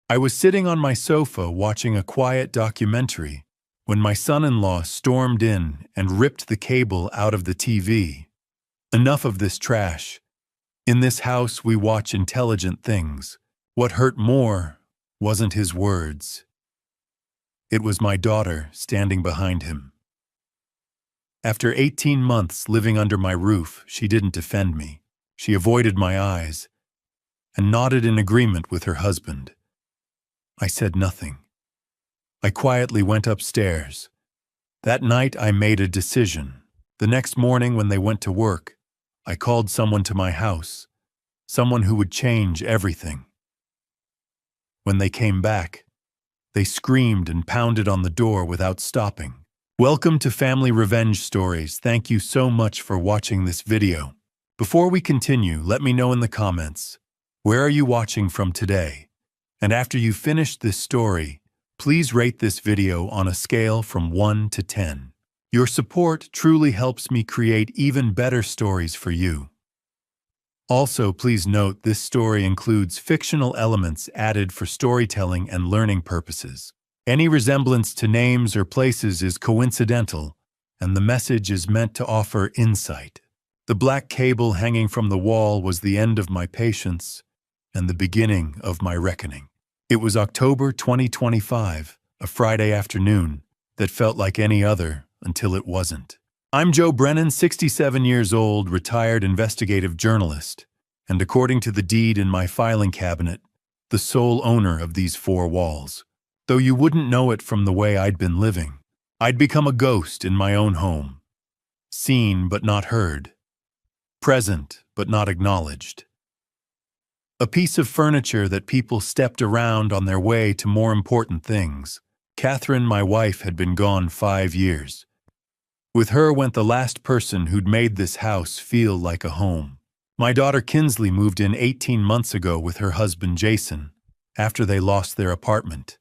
I was sitting on my sofa watching a quiet documentary when my son-in-law stormed in and ripped the cable out of the TV. Enough of this trash. In this house we watch intelligent things. What hurt more wasn't his words. It was my daughter standing behind him. After 18 months living under my roof, she didn't defend me. She avoided my eyes and nodded in agreement with her husband. I said nothing. I quietly went upstairs. That night I made a decision. The next morning when they went to work, I called someone to my house, someone who would change everything. When they came back, they screamed and pounded on the door without stopping. Welcome to Family Revenge Stories. Thank you so much for watching this video. Before we continue, let me know in the comments, where are you watching from today? And after you finish this story, please rate this video on a scale from 1 to 10. Your support truly helps me create even better stories for you. Also, please note this story includes fictional elements added for storytelling and learning purposes. Any resemblance to names or places is coincidental, and the message is meant to offer insight. The black cable hanging from the wall was the end of my patience and the beginning of my reckoning. It was October 2025, a Friday afternoon that felt like any other until it wasn't. I'm Joe Brennan, 67 years old, retired investigative journalist, and according to the deed in my filing cabinet, the sole owner of these four walls. Though you wouldn't know it from the way I'd been living, I'd become a ghost in my own home. Seen but not heard. Present but not acknowledged. A piece of furniture that people stepped around on their way to more important things. Catherine, my wife, had been gone 5 years. With her went the last person who'd made this house feel like a home. My daughter Kinsley moved in 18 months ago with her husband Jason, after they lost their apartment.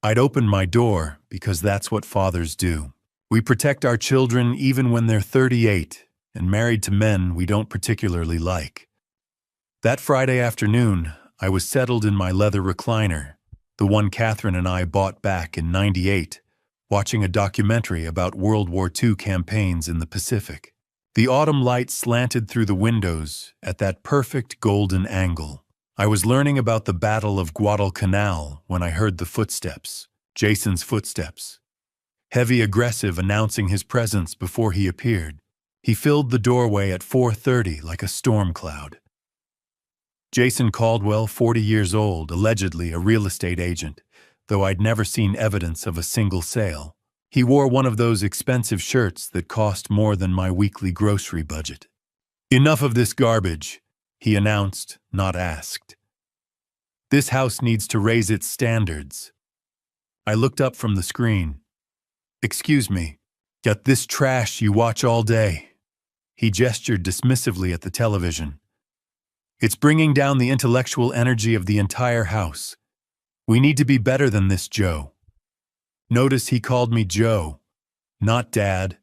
I'd opened my door because that's what fathers do. We protect our children even when they're 38 and married to men we don't particularly like. That Friday afternoon, I was settled in my leather recliner, the one Catherine and I bought back in '98, watching a documentary about World War II campaigns in the Pacific. The autumn light slanted through the windows at that perfect golden angle. I was learning about the Battle of Guadalcanal when I heard the footsteps, Jason's footsteps. Heavy, aggressive, announcing his presence before he appeared. He filled the doorway at 4:30 like a storm cloud. Jason Caldwell, 40 years old, allegedly a real estate agent, though I'd never seen evidence of a single sale. He wore one of those expensive shirts that cost more than my weekly grocery budget. Enough of this garbage, he announced, not asked. This house needs to raise its standards. I looked up from the screen. Excuse me, got this trash you watch all day. He gestured dismissively at the television. It's bringing down the intellectual energy of the entire house. We need to be better than this, Joe. Notice he called me Joe, not Dad,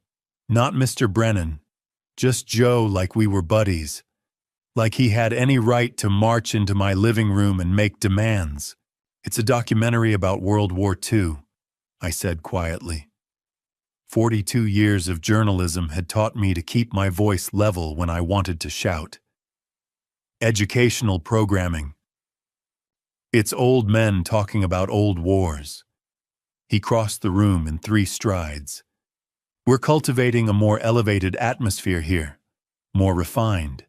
not Mr. Brennan, just Joe, like we were buddies, like he had any right to march into my living room and make demands. It's a documentary about World War II, I said quietly. 42 years of journalism had taught me to keep my voice level when I wanted to shout. Educational programming. It's old men talking about old wars. He crossed the room in 3 strides. We're cultivating a more elevated atmosphere here, more refined.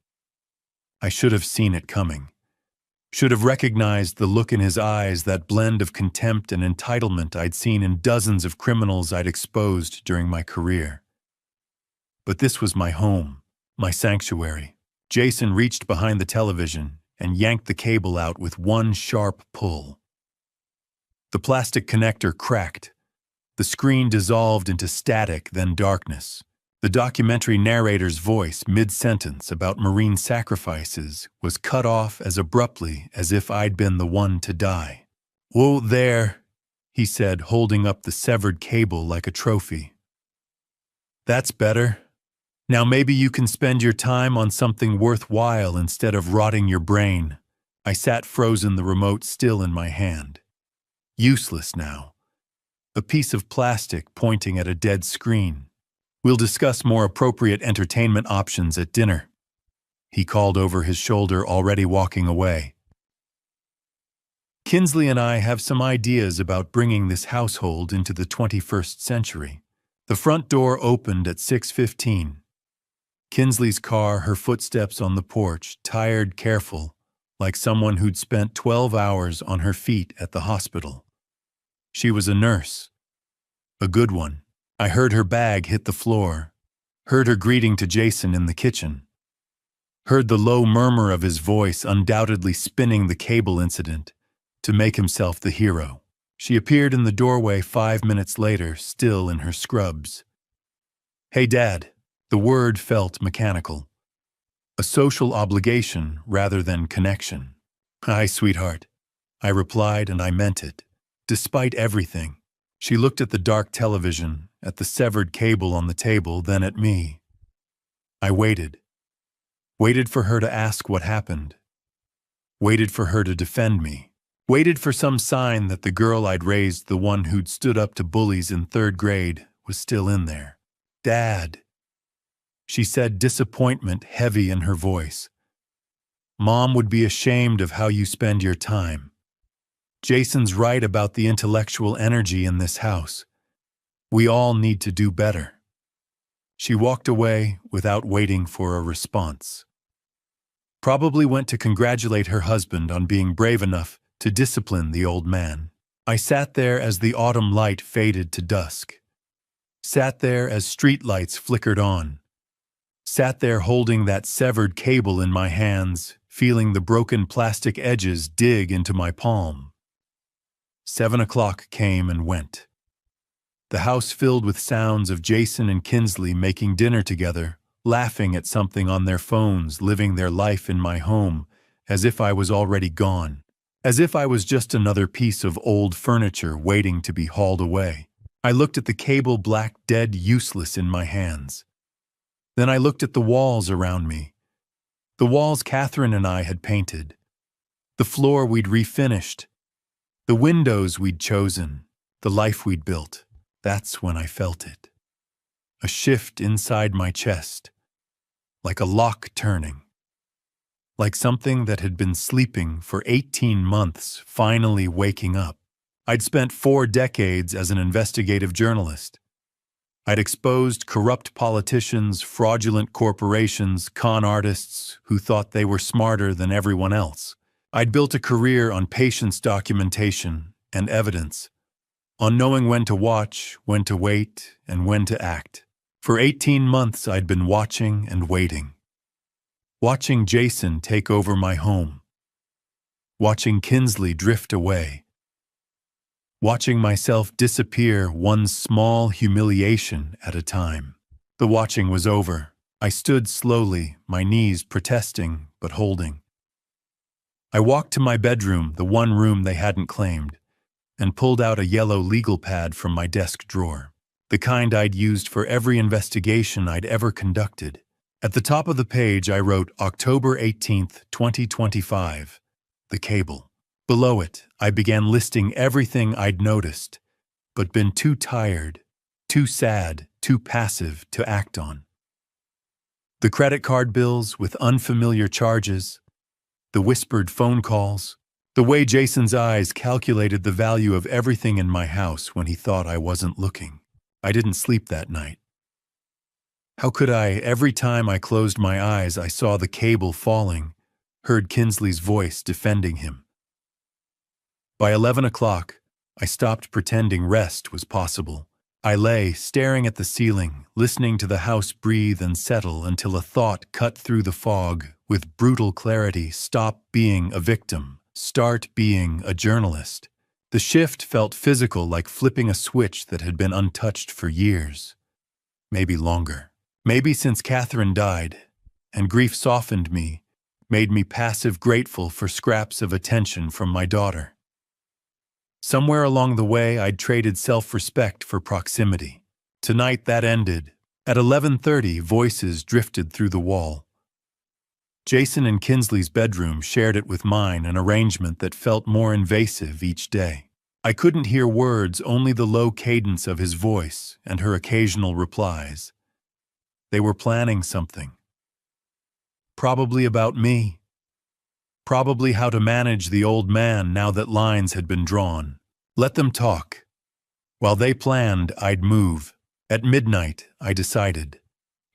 I should have seen it coming. Should have recognized the look in his eyes, that blend of contempt and entitlement I'd seen in dozens of criminals I'd exposed during my career. But this was my home, my sanctuary. Jason reached behind the television and yanked the cable out with one sharp pull. The plastic connector cracked. The screen dissolved into static, then darkness. The documentary narrator's voice, mid-sentence about Marine sacrifices, was cut off as abruptly as if I'd been the one to die. "Whoa there," he said, holding up the severed cable like a trophy. "That's better. Now maybe you can spend your time on something worthwhile instead of rotting your brain." I sat frozen, the remote still in my hand. Useless now. A piece of plastic pointing at a dead screen. We'll discuss more appropriate entertainment options at dinner. He called over his shoulder, already walking away. Kinsley and I have some ideas about bringing this household into the 21st century. The front door opened at 6:15. Kinsley's car, her footsteps on the porch, tired, careful, like someone who'd spent 12 hours on her feet at the hospital. She was a nurse. A good one. I heard her bag hit the floor, heard her greeting to Jason in the kitchen, heard the low murmur of his voice, undoubtedly spinning the cable incident to make himself the hero. She appeared in the doorway 5 minutes later, still in her scrubs. "Hey, Dad." The word felt mechanical. A social obligation rather than connection. "Hi, sweetheart," I replied, and I meant it. Despite everything. She looked at the dark television, at the severed cable on the table, then at me. I waited. Waited for her to ask what happened. Waited for her to defend me. Waited for some sign that the girl I'd raised, the one who'd stood up to bullies in 3rd grade, was still in there. "Dad," she said, disappointment heavy in her voice. "Mom would be ashamed of how you spend your time. Jason's right about the intellectual energy in this house. We all need to do better." She walked away without waiting for a response. Probably went to congratulate her husband on being brave enough to discipline the old man. I sat there as the autumn light faded to dusk. Sat there as streetlights flickered on. Sat there holding that severed cable in my hands, feeling the broken plastic edges dig into my palm. 7 o'clock came and went. The house filled with sounds of Jason and Kinsley making dinner together, laughing at something on their phones, living their life in my home, as if I was already gone, as if I was just another piece of old furniture waiting to be hauled away. I looked at the cable, black, dead, useless in my hands. Then I looked at the walls around me. The walls Catherine and I had painted. The floor we'd refinished. The windows we'd chosen, the life we'd built. That's when I felt it. A shift inside my chest, like a lock turning. Like something that had been sleeping for 18 months finally waking up. I'd spent 4 decades as an investigative journalist. I'd exposed corrupt politicians, fraudulent corporations, con artists who thought they were smarter than everyone else. I'd built a career on patience documentation and evidence, on knowing when to watch, when to wait, and when to act. For 18 months I'd been watching and waiting. Watching Jason take over my home. Watching Kinsley drift away. Watching myself disappear, one small humiliation at a time. The watching was over. I stood slowly, my knees protesting but holding. I walked to my bedroom, the one room they hadn't claimed, and pulled out a yellow legal pad from my desk drawer, the kind I'd used for every investigation I'd ever conducted. At the top of the page I wrote October 18th, 2025, the cable. Below it, I began listing everything I'd noticed, but been too tired, too sad, too passive to act on. The credit card bills with unfamiliar charges, the whispered phone calls, the way Jason's eyes calculated the value of everything in my house when he thought I wasn't looking. I didn't sleep that night. How could I? Every time I closed my eyes, I saw the cable falling, heard Kinsley's voice defending him. By 11 o'clock, I stopped pretending rest was possible. I lay, staring at the ceiling, listening to the house breathe and settle until a thought cut through the fog with brutal clarity. Stop being a victim. Start being a journalist. The shift felt physical, like flipping a switch that had been untouched for years. Maybe longer. Maybe since Catherine died, and grief softened me, made me passive grateful for scraps of attention from my daughter. Somewhere along the way, I'd traded self-respect for proximity. Tonight that ended. At 11:30, voices drifted through the wall. Jason and Kinsley's bedroom shared it with mine, an arrangement that felt more invasive each day. I couldn't hear words, only the low cadence of his voice and her occasional replies. They were planning something. Probably about me. Probably how to manage the old man now that lines had been drawn. Let them talk. While they planned, I'd move. At midnight, I decided.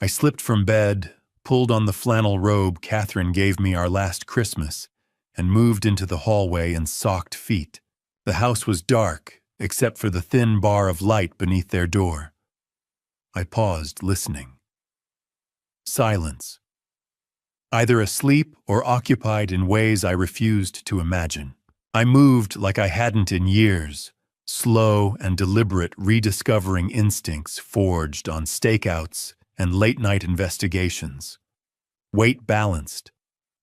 I slipped from bed, pulled on the flannel robe Catherine gave me our last Christmas, and moved into the hallway in socked feet. The house was dark, except for the thin bar of light beneath their door. I paused, listening. Silence. Either asleep or occupied in ways I refused to imagine. I moved like I hadn't in years, slow and deliberate, rediscovering instincts forged on stakeouts and late-night investigations. Weight balanced,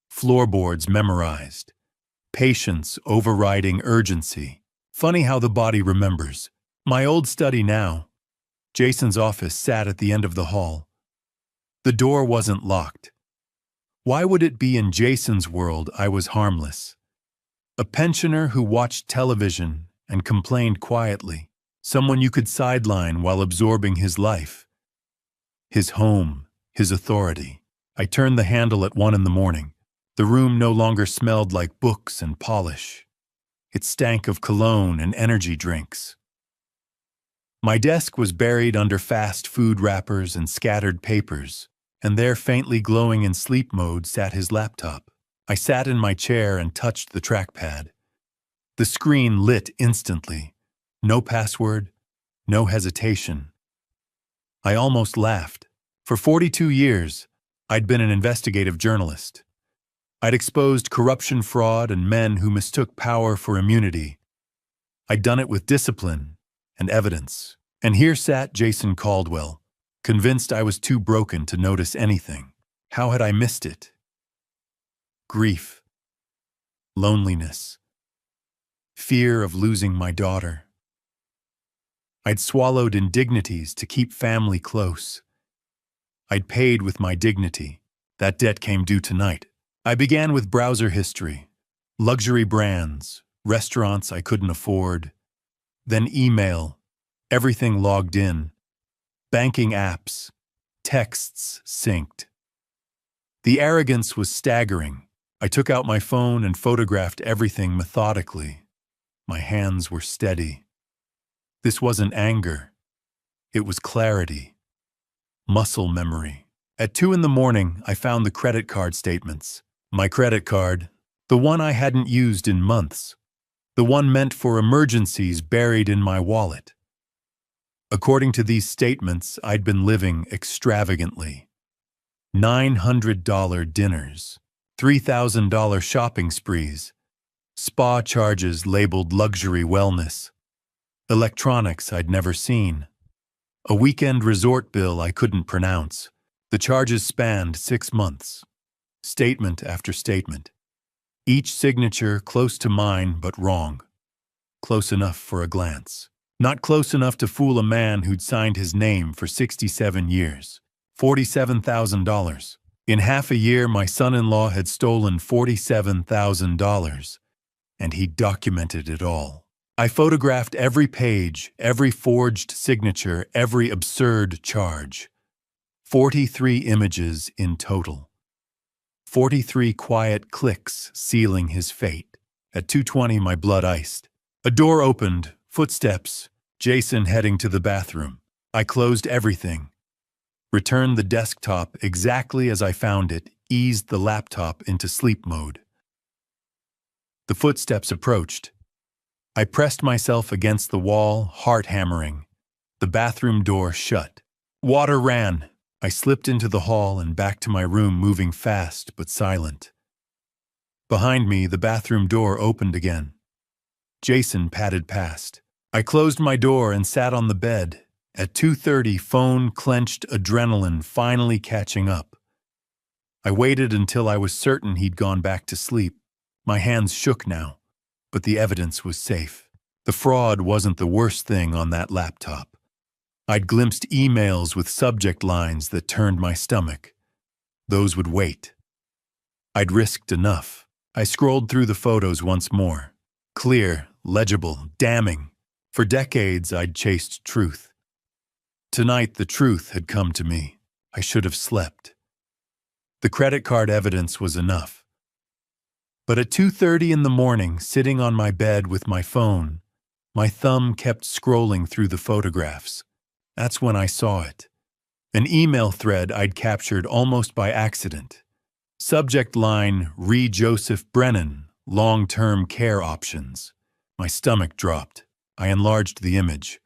floorboards memorized, patience overriding urgency. Funny how the body remembers. My old study now. Jason's office sat at the end of the hall. The door wasn't locked. Why would it be? In Jason's world, I was harmless. A pensioner who watched television and complained quietly. Someone you could sideline while absorbing his life. His home, his authority. I turned the handle at 1 a.m. The room no longer smelled like books and polish. It stank of cologne and energy drinks. My desk was buried under fast food wrappers and scattered papers, and there, faintly glowing in sleep mode, sat his laptop. I sat in my chair and touched the trackpad. The screen lit instantly. No password, no hesitation. I almost laughed. For 42 years, I'd been an investigative journalist. I'd exposed corruption, fraud, and men who mistook power for immunity. I'd done it with discipline and evidence. And here sat Jason Caldwell, convinced I was too broken to notice anything. How had I missed it? Grief, loneliness, fear of losing my daughter. I'd swallowed indignities to keep family close. I'd paid with my dignity. That debt came due tonight. I began with browser history, luxury brands, restaurants I couldn't afford, then email, everything logged in, banking apps, texts synced. The arrogance was staggering. I took out my phone and photographed everything methodically. My hands were steady. This wasn't anger. It was clarity. Muscle memory. At 2 a.m, I found the credit card statements. My credit card, the one I hadn't used in months. The one meant for emergencies, buried in my wallet. According to these statements, I'd been living extravagantly. $900 dinners, $3,000 shopping sprees, spa charges labeled luxury wellness, electronics I'd never seen, a weekend resort bill I couldn't pronounce. The charges spanned 6 months. Statement after statement. Each signature close to mine but wrong. Close enough for a glance. Not close enough to fool a man who'd signed his name for 67 years. $47,000. In half a year, my son-in-law had stolen $47,000, and he documented it all. I photographed every page, every forged signature, every absurd charge. 43 images in total. 43 quiet clicks sealing his fate. At 2:20, my blood iced. A door opened, footsteps, Jason heading to the bathroom. I closed everything. Returned the desktop exactly as I found it, eased the laptop into sleep mode. The footsteps approached. I pressed myself against the wall, heart hammering. The bathroom door shut. Water ran. I slipped into the hall and back to my room, moving fast but silent. Behind me, the bathroom door opened again. Jason padded past. I closed my door and sat on the bed. At 2:30, phone clenched, adrenaline finally catching up. I waited until I was certain he'd gone back to sleep. My hands shook now, but the evidence was safe. The fraud wasn't the worst thing on that laptop. I'd glimpsed emails with subject lines that turned my stomach. Those would wait. I'd risked enough. I scrolled through the photos once more. Clear, legible, damning. For decades, I'd chased truth. Tonight, the truth had come to me. I should have slept. The credit card evidence was enough. But at 2:30 in the morning, sitting on my bed with my phone, my thumb kept scrolling through the photographs. That's when I saw it. An email thread I'd captured almost by accident. Subject line, Re Joseph Brennan, long-term care options. My stomach dropped. I enlarged the image.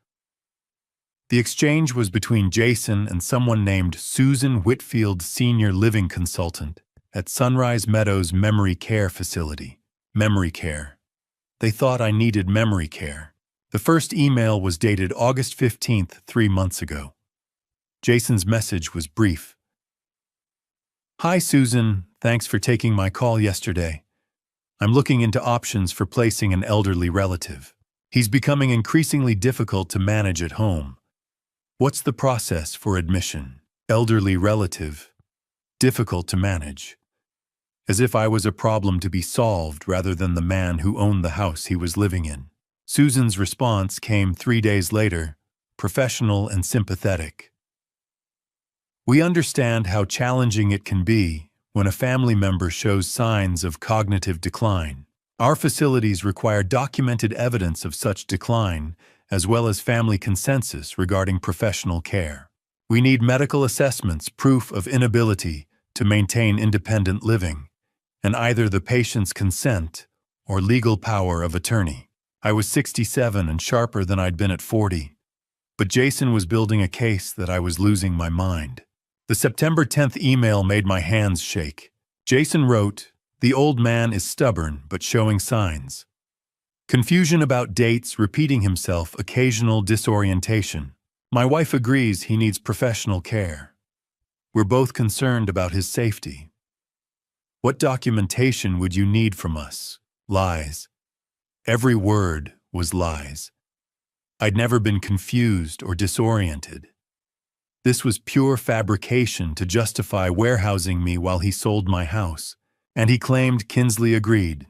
The exchange was between Jason and someone named Susan Whitfield, senior living consultant at Sunrise Meadows Memory Care Facility. Memory care. They thought I needed memory care. The first email was dated August 15th, 3 months ago. Jason's message was brief. Hi, Susan. Thanks for taking my call yesterday. I'm looking into options for placing an elderly relative. He's becoming increasingly difficult to manage at home. What's the process for admission? Elderly relative. Difficult to manage. As if I was a problem to be solved rather than the man who owned the house he was living in. Susan's response came 3 days later, professional and sympathetic. We understand how challenging it can be when a family member shows signs of cognitive decline. Our facilities require documented evidence of such decline, as well as family consensus regarding professional care. We need medical assessments, proof of inability to maintain independent living, and either the patient's consent or legal power of attorney. I was 67 and sharper than I'd been at 40, but Jason was building a case that I was losing my mind. The September 10th email made my hands shake. Jason wrote, "The old man is stubborn but showing signs. Confusion about dates, repeating himself, occasional disorientation. My wife agrees he needs professional care. We're both concerned about his safety. What documentation would you need from us? Lies." Every word was lies. I'd never been confused or disoriented. This was pure fabrication to justify warehousing me while he sold my house, and he claimed Kinsley agreed.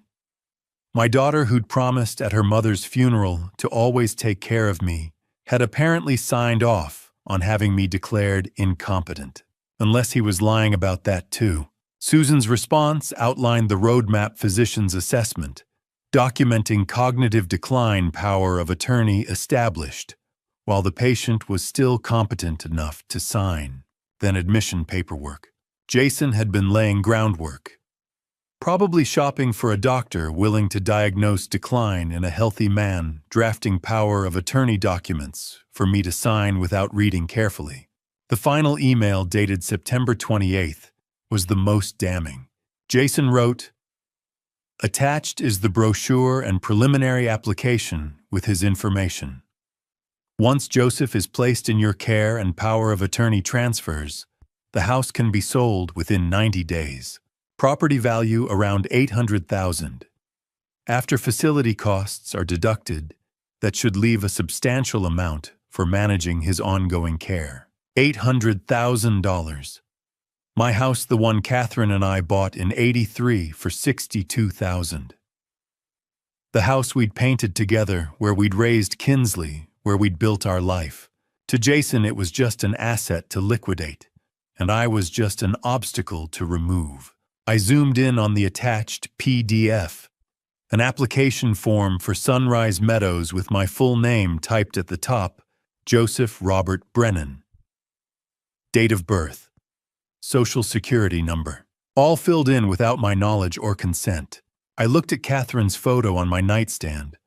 My daughter, who'd promised at her mother's funeral to always take care of me, had apparently signed off on having me declared incompetent, unless he was lying about that too. Susan's response outlined the roadmap physician's assessment, documenting cognitive decline power of attorney established, while the patient was still competent enough to sign. Then admission paperwork. Jason had been laying groundwork. Probably shopping for a doctor willing to diagnose decline in a healthy man, drafting power of attorney documents for me to sign without reading carefully. The final email, dated September 28th, was the most damning. Jason wrote, "Attached is the brochure and preliminary application with his information. Once Joseph is placed in your care and power of attorney transfers, the house can be sold within 90 days. Property value around $800,000. After facility costs are deducted, that should leave a substantial amount for managing his ongoing care. $800,000. My house, the one Catherine and I bought in '83 for $62,000. The house we'd painted together, where we'd raised Kinsley, where we'd built our life. To Jason, it was just an asset to liquidate, and I was just an obstacle to remove." I zoomed in on the attached PDF, an application form for Sunrise Meadows with my full name typed at the top, Joseph Robert Brennan. Date of birth, Social Security number, all filled in without my knowledge or consent. I looked at Catherine's photo on my nightstand,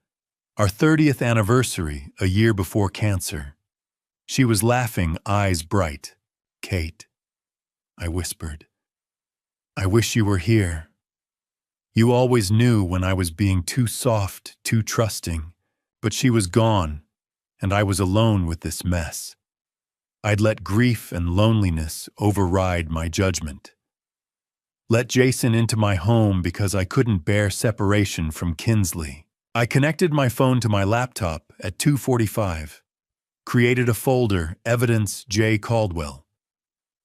our 30th anniversary, a year before cancer. She was laughing, eyes bright. "Kate," I whispered. "I wish you were here. You always knew when I was being too soft, too trusting, but she was gone, and I was alone with this mess. I'd let grief and loneliness override my judgment. Let Jason into my home because I couldn't bear separation from Kinsley. I connected my phone to my laptop at 2:45, created a folder, Evidence J. Caldwell,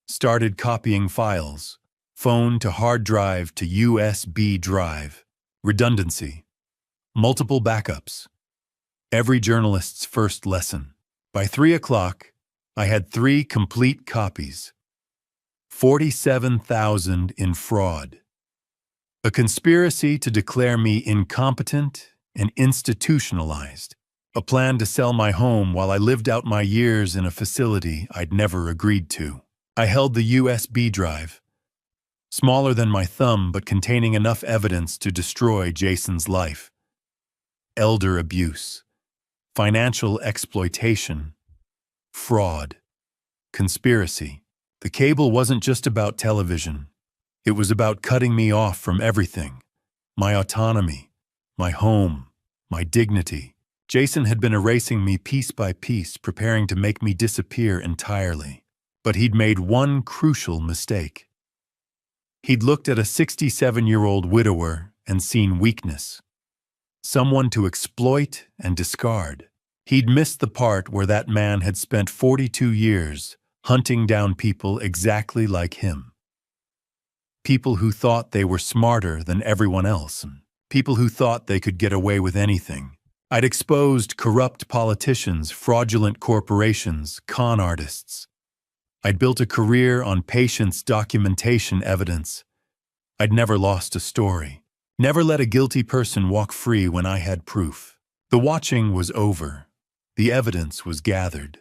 started copying files, phone to hard drive to USB drive, redundancy, multiple backups. Every journalist's first lesson. By 3 o'clock, I had 3 complete copies. 47,000 in fraud. A conspiracy to declare me incompetent and institutionalized. A plan to sell my home while I lived out my years in a facility I'd never agreed to. I held the USB drive, smaller than my thumb but containing enough evidence to destroy Jason's life. Elder abuse, financial exploitation, fraud, conspiracy. The cable wasn't just about television. It was about cutting me off from everything. My autonomy, my home, my dignity. Jason had been erasing me piece by piece, preparing to make me disappear entirely. But he'd made one crucial mistake. He'd looked at a 67-year-old widower and seen weakness. Someone to exploit and discard. He'd missed the part where that man had spent 42 years hunting down people exactly like him. People who thought they were smarter than everyone else. People who thought they could get away with anything. I'd exposed corrupt politicians, fraudulent corporations, con artists. I'd built a career on patience, documentation, evidence. I'd never lost a story. Never let a guilty person walk free when I had proof. The watching was over. The evidence was gathered.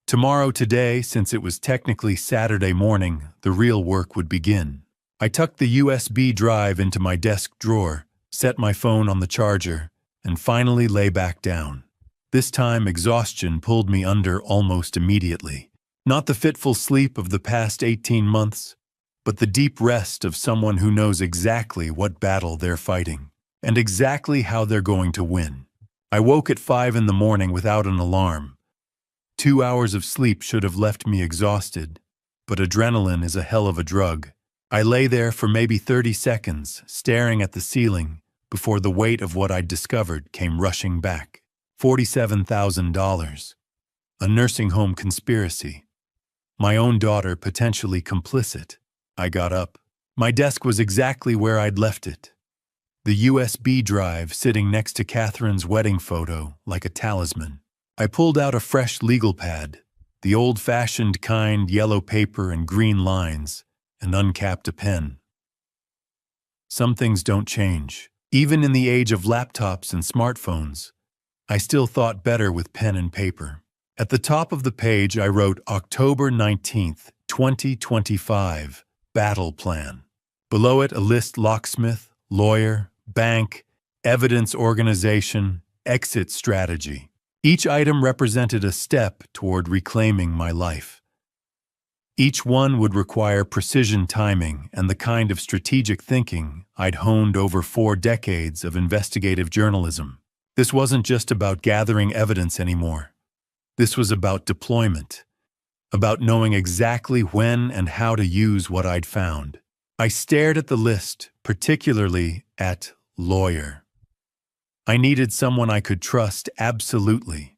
Today, since it was technically Saturday morning, the real work would begin. I tucked the USB drive into my desk drawer, set my phone on the charger, and finally lay back down. This time, exhaustion pulled me under almost immediately. Not the fitful sleep of the past 18 months, but the deep rest of someone who knows exactly what battle they're fighting, and exactly how they're going to win. I woke at 5 in the morning without an alarm. 2 hours of sleep should have left me exhausted, but adrenaline is a hell of a drug. I lay there for maybe 30 seconds, staring at the ceiling, before the weight of what I'd discovered came rushing back. $47,000. A nursing home conspiracy. My own daughter potentially complicit. I got up. My desk was exactly where I'd left it. The USB drive sitting next to Catherine's wedding photo like a talisman. I pulled out a fresh legal pad, the old-fashioned kind, yellow paper and green lines, and uncapped a pen. Some things don't change. Even in the age of laptops and smartphones, I still thought better with pen and paper. At the top of the page, I wrote October 19th, 2025, battle plan. Below it, a list: locksmith, lawyer, bank, evidence organization, exit strategy. Each item represented a step toward reclaiming my life. Each one would require precision timing and the kind of strategic thinking I'd honed over 4 decades of investigative journalism. This wasn't just about gathering evidence anymore. This was about deployment, about knowing exactly when and how to use what I'd found. I stared at the list, particularly at lawyer. I needed someone I could trust absolutely.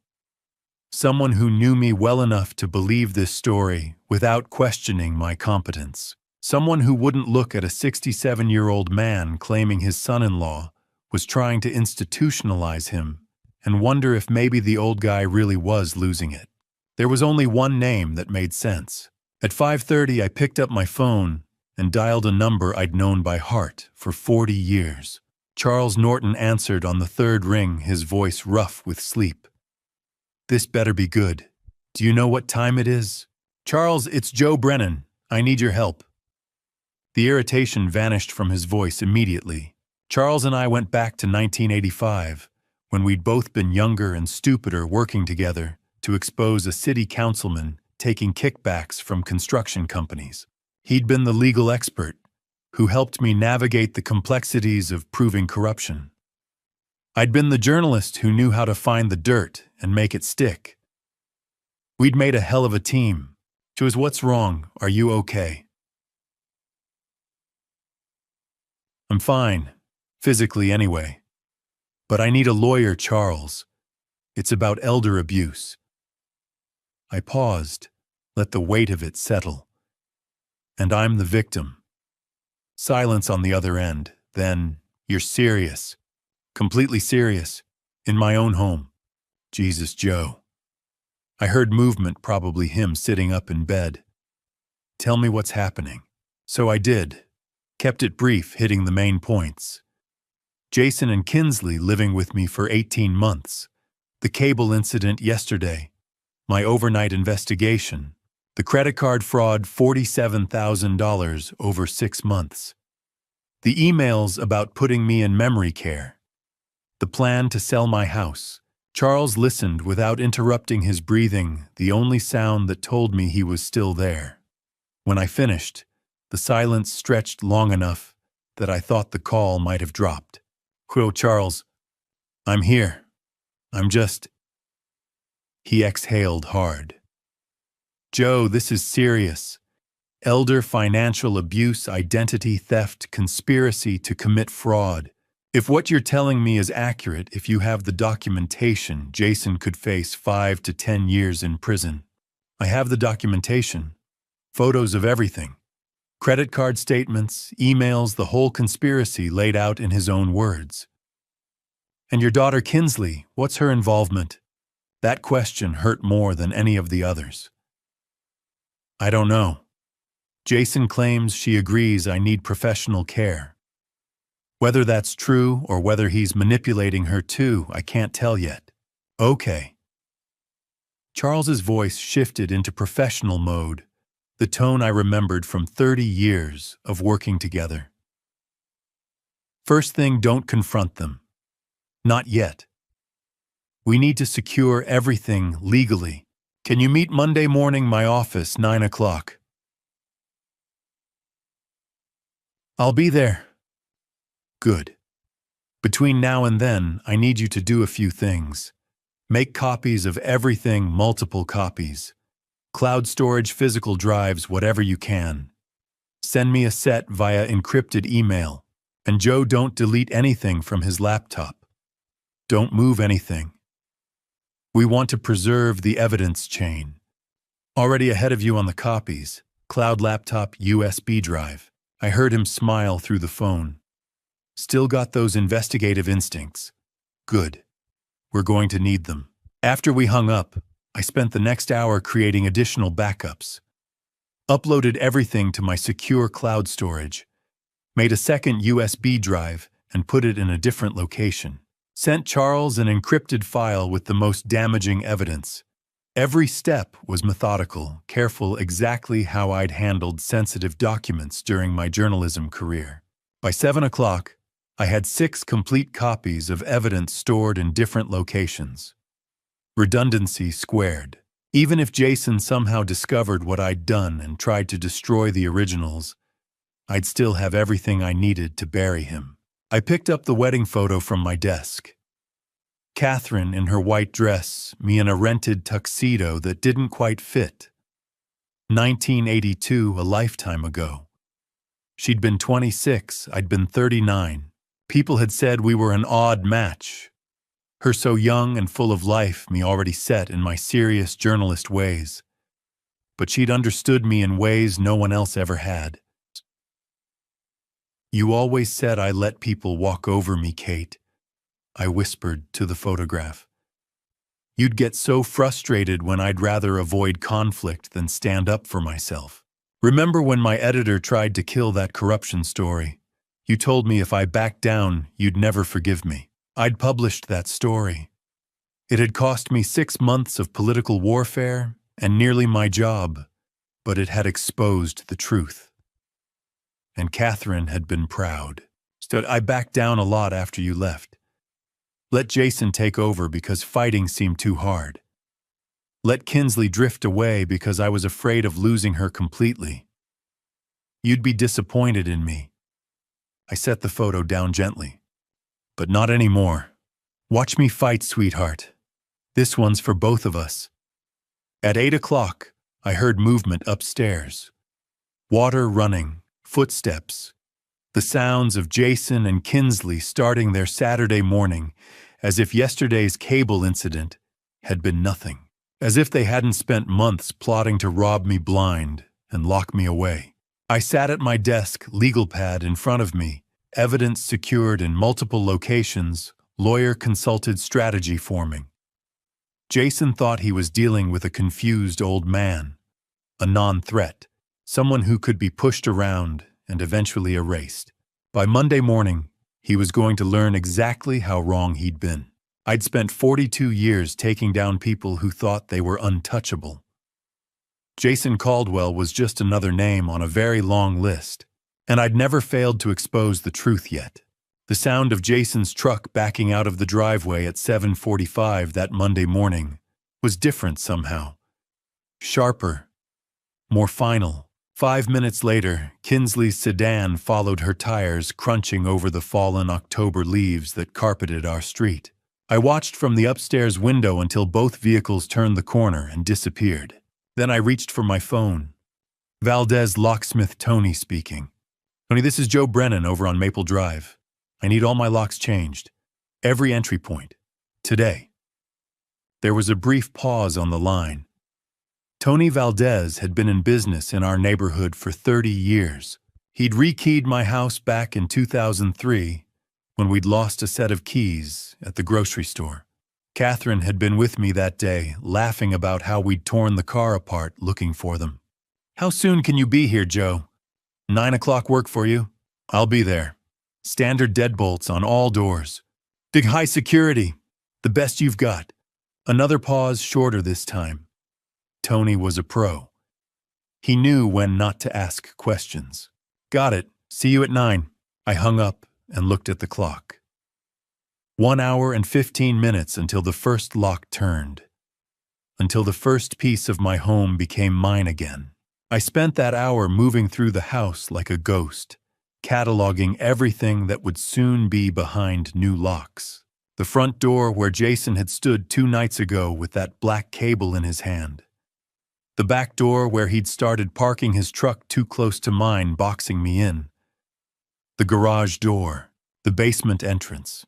Someone who knew me well enough to believe this story without questioning my competence. Someone who wouldn't look at a 67-year-old man claiming his son-in-law was trying to institutionalize him and wonder if maybe the old guy really was losing it. There was only one name that made sense. At 5:30, I picked up my phone and dialed a number I'd known by heart for 40 years. Charles Norton answered on the 3rd ring, his voice rough with sleep. "This better be good. Do you know what time it is?" "Charles, it's Joe Brennan. I need your help." The irritation vanished from his voice immediately. Charles and I went back to 1985, when we'd both been younger and stupider working together to expose a city councilman taking kickbacks from construction companies. He'd been the legal expert who helped me navigate the complexities of proving corruption. I'd been the journalist who knew how to find the dirt and make it stick. We'd made a hell of a team. She was, "What's wrong? Are you okay?" "I'm fine, physically anyway. But I need a lawyer, Charles. It's about elder abuse." I paused, let the weight of it settle. And I'm the victim. Silence on the other end. Then, you're serious. Completely serious. In my own home. Jesus, Joe. I heard movement, probably him sitting up in bed. Tell me what's happening. So I did. Kept it brief, hitting the main points. Jason and Kinsley living with me for 18 months. The cable incident yesterday. My overnight investigation. The credit card fraud, $47,000 over 6 months. The emails about putting me in memory care. The plan to sell my house. Charles listened without interrupting his breathing, the only sound that told me he was still there. When I finished, the silence stretched long enough that I thought the call might have dropped. "Hello, Charles. I'm here. I'm just..." He exhaled hard. "Joe, this is serious. Elder financial abuse, identity theft, conspiracy to commit fraud. If what you're telling me is accurate, if you have the documentation, Jason could face 5 to 10 years in prison. I have the documentation. Photos of everything. Credit card statements, emails, the whole conspiracy laid out in his own words." "And your daughter Kinsley, what's her involvement?" That question hurt more than any of the others. "I don't know. Jason claims she agrees I need professional care. Whether that's true or whether he's manipulating her too, I can't tell yet." "Okay." Charles's voice shifted into professional mode, the tone I remembered from 30 years of working together. "First thing, don't confront them. Not yet. We need to secure everything legally. Can you meet Monday morning, my office, 9 o'clock? "I'll be there." "Good. Between now and then, I need you to do a few things. Make copies of everything, multiple copies. Cloud storage, physical drives, whatever you can. Send me a set via encrypted email. And Joe, don't delete anything from his laptop. Don't move anything. We want to preserve the evidence chain. Already ahead of you on the copies. Cloud laptop, USB drive." I heard him smile through the phone. "Still got those investigative instincts. Good. We're going to need them." After we hung up, I spent the next hour creating additional backups. Uploaded everything to my secure cloud storage. Made a second USB drive and put it in a different location. Sent Charles an encrypted file with the most damaging evidence. Every step was methodical, careful, exactly how I'd handled sensitive documents during my journalism career. By 7 o'clock, I had 6 complete copies of evidence stored in different locations. Redundancy squared. Even if Jason somehow discovered what I'd done and tried to destroy the originals, I'd still have everything I needed to bury him. I picked up the wedding photo from my desk. Catherine in her white dress, me in a rented tuxedo that didn't quite fit. 1982, a lifetime ago. She'd been 26, I'd been 39. People had said we were an odd match. Her so young and full of life, me already set in my serious journalist ways. But she'd understood me in ways no one else ever had. "You always said I let people walk over me, Kate," I whispered to the photograph. "You'd get so frustrated when I'd rather avoid conflict than stand up for myself. Remember when my editor tried to kill that corruption story? You told me if I backed down, you'd never forgive me. I'd published that story. It had cost me 6 months of political warfare and nearly my job, but it had exposed the truth. And Catherine had been proud. So I backed down a lot after you left. Let Jason take over because fighting seemed too hard. Let Kinsley drift away because I was afraid of losing her completely. You'd be disappointed in me." I set the photo down gently. "But not anymore. Watch me fight, sweetheart. This one's for both of us." At 8 o'clock, I heard movement upstairs. Water running, footsteps. The sounds of Jason and Kinsley starting their Saturday morning, as if yesterday's cable incident had been nothing. As if they hadn't spent months plotting to rob me blind and lock me away. I sat at my desk, legal pad in front of me, evidence secured in multiple locations, lawyer-consulted strategy forming. Jason thought he was dealing with a confused old man, a non-threat, someone who could be pushed around and eventually erased. By Monday morning, he was going to learn exactly how wrong he'd been. I'd spent 42 years taking down people who thought they were untouchable. Jason Caldwell was just another name on a very long list, and I'd never failed to expose the truth yet. The sound of Jason's truck backing out of the driveway at 7:45 that Monday morning was different somehow. Sharper, more final. 5 minutes later, Kinsley's sedan followed her tires crunching over the fallen October leaves that carpeted our street. I watched from the upstairs window until both vehicles turned the corner and disappeared. Then I reached for my phone. Valdez locksmith Tony speaking. Tony, this is Joe Brennan over on Maple Drive. I need all my locks changed. Every entry point. Today. There was a brief pause on the line. Tony Valdez had been in business in our neighborhood for 30 years. He'd rekeyed my house back in 2003 when we'd lost a set of keys at the grocery store. Catherine had been with me that day, laughing about how we'd torn the car apart looking for them. How soon can you be here, Joe? 9 o'clock work for you? I'll be there. Standard deadbolts on all doors. Big high security. The best you've got. Another pause, shorter this time. Tony was a pro. He knew when not to ask questions. Got it. See you at 9. I hung up and looked at the clock. 1 hour and 15 minutes until the first lock turned. Until the first piece of my home became mine again. I spent that hour moving through the house like a ghost, cataloging everything that would soon be behind new locks. The front door where Jason had stood 2 nights ago with that black cable in his hand. The back door where he'd started parking his truck too close to mine, boxing me in. The garage door, the basement entrance.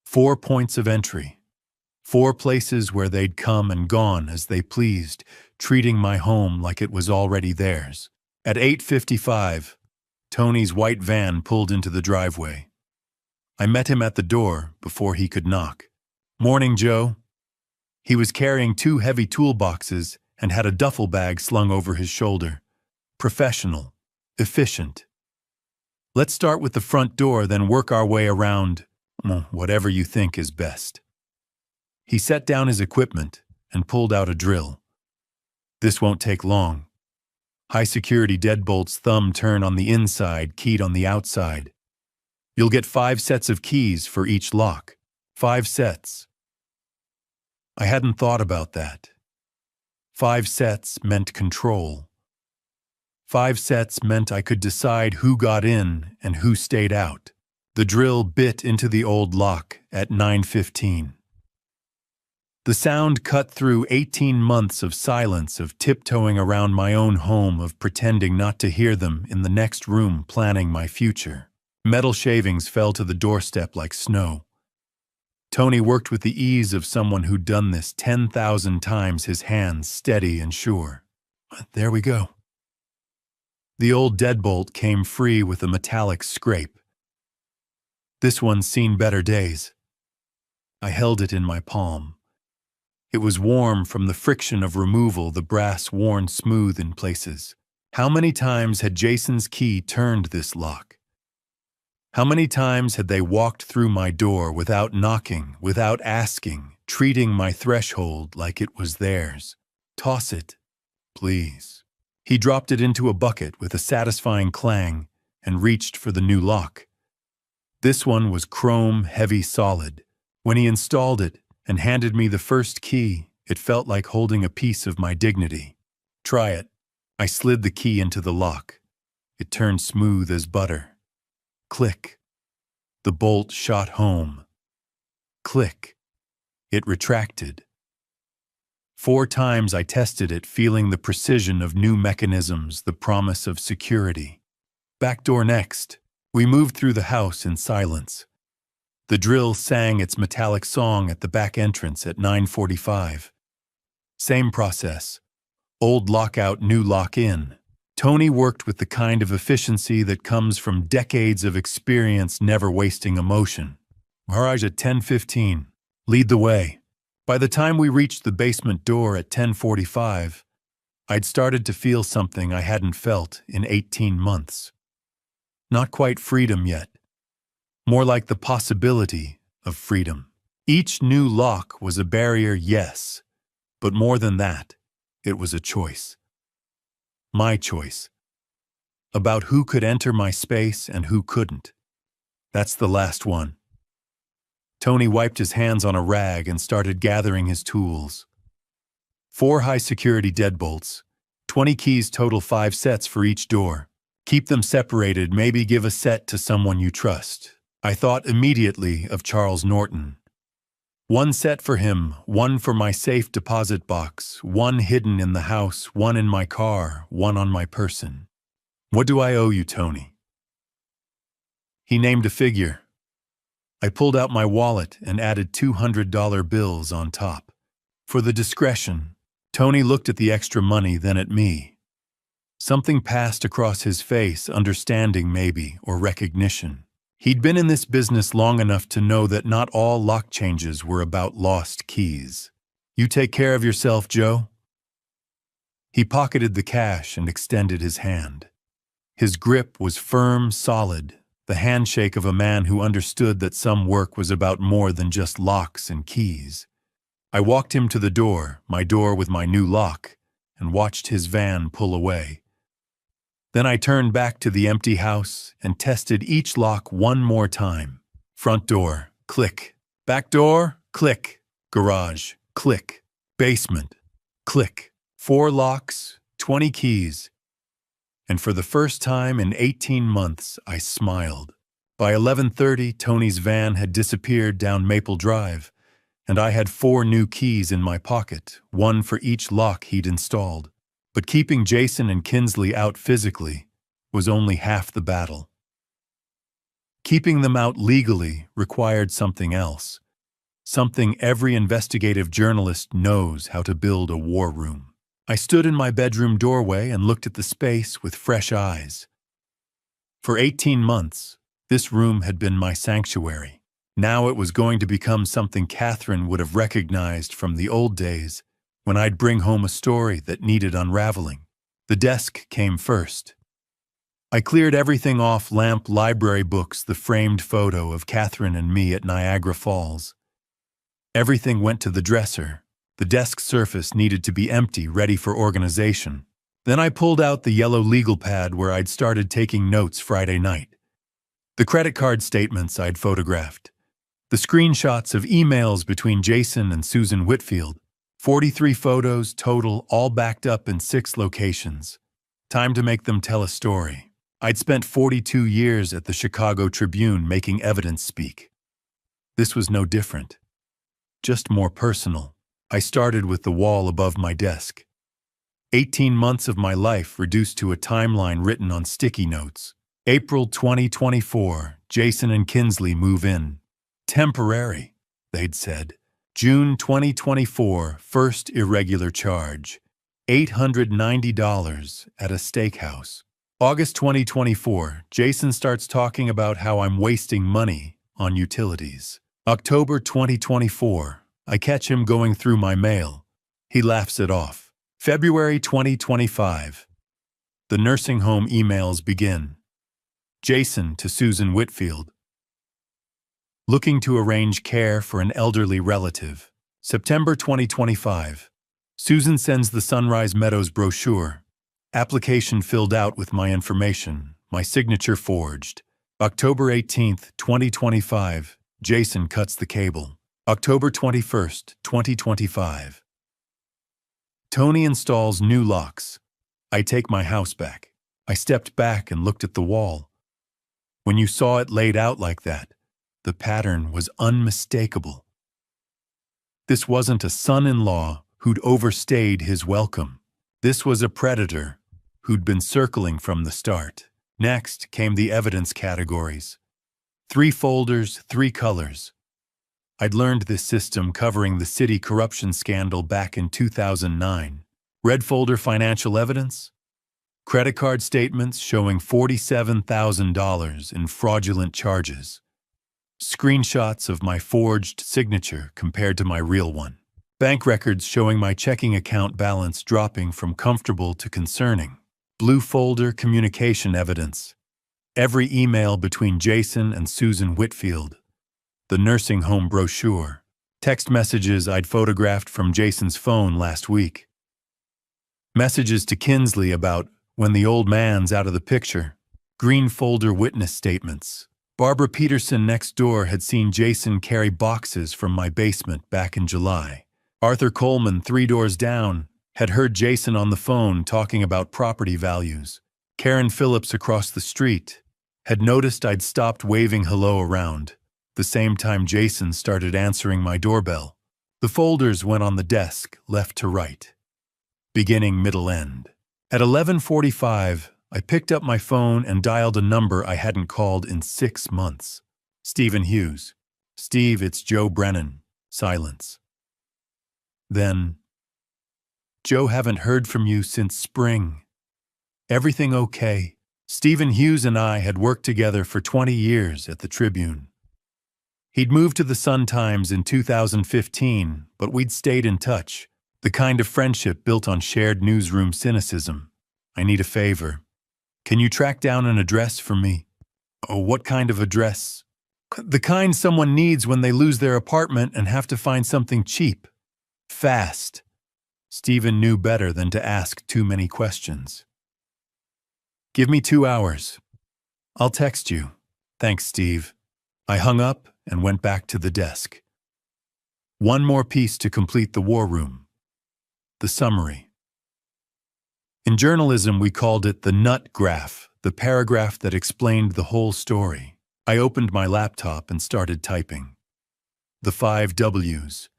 4 points of entry. 4 places where they'd come and gone as they pleased, treating my home like it was already theirs. At 8:55, Tony's white van pulled into the driveway. I met him at the door before he could knock. Morning, Joe. He was carrying 2 heavy toolboxes and had a duffel bag slung over his shoulder. Professional. Efficient. Let's start with the front door, then work our way around, whatever you think is best. He set down his equipment and pulled out a drill. This won't take long. High-security deadbolts, thumb turn on the inside, keyed on the outside. You'll get 5 sets of keys for each lock. 5 sets. I hadn't thought about that. 5 sets meant control. 5 sets meant I could decide who got in and who stayed out. The drill bit into the old lock at 9:15. The sound cut through 18 months of silence, of tiptoeing around my own home, of pretending not to hear them in the next room planning my future. Metal shavings fell to the doorstep like snow. Tony worked with the ease of someone who'd done this 10,000 times, his hands steady and sure. There we go. The old deadbolt came free with a metallic scrape. This one's seen better days. I held it in my palm. It was warm from the friction of removal, the brass worn smooth in places. How many times had Jason's key turned this lock? How many times had they walked through my door without knocking, without asking, treating my threshold like it was theirs? Toss it, please. He dropped it into a bucket with a satisfying clang and reached for the new lock. This one was chrome, heavy, solid. When he installed it and handed me the first key, it felt like holding a piece of my dignity. Try it. I slid the key into the lock. It turned smooth as butter. Click. The bolt shot home. Click. It retracted. 4 times I tested it, feeling the precision of new mechanisms, the promise of security. Back door next. We moved through the house in silence. The drill sang its metallic song at the back entrance at 9:45. Same process. Old lock out, new lock in. Tony worked with the kind of efficiency that comes from decades of experience never wasting emotion. Garage at 10:15. Lead the way. By the time we reached the basement door at 10:45, I'd started to feel something I hadn't felt in 18 months. Not quite freedom yet. More like the possibility of freedom. Each new lock was a barrier, yes, but more than that, it was a choice. My choice. About who could enter my space and who couldn't. That's the last one. Tony wiped his hands on a rag and started gathering his tools. 4 high-security deadbolts, 20 keys total 5 sets for each door. Keep them separated, maybe give a set to someone you trust. I thought immediately of Charles Norton. 1 set for him, 1 for my safe deposit box, 1 hidden in the house, 1 in my car, 1 on my person. What do I owe you, Tony? He named a figure. I pulled out my wallet and added $200 bills on top. For the discretion, Tony looked at the extra money, then at me. Something passed across his face, understanding maybe, or recognition. He'd been in this business long enough to know that not all lock changes were about lost keys. You take care of yourself, Joe? He pocketed the cash and extended his hand. His grip was firm, solid, the handshake of a man who understood that some work was about more than just locks and keys. I walked him to the door, my door with my new lock, and watched his van pull away. Then I turned back to the empty house and tested each lock one more time. Front door, click. Back door, click. Garage, click. Basement, click. 4 locks, 20 keys. And for the first time in 18 months, I smiled. By 11:30, Tony's van had disappeared down Maple Drive, and I had 4 new keys in my pocket, 1 for each lock he'd installed. But keeping Jason and Kinsley out physically was only half the battle. Keeping them out legally required something else, something every investigative journalist knows how to build a war room. I stood in my bedroom doorway and looked at the space with fresh eyes. For 18 months, this room had been my sanctuary. Now it was going to become something Catherine would have recognized from the old days, when I'd bring home a story that needed unraveling. The desk came first. I cleared everything off: lamp, library books, the framed photo of Catherine and me at Niagara Falls. Everything went to the dresser. The desk surface needed to be empty, ready for organization. Then I pulled out the yellow legal pad where I'd started taking notes Friday night. The credit card statements I'd photographed. The screenshots of emails between Jason and Susan Whitfield. 43 photos total, all backed up in 6 locations. Time to make them tell a story. I'd spent 42 years at the Chicago Tribune making evidence speak. This was no different, just more personal. I started with the wall above my desk. 18 months of my life reduced to a timeline written on sticky notes. April 2024, Jason and Kinsley move in. Temporary, they'd said. June 2024, first irregular charge, $890 at a steakhouse. August 2024, Jason starts talking about how I'm wasting money on utilities. October 2024, I catch him going through my mail. He laughs it off. February 2025, the nursing home emails begin. Jason to Susan Whitfield. Looking to arrange care for an elderly relative. September 2025. Susan sends the Sunrise Meadows brochure. Application filled out with my information, my signature forged. October 18th, 2025. Jason cuts the cable. October 21st, 2025. Tony installs new locks. I take my house back. I stepped back and looked at the wall. When you saw it laid out like that, the pattern was unmistakable. This wasn't a son-in-law who'd overstayed his welcome. This was a predator who'd been circling from the start. Next came the evidence categories. 3 folders, 3 colors. I'd learned this system covering the city corruption scandal back in 2009. Red folder, financial evidence. Credit card statements showing $47,000 in fraudulent charges. Screenshots of my forged signature compared to my real one. Bank records showing my checking account balance dropping from comfortable to concerning. Blue folder communication evidence. Every email between Jason and Susan Whitfield. The nursing home brochure. Text messages I'd photographed from Jason's phone last week. Messages to Kinsley about when the old man's out of the picture. Green folder witness statements. Barbara Peterson next door had seen Jason carry boxes from my basement back in July. Arthur Coleman, 3 doors down, had heard Jason on the phone talking about property values. Karen Phillips across the street had noticed I'd stopped waving hello around, the same time Jason started answering my doorbell. The folders went on the desk, left to right. Beginning, middle, end. At 11:45, I picked up my phone and dialed a number I hadn't called in 6 months. Stephen Hughes. Steve, it's Joe Brennan. Silence. Then, Joe, haven't heard from you since spring. Everything okay? Stephen Hughes and I had worked together for 20 years at the Tribune. He'd moved to the Sun-Times in 2015, but we'd stayed in touch, the kind of friendship built on shared newsroom cynicism. I need a favor. Can you track down an address for me? Oh, what kind of address? The kind someone needs when they lose their apartment and have to find something cheap. Fast. Stephen knew better than to ask too many questions. Give me 2 hours. I'll text you. Thanks, Steve. I hung up and went back to the desk. One more piece to complete the war room. The summary. In journalism, we called it the nut graph, the paragraph that explained the whole story. I opened my laptop and started typing. The 5 W's.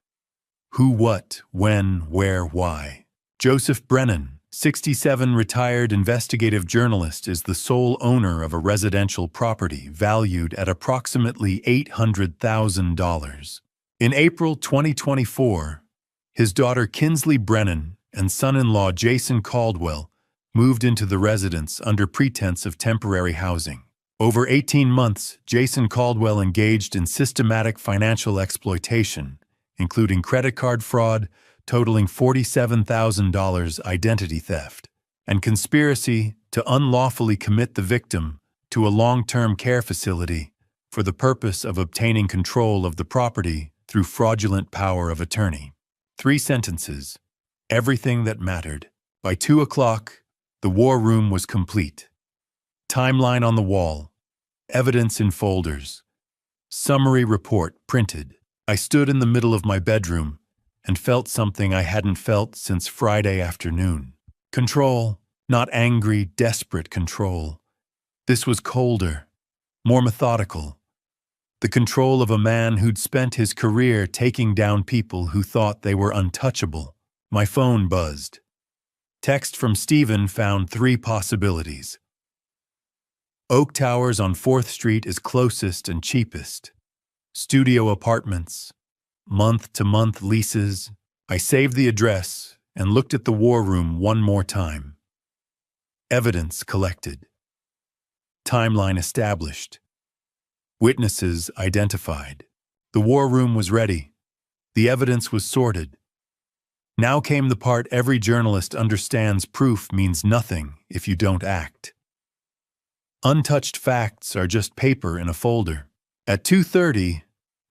Who, what, when, where, why. Joseph Brennan, 67, retired investigative journalist, is the sole owner of a residential property valued at approximately $800,000. In April 2024, his daughter Kinsley Brennan and son-in-law Jason Caldwell moved into the residence under pretense of temporary housing. Over 18 months, Jason Caldwell engaged in systematic financial exploitation, including credit card fraud totaling $47,000, identity theft, and conspiracy to unlawfully commit the victim to a long-term care facility for the purpose of obtaining control of the property through fraudulent power of attorney. 3 sentences. Everything that mattered. By 2 o'clock, the war room was complete. Timeline on the wall. Evidence in folders. Summary report printed. I stood in the middle of my bedroom and felt something I hadn't felt since Friday afternoon. Control, not angry, desperate control. This was colder, more methodical. The control of a man who'd spent his career taking down people who thought they were untouchable. My phone buzzed. Text from Stephen found 3 possibilities. Oak Towers on 4th Street is closest and cheapest. Studio apartments. Month-to-month leases. I saved the address and looked at the war room one more time. Evidence collected. Timeline established. Witnesses identified. The war room was ready. The evidence was sorted. Now came the part every journalist understands: proof means nothing if you don't act. Untouched facts are just paper in a folder. At 2:30,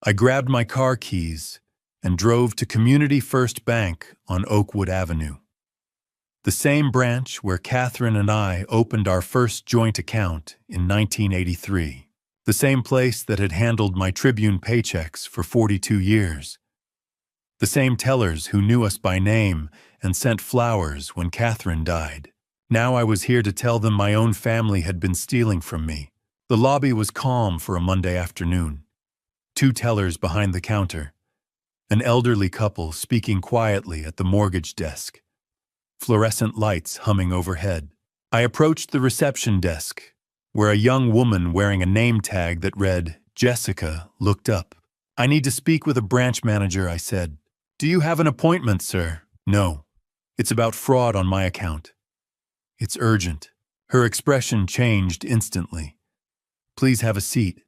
I grabbed my car keys and drove to Community First Bank on Oakwood Avenue. The same branch where Catherine and I opened our first joint account in 1983. The same place that had handled my Tribune paychecks for 42 years. The same tellers who knew us by name and sent flowers when Catherine died. Now I was here to tell them my own family had been stealing from me. The lobby was calm for a Monday afternoon. 2 tellers behind the counter. An elderly couple speaking quietly at the mortgage desk. Fluorescent lights humming overhead. I approached the reception desk, where a young woman wearing a name tag that read Jessica looked up. "I need to speak with a branch manager," I said. "Do you have an appointment, sir?" "No. It's about fraud on my account." It's urgent. Her expression changed instantly. Please have a seat.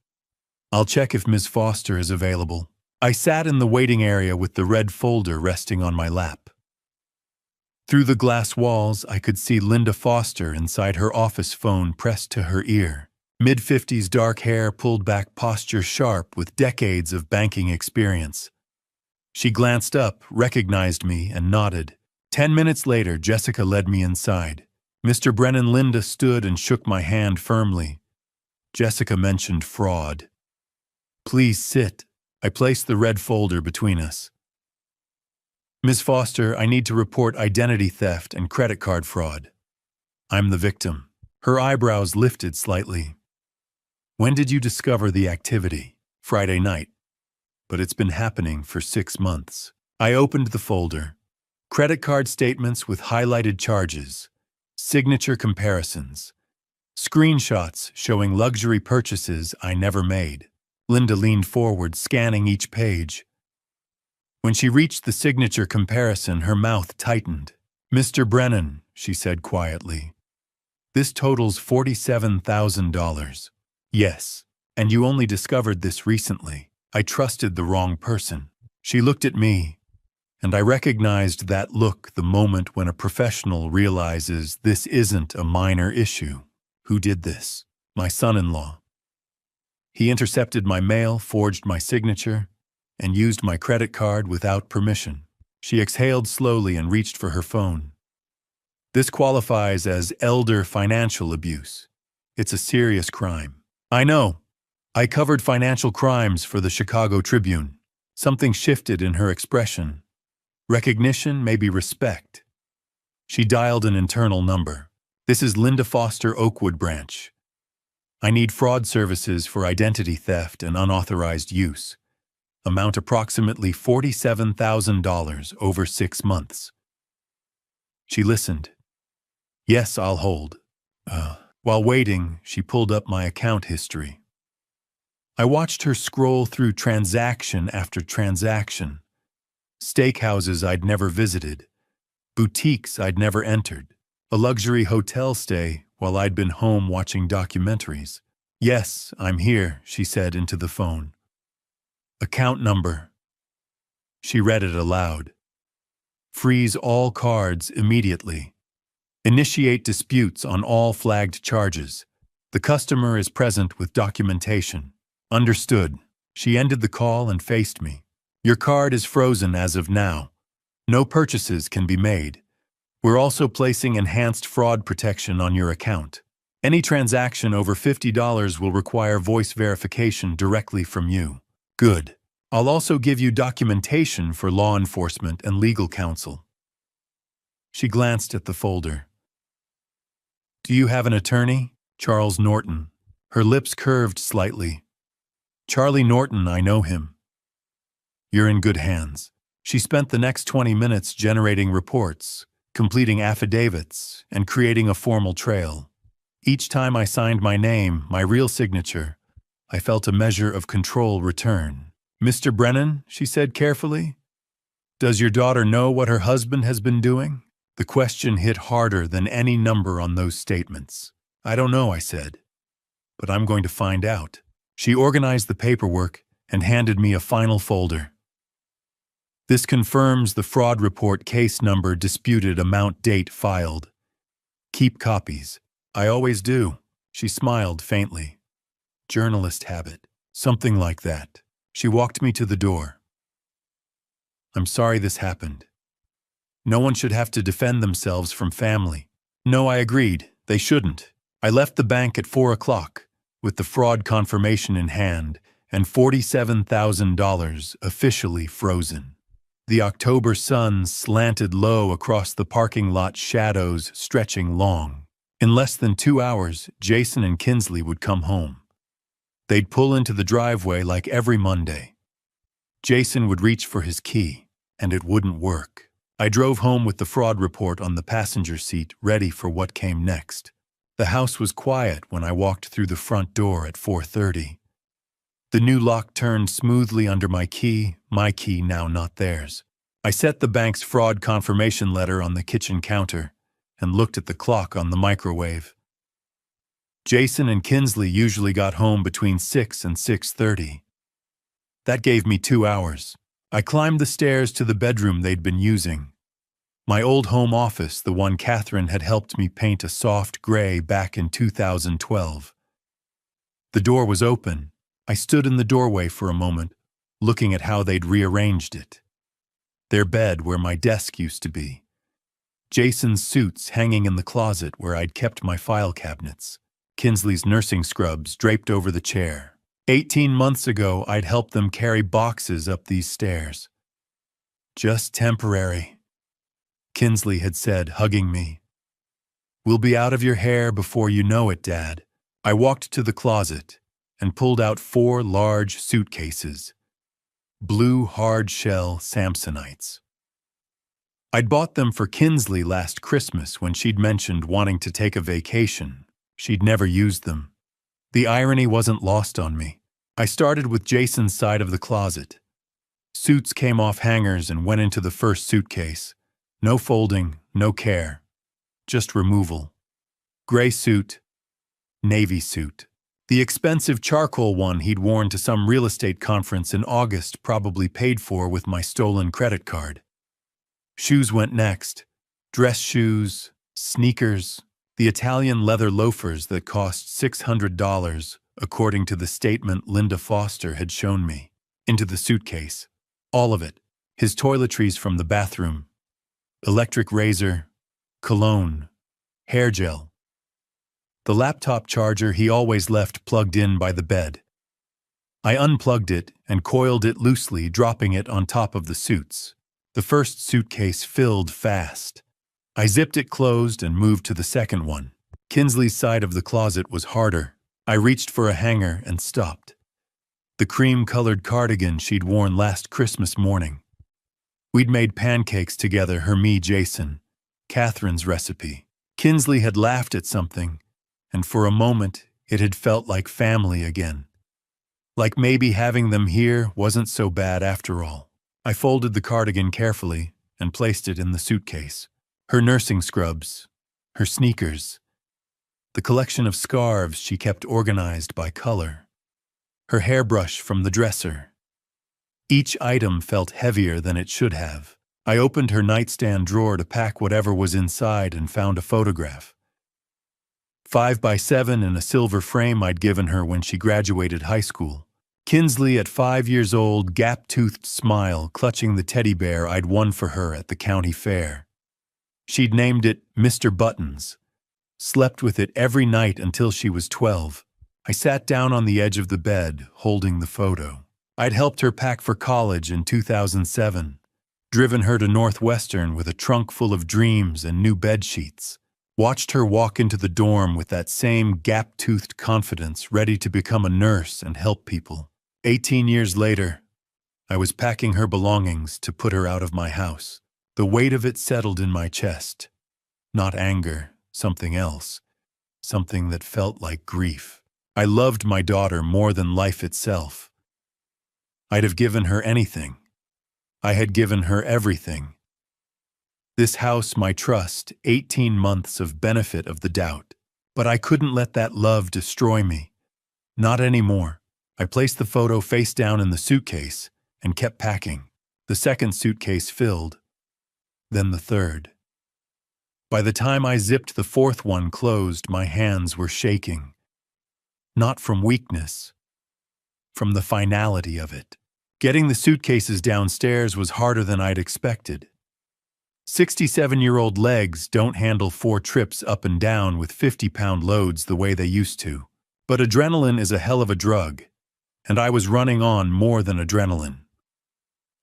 I'll check if Ms. Foster is available. I sat in the waiting area with the red folder resting on my lap. Through the glass walls, I could see Linda Foster inside her office phone pressed to her ear. Mid-50s dark hair pulled back, posture sharp with decades of banking experience. She glanced up, recognized me, and nodded. 10 minutes later, Jessica led me inside. Mr. Brennan. Linda stood and shook my hand firmly. Jessica mentioned fraud. Please sit. I placed the red folder between us. Ms. Foster, I need to report identity theft and credit card fraud. I'm the victim. Her eyebrows lifted slightly. When did you discover the activity? Friday night. But it's been happening for 6 months. I opened the folder. Credit card statements with highlighted charges. Signature comparisons. Screenshots showing luxury purchases I never made. Linda leaned forward, scanning each page. When she reached the signature comparison, her mouth tightened. Mr. Brennan, she said quietly, this totals $47,000. Yes, and you only discovered this recently. I trusted the wrong person. She looked at me, and I recognized that look the moment when a professional realizes this isn't a minor issue. Who did this? My son-in-law. He intercepted my mail, forged my signature, and used my credit card without permission. She exhaled slowly and reached for her phone. This qualifies as elder financial abuse. It's a serious crime. I know. I covered financial crimes for the Chicago Tribune. Something shifted in her expression. Recognition, maybe respect. She dialed an internal number. This is Linda Foster, Oakwood branch. I need fraud services for identity theft and unauthorized use. Amount approximately $47,000 over 6 months. She listened. Yes, I'll hold. While waiting, she pulled up my account history. I watched her scroll through transaction after transaction. Steakhouses I'd never visited. Boutiques I'd never entered. A luxury hotel stay while I'd been home watching documentaries. Yes, I'm here, she said into the phone. Account number. She read it aloud. Freeze all cards immediately. Initiate disputes on all flagged charges. The customer is present with documentation. Understood. She ended the call and faced me. Your card is frozen as of now. No purchases can be made. We're also placing enhanced fraud protection on your account. Any transaction over $50 will require voice verification directly from you. Good. I'll also give you documentation for law enforcement and legal counsel. She glanced at the folder. Do you have an attorney? Charles Norton. Her lips curved slightly. Charlie Norton, I know him. You're in good hands. She spent the next 20 minutes generating reports, completing affidavits, and creating a formal trail. Each time I signed my name, my real signature, I felt a measure of control return. Mr. Brennan, she said carefully, does your daughter know what her husband has been doing? The question hit harder than any number on those statements. I don't know, I said, but I'm going to find out. She organized the paperwork and handed me a final folder. This confirms the fraud report, case number, disputed amount, date filed. Keep copies. I always do. She smiled faintly. Journalist habit. Something like that. She walked me to the door. I'm sorry this happened. No one should have to defend themselves from family. No, I agreed. They shouldn't. I left the bank at 4 o'clock, with the fraud confirmation in hand and $47,000 officially frozen. The October sun slanted low across the parking lot, shadows stretching long. In less than 2 hours, Jason and Kinsley would come home. They'd pull into the driveway like every Monday. Jason would reach for his key, and it wouldn't work. I drove home with the fraud report on the passenger seat, ready for what came next. The house was quiet when I walked through the front door at 4:30. The new lock turned smoothly under my key now not theirs. I set the bank's fraud confirmation letter on the kitchen counter, and looked at the clock on the microwave. Jason and Kinsley usually got home between 6 and 6:30. That gave me 2 hours. I climbed the stairs to the bedroom they'd been using. My old home office, the one Catherine had helped me paint a soft gray back in 2012. The door was open. I stood in the doorway for a moment, looking at how they'd rearranged it. Their bed where my desk used to be. Jason's suits hanging in the closet where I'd kept my file cabinets. Kinsley's nursing scrubs draped over the chair. 18 months ago, I'd helped them carry boxes up these stairs. "Just temporary," Kinsley had said, hugging me. "We'll be out of your hair before you know it, Dad." I walked to the closet and pulled out 4 large suitcases. Blue hard-shell Samsonites. I'd bought them for Kinsley last Christmas when she'd mentioned wanting to take a vacation. She'd never used them. The irony wasn't lost on me. I started with Jason's side of the closet. Suits came off hangers and went into the first suitcase. No folding, no care. Just removal. Gray suit, navy suit. The expensive charcoal one he'd worn to some real estate conference in August, probably paid for with my stolen credit card. Shoes went next. Dress shoes, sneakers, the Italian leather loafers that cost $600, according to the statement Linda Foster had shown me. Into the suitcase. All of it. His toiletries from the bathroom. Electric razor, cologne, hair gel. The laptop charger he always left plugged in by the bed. I unplugged it and coiled it loosely, dropping it on top of the suits. The first suitcase filled fast. I zipped it closed and moved to the second one. Kinsley's side of the closet was harder. I reached for a hanger and stopped. The cream-colored cardigan she'd worn last Christmas morning. We'd made pancakes together, me, Jason. Catherine's recipe. Kinsley had laughed at something, and for a moment it had felt like family again. Like maybe having them here wasn't so bad after all. I folded the cardigan carefully and placed it in the suitcase. Her nursing scrubs, her sneakers, the collection of scarves she kept organized by color, her hairbrush from the dresser. Each item felt heavier than it should have. I opened her nightstand drawer to pack whatever was inside and found a photograph. 5x7 in a silver frame I'd given her when she graduated high school. Kinsley, at 5 years old, gap-toothed smile, clutching the teddy bear I'd won for her at the county fair. She'd named it Mr. Buttons. Slept with it every night until she was 12. I sat down on the edge of the bed, holding the photo. I'd helped her pack for college in 2007, driven her to Northwestern with a trunk full of dreams and new bed sheets, watched her walk into the dorm with that same gap-toothed confidence, ready to become a nurse and help people. 18 years later, I was packing her belongings to put her out of my house. The weight of it settled in my chest. Not anger, something else. Something that felt like grief. I loved my daughter more than life itself. I'd have given her anything. I had given her everything. This house, my trust, 18 months of benefit of the doubt. But I couldn't let that love destroy me. Not anymore. I placed the photo face down in the suitcase and kept packing. The second suitcase filled. Then the third. By the time I zipped the fourth one closed, my hands were shaking. Not from weakness, from the finality of it. Getting the suitcases downstairs was harder than I'd expected. 67-year-old legs don't handle 4 trips up and down with 50-pound loads the way they used to. But adrenaline is a hell of a drug, and I was running on more than adrenaline.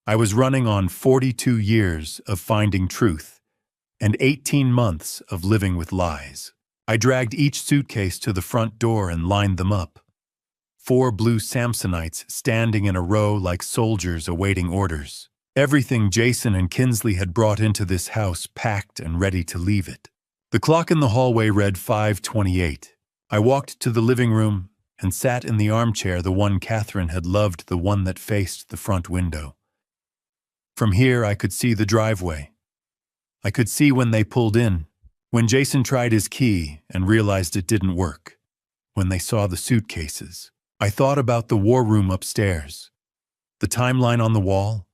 I was running on 42 years of finding truth and 18 months of living with lies. I dragged each suitcase to the front door and lined them up. 4 blue Samsonites standing in a row like soldiers awaiting orders. Everything Jason and Kinsley had brought into this house packed and ready to leave it. The clock in the hallway read 5:28. I walked to the living room and sat in the armchair, the one Catherine had loved, the one that faced the front window. From here I could see the driveway. I could see when they pulled in, When Jason tried his key and realized it didn't work. When they saw the suitcases. I thought about the war room upstairs. The timeline on the wall.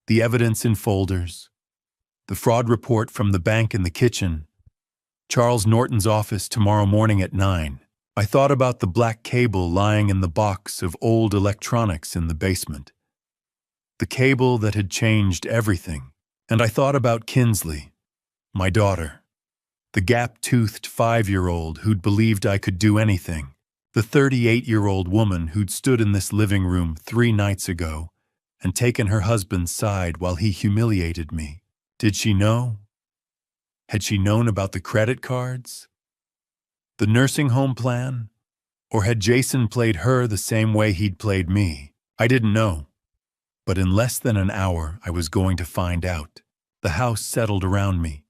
The evidence in folders. The fraud report from the bank in the kitchen. Charles Norton's office tomorrow morning at 9. I thought about the black cable lying in the box of old electronics in the basement. The cable that had changed everything. And I thought about Kinsley, my daughter. The gap-toothed 5-year-old who'd believed I could do anything. The 38-year-old woman who'd stood in this living room 3 nights ago and taken her husband's side while he humiliated me. Did she know? Had she known about the credit cards? The nursing home plan? Or had Jason played her the same way he'd played me? I didn't know. But in less than an hour, I was going to find out. The house settled around me.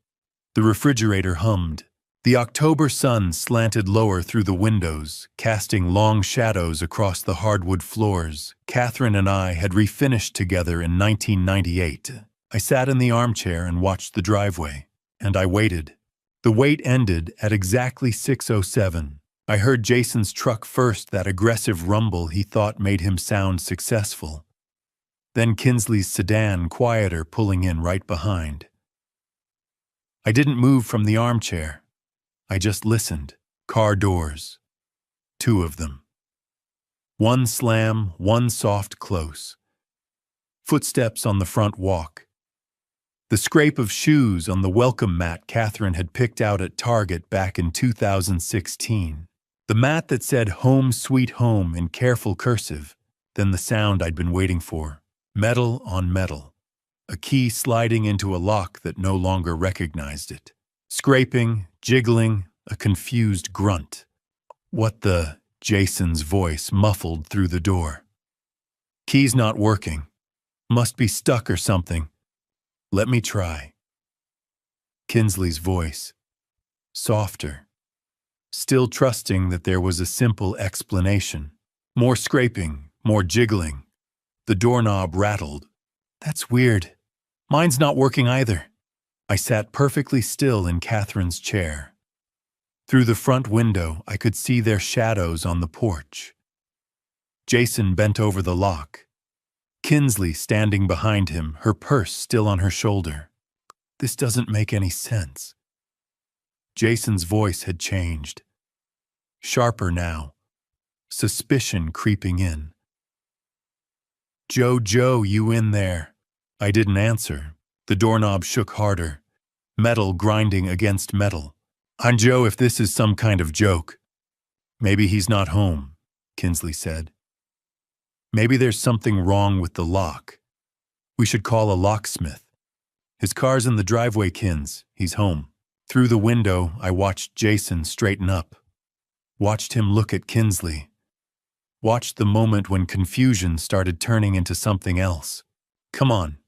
The refrigerator hummed. The October sun slanted lower through the windows, casting long shadows across the hardwood floors. Catherine and I had refinished together in 1998. I sat in the armchair and watched the driveway, and I waited. The wait ended at exactly 6:07. I heard Jason's truck first, that aggressive rumble he thought made him sound successful. Then Kinsley's sedan, quieter, pulling in right behind. I didn't move from the armchair. I just listened. Car doors. 2 of them. One slam, one soft close. Footsteps on the front walk. The scrape of shoes on the welcome mat Catherine had picked out at Target back in 2016. The mat that said "Home Sweet Home" in careful cursive. Then the sound I'd been waiting for. Metal on metal. A key sliding into a lock that no longer recognized it. Scraping, jiggling, a confused grunt. What the? Jason's voice muffled through the door. Key's not working. Must be stuck or something. Let me try. Kinsley's voice. Softer. Still trusting that there was a simple explanation. More scraping, more jiggling. The doorknob rattled. That's weird. Mine's not working either. I sat perfectly still in Catherine's chair. Through the front window, I could see their shadows on the porch. Jason bent over the lock. Kinsley standing behind him, her purse still on her shoulder. This doesn't make any sense. Jason's voice had changed. Sharper now. Suspicion creeping in. Joe, you in there? I didn't answer. The doorknob shook harder. Metal grinding against metal. I'm Joe if this is some kind of joke. Maybe he's not home, Kinsley said. Maybe there's something wrong with the lock. We should call a locksmith. His car's in the driveway, Kins. He's home. Through the window, I watched Jason straighten up. Watched him look at Kinsley. Watched the moment when confusion started turning into something else. Come on.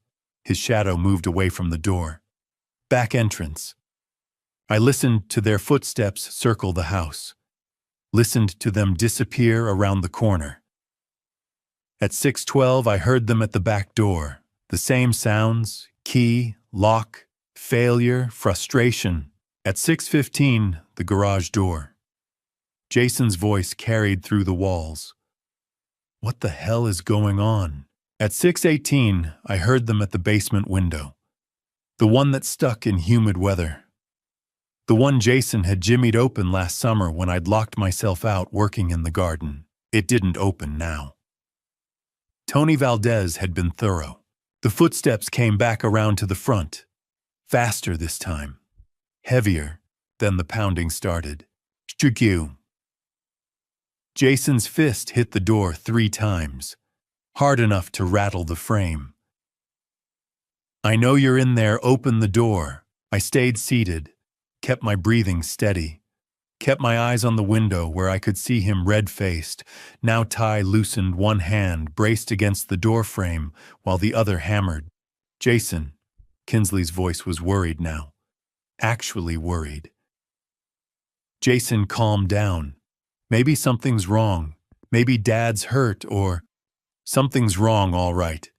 His shadow moved away from the door. Back entrance. I listened to their footsteps circle the house. Listened to them disappear around the corner. At 6:12, I heard them at the back door. The same sounds, key, lock, failure, frustration. At 6:15, the garage door. Jason's voice carried through the walls. What the hell is going on? At 6:18, I heard them at the basement window. The one that stuck in humid weather. The one Jason had jimmied open last summer when I'd locked myself out working in the garden. It didn't open now. Tony Valdez had been thorough. The footsteps came back around to the front. Faster this time. Heavier. Then the pounding started. Shtukyu. Jason's fist hit the door 3 times. Hard enough to rattle the frame. I know you're in there, open the door. I stayed seated. Kept my breathing steady. Kept my eyes on the window where I could see him red-faced. Now Ty loosened one hand, braced against the door frame, while the other hammered. Jason. Kinsley's voice was worried now. Actually worried. Jason calmed down. Maybe something's wrong. Maybe Dad's hurt or... Something's wrong, all right.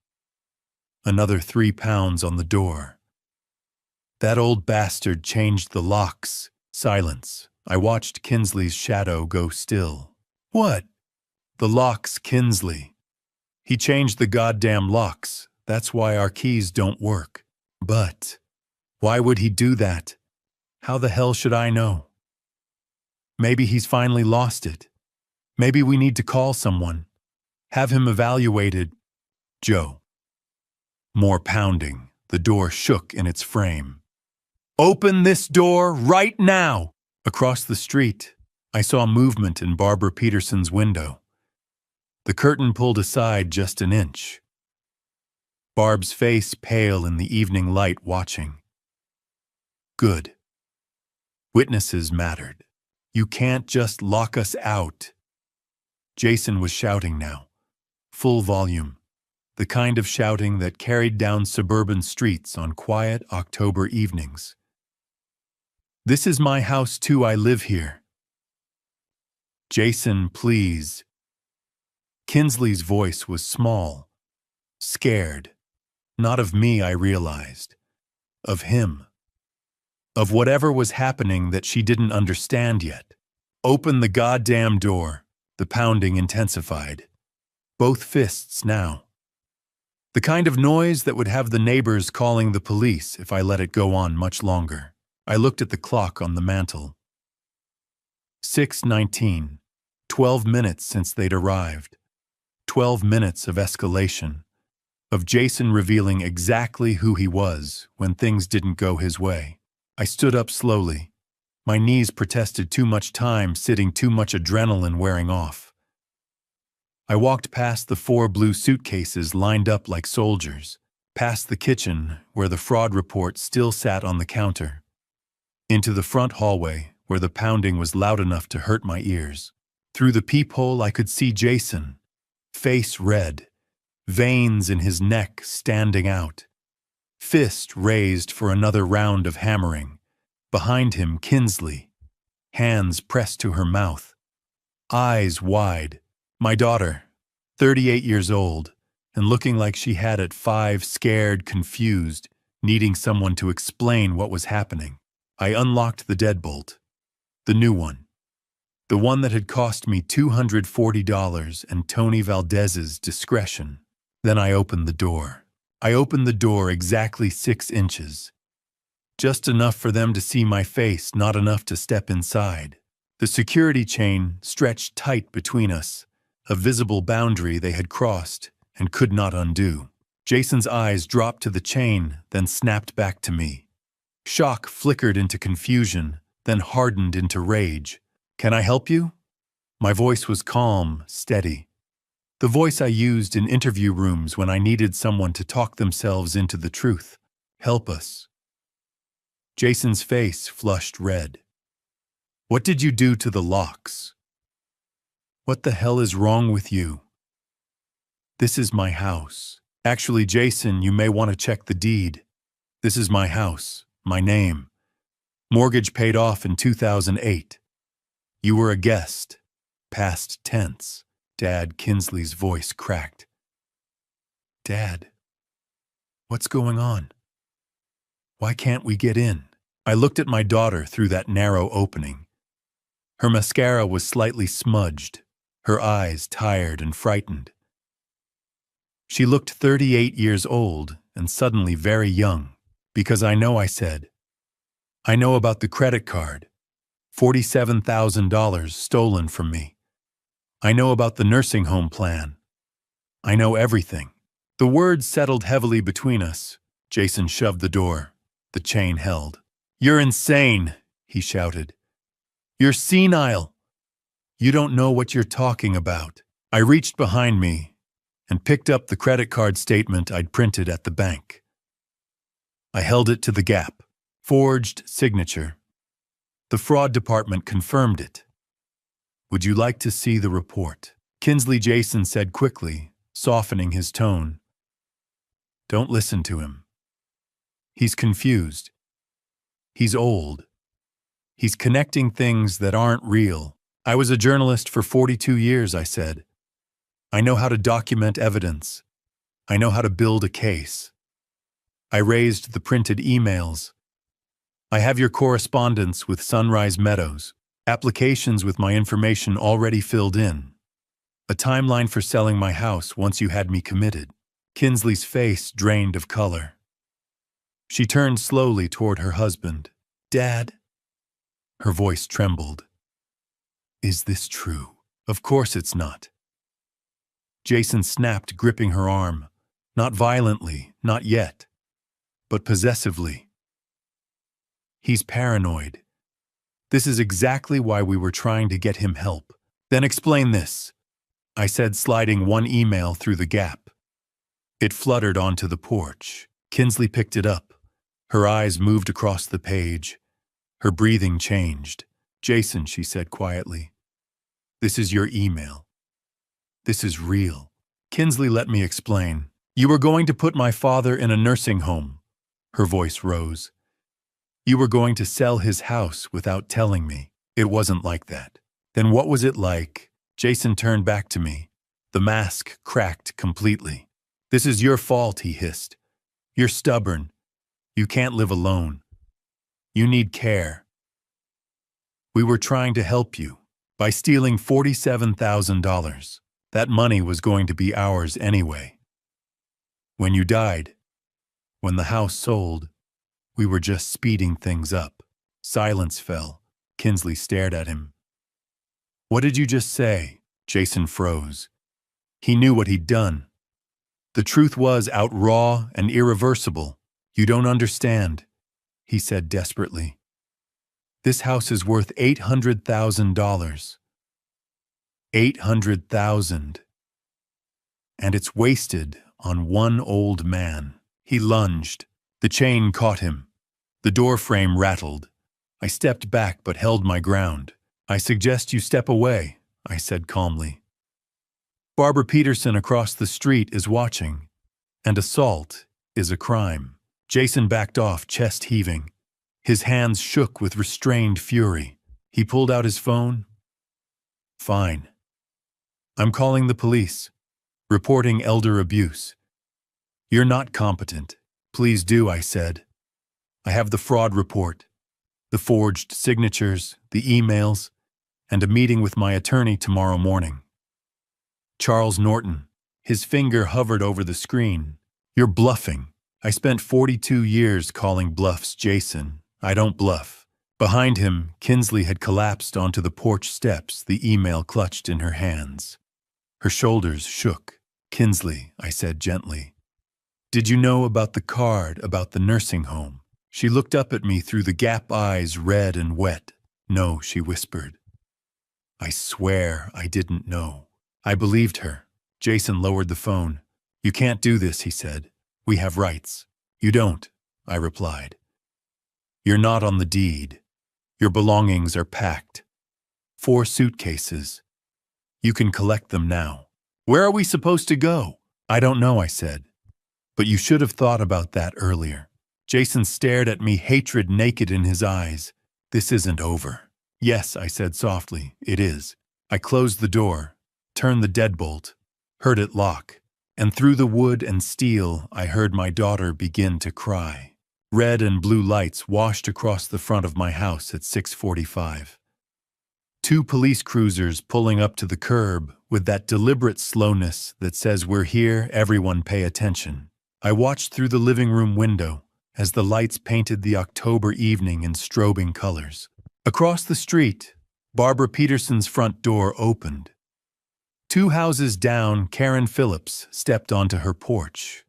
Another 3 pounds on the door. That old bastard changed the locks. Silence. I watched Kinsley's shadow go still. What? The locks, Kinsley. He changed the goddamn locks. That's why our keys don't work. But why would he do that? How the hell should I know? Maybe he's finally lost it. Maybe we need to call someone. Have him evaluated. Joe. More pounding. The door shook in its frame. Open this door right now! Across the street, I saw movement in Barbara Peterson's window. The curtain pulled aside just an inch. Barb's face pale in the evening light, watching. Good. Witnesses mattered. You can't just lock us out. Jason was shouting now, full volume, the kind of shouting that carried down suburban streets on quiet October evenings. This is my house too, I live here. Jason, please. Kinsley's voice was small, scared. Not of me, I realized. Of him. Of whatever was happening that she didn't understand yet. Open the goddamn door. The pounding intensified. Both fists now. The kind of noise that would have the neighbors calling the police if I let it go on much longer. I looked at the clock on the mantel. 6:19. 12 minutes since they'd arrived. 12 minutes of escalation. Of Jason revealing exactly who he was when things didn't go his way. I stood up slowly. My knees protested too much time sitting, too much adrenaline wearing off. I walked past the 4 blue suitcases lined up like soldiers, past the kitchen where the fraud report still sat on the counter, into the front hallway where the pounding was loud enough to hurt my ears. Through the peephole I could see Jason, face red, veins in his neck standing out, fist raised for another round of hammering. Behind him, Kinsley, hands pressed to her mouth, eyes wide. My daughter, 38 years old, and looking like she had at 5, scared, confused, needing someone to explain what was happening. I unlocked the deadbolt, the new one, the one that had cost me $240 and Tony Valdez's discretion. Then I opened the door. I opened the door exactly 6 inches. Just enough for them to see my face, not enough to step inside. The security chain stretched tight between us, a visible boundary they had crossed and could not undo. Jason's eyes dropped to the chain, then snapped back to me. Shock flickered into confusion, then hardened into rage. Can I help you? My voice was calm, steady. The voice I used in interview rooms when I needed someone to talk themselves into the truth. Help us. Jason's face flushed red. What did you do to the locks? What the hell is wrong with you? This is my house. Actually, Jason, you may want to check the deed. This is my house, my name. Mortgage paid off in 2008. You were a guest. Past tense. Dad, Kinsley's voice cracked. Dad, what's going on? Why can't we get in? I looked at my daughter through that narrow opening. Her mascara was slightly smudged, her eyes tired and frightened. She looked 38 years old and suddenly very young, because I said. I know about the credit card, $47,000 stolen from me. I know about the nursing home plan. I know everything. The words settled heavily between us. Jason shoved the door. The chain held. You're insane, he shouted. You're senile. You don't know what you're talking about. I reached behind me and picked up the credit card statement I'd printed at the bank. I held it to the gap. Forged signature. The fraud department confirmed it. Would you like to see the report? Kinsley, Jason said quickly, softening his tone. Don't listen to him. He's confused. He's old. He's connecting things that aren't real. I was a journalist for 42 years, I said. I know how to document evidence. I know how to build a case. I raised the printed emails. I have your correspondence with Sunrise Meadows, applications with my information already filled in, a timeline for selling my house once you had me committed. Kinsley's face drained of color. She turned slowly toward her husband. Dad? Her voice trembled. Is this true? Of course it's not. Jason snapped, gripping her arm. Not violently, not yet, but possessively. He's paranoid. This is exactly why we were trying to get him help. Then explain this, I said, sliding one email through the gap. It fluttered onto the porch. Kinsley picked it up. Her eyes moved across the page. Her breathing changed. Jason, she said quietly, this is your email. This is real. Kinsley let me explain. You were going to put my father in a nursing home. Her voice rose. You were going to sell his house without telling me. It wasn't like that. Then what was it like? Jason turned back to me. The mask cracked completely. This is your fault, he hissed. You're stubborn. You can't live alone. You need care. We were trying to help you by stealing $47,000. That money was going to be ours anyway. When you died, when the house sold, we were just speeding things up. Silence fell. Kinsley stared at him. What did you just say? Jason froze. He knew what he'd done. The truth was out raw and irreversible. You don't understand, he said desperately. This house is worth $800,000. $800,000. And it's wasted on one old man. He lunged. The chain caught him. The door frame rattled. I stepped back but held my ground. I suggest you step away, I said calmly. Barbara Peterson across the street is watching, and assault is a crime. Jason backed off, chest heaving. His hands shook with restrained fury. He pulled out his phone. Fine. I'm calling the police, reporting elder abuse. You're not competent. Please do, I said. I have the fraud report, the forged signatures, the emails, and a meeting with my attorney tomorrow morning. Charles Norton. His finger hovered over the screen. You're bluffing. I spent 42 years calling bluffs, Jason. I don't bluff. Behind him, Kinsley had collapsed onto the porch steps, the email clutched in her hands. Her shoulders shook. Kinsley, I said gently. Did you know about the card about the nursing home? She looked up at me through the gap eyes, red and wet. No, she whispered. I swear I didn't know. I believed her. Jason lowered the phone. You can't do this, he said. We have rights. You don't, I replied. You're not on the deed. Your belongings are packed. 4 suitcases. You can collect them now. Where are we supposed to go? I don't know, I said. But you should have thought about that earlier. Jason stared at me, hatred naked in his eyes. This isn't over. Yes, I said softly, it is. I closed the door, turned the deadbolt, heard it lock, and through the wood and steel I heard my daughter begin to cry. Red and blue lights washed across the front of my house at 6:45. 2 police cruisers pulling up to the curb with that deliberate slowness that says we're here, everyone pay attention. I watched through the living room window as the lights painted the October evening in strobing colors. Across the street, Barbara Peterson's front door opened. 2 houses down, Karen Phillips stepped onto her porch.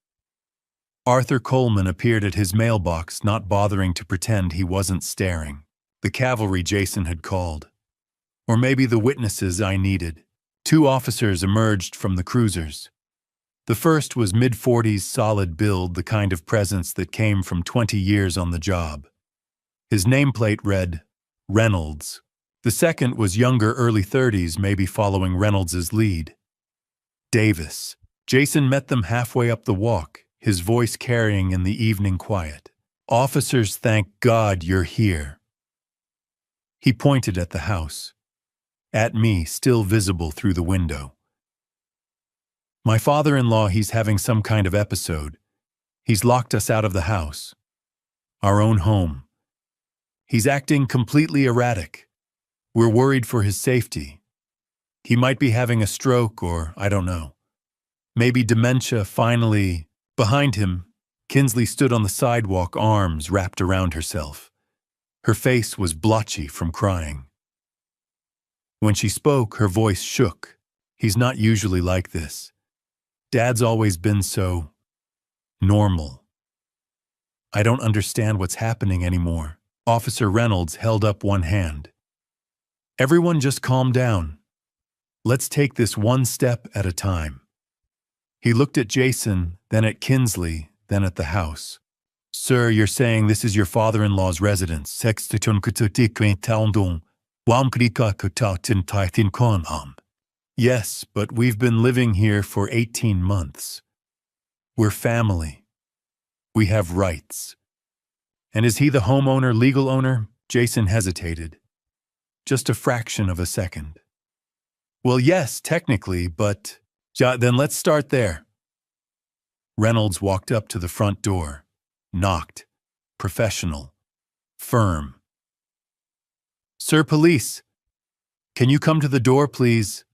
Arthur Coleman appeared at his mailbox, not bothering to pretend he wasn't staring. The cavalry Jason had called. Or maybe the witnesses I needed. 2 officers emerged from the cruisers. The first was mid-40s, solid build, the kind of presence that came from 20 years on the job. His nameplate read, Reynolds. The second was younger, early 30s, maybe following Reynolds's lead. Davis. Jason met them halfway up the walk, his voice carrying in the evening quiet. Officers, thank God you're here. He pointed at the house. At me, still visible through the window. My father-in-law, he's having some kind of episode. He's locked us out of the house. Our own home. He's acting completely erratic. We're worried for his safety. He might be having a stroke or, I don't know. Maybe dementia finally. Behind him, Kinsley stood on the sidewalk, arms wrapped around herself. Her face was blotchy from crying. When she spoke, her voice shook. He's not usually like this. Dad's always been so normal. I don't understand what's happening anymore. Officer Reynolds held up one hand. Everyone just calm down. Let's take this one step at a time. He looked at Jason, then at Kinsley, then at the house. Sir, you're saying this is your father-in-law's residence. Yes, but we've been living here for 18 months. We're family. We have rights. And is he the homeowner, legal owner? Jason hesitated. Just a fraction of a second. Well, yes, technically, but then let's start there. Reynolds walked up to the front door, knocked, professional, firm. Sir, police, can you come to the door, please?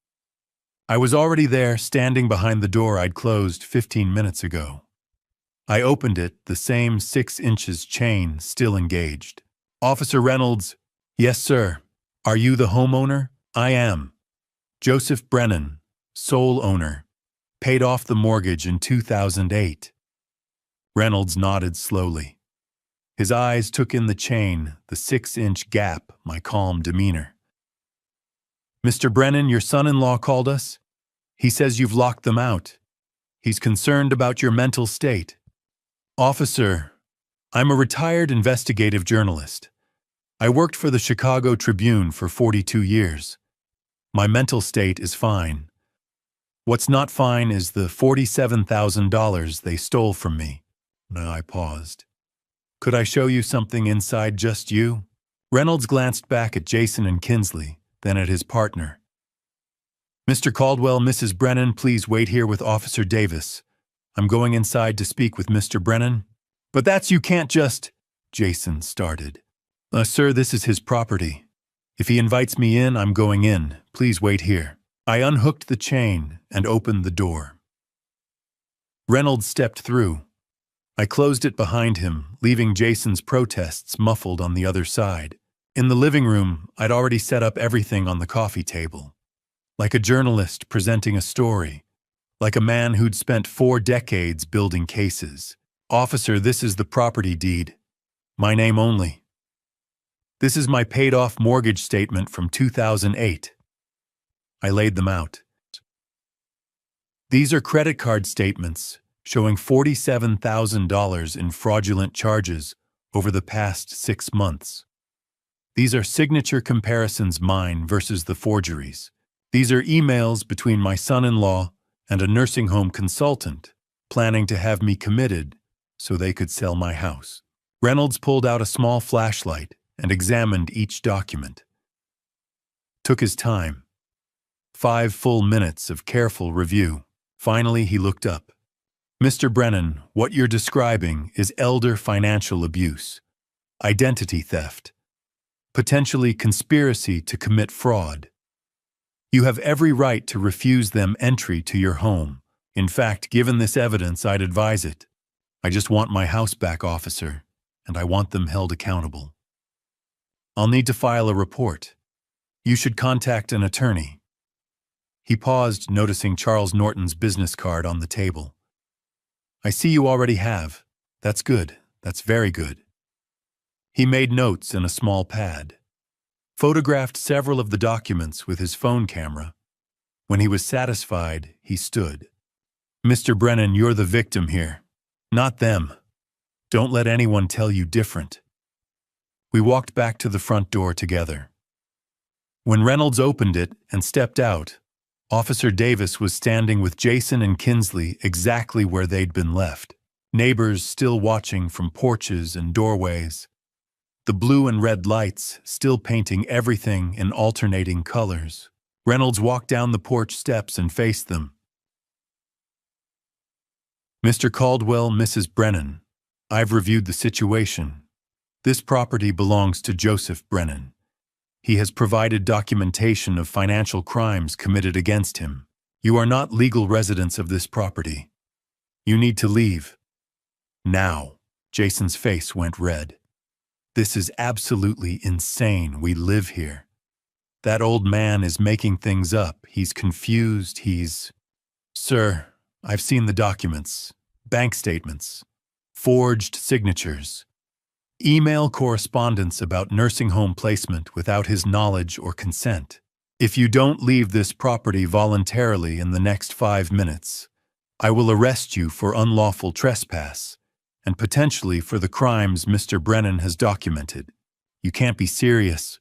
I was already there, standing behind the door I'd closed 15 minutes ago. I opened it, the same 6 inches chain still engaged. Officer Reynolds, yes, sir. Are you the homeowner? I am. Joseph Brennan, sole owner. Paid off the mortgage in 2008. Reynolds nodded slowly. His eyes took in the chain, the 6-inch gap, my calm demeanor. Mr. Brennan, your son-in-law called us. He says you've locked them out. He's concerned about your mental state. Officer, I'm a retired investigative journalist. I worked for the Chicago Tribune for 42 years. My mental state is fine. What's not fine is the $47,000 they stole from me. I paused. Could I show you something inside just you? Reynolds glanced back at Jason and Kinsley, then at his partner. Mr. Caldwell, Mrs. Brennan, please wait here with Officer Davis. I'm going inside to speak with Mr. Brennan. But that's you can't just... Jason started. Sir, this is his property. If he invites me in, I'm going in. Please wait here. I unhooked the chain and opened the door. Reynolds stepped through. I closed it behind him, leaving Jason's protests muffled on the other side. In the living room, I'd already set up everything on the coffee table. Like a journalist presenting a story. Like a man who'd spent 4 decades building cases. Officer, this is the property deed. My name only. This is my paid-off mortgage statement from 2008. I laid them out. These are credit card statements showing $47,000 in fraudulent charges over the past 6 months. These are signature comparisons, mine versus the forgeries. These are emails between my son-in-law and a nursing home consultant planning to have me committed so they could sell my house. Reynolds pulled out a small flashlight and examined each document. Took his time. 5 full minutes of careful review. Finally, he looked up. Mr. Brennan, what you're describing is elder financial abuse, identity theft, potentially conspiracy to commit fraud. You have every right to refuse them entry to your home. In fact, given this evidence, I'd advise it. I just want my house back, officer, and I want them held accountable. I'll need to file a report. You should contact an attorney. He paused, noticing Charles Norton's business card on the table. I see you already have. That's good. That's very good. He made notes in a small pad. Photographed several of the documents with his phone camera. When he was satisfied, he stood. Mr. Brennan, you're the victim here. Not them. Don't let anyone tell you different. We walked back to the front door together. When Reynolds opened it and stepped out, Officer Davis was standing with Jason and Kinsley exactly where they'd been left. Neighbors still watching from porches and doorways. The blue and red lights still painting everything in alternating colors. Reynolds walked down the porch steps and faced them. Mr. Caldwell, Mrs. Brennan, I've reviewed the situation. This property belongs to Joseph Brennan. He has provided documentation of financial crimes committed against him. You are not legal residents of this property. You need to leave. Now. Jason's face went red. This is absolutely insane. We live here. That old man is making things up. He's confused. Sir, I've seen the documents, bank statements, forged signatures, email correspondence about nursing home placement without his knowledge or consent. If you don't leave this property voluntarily in the next 5 minutes, I will arrest you for unlawful trespass and potentially for the crimes Mr. Brennan has documented. You can't be serious.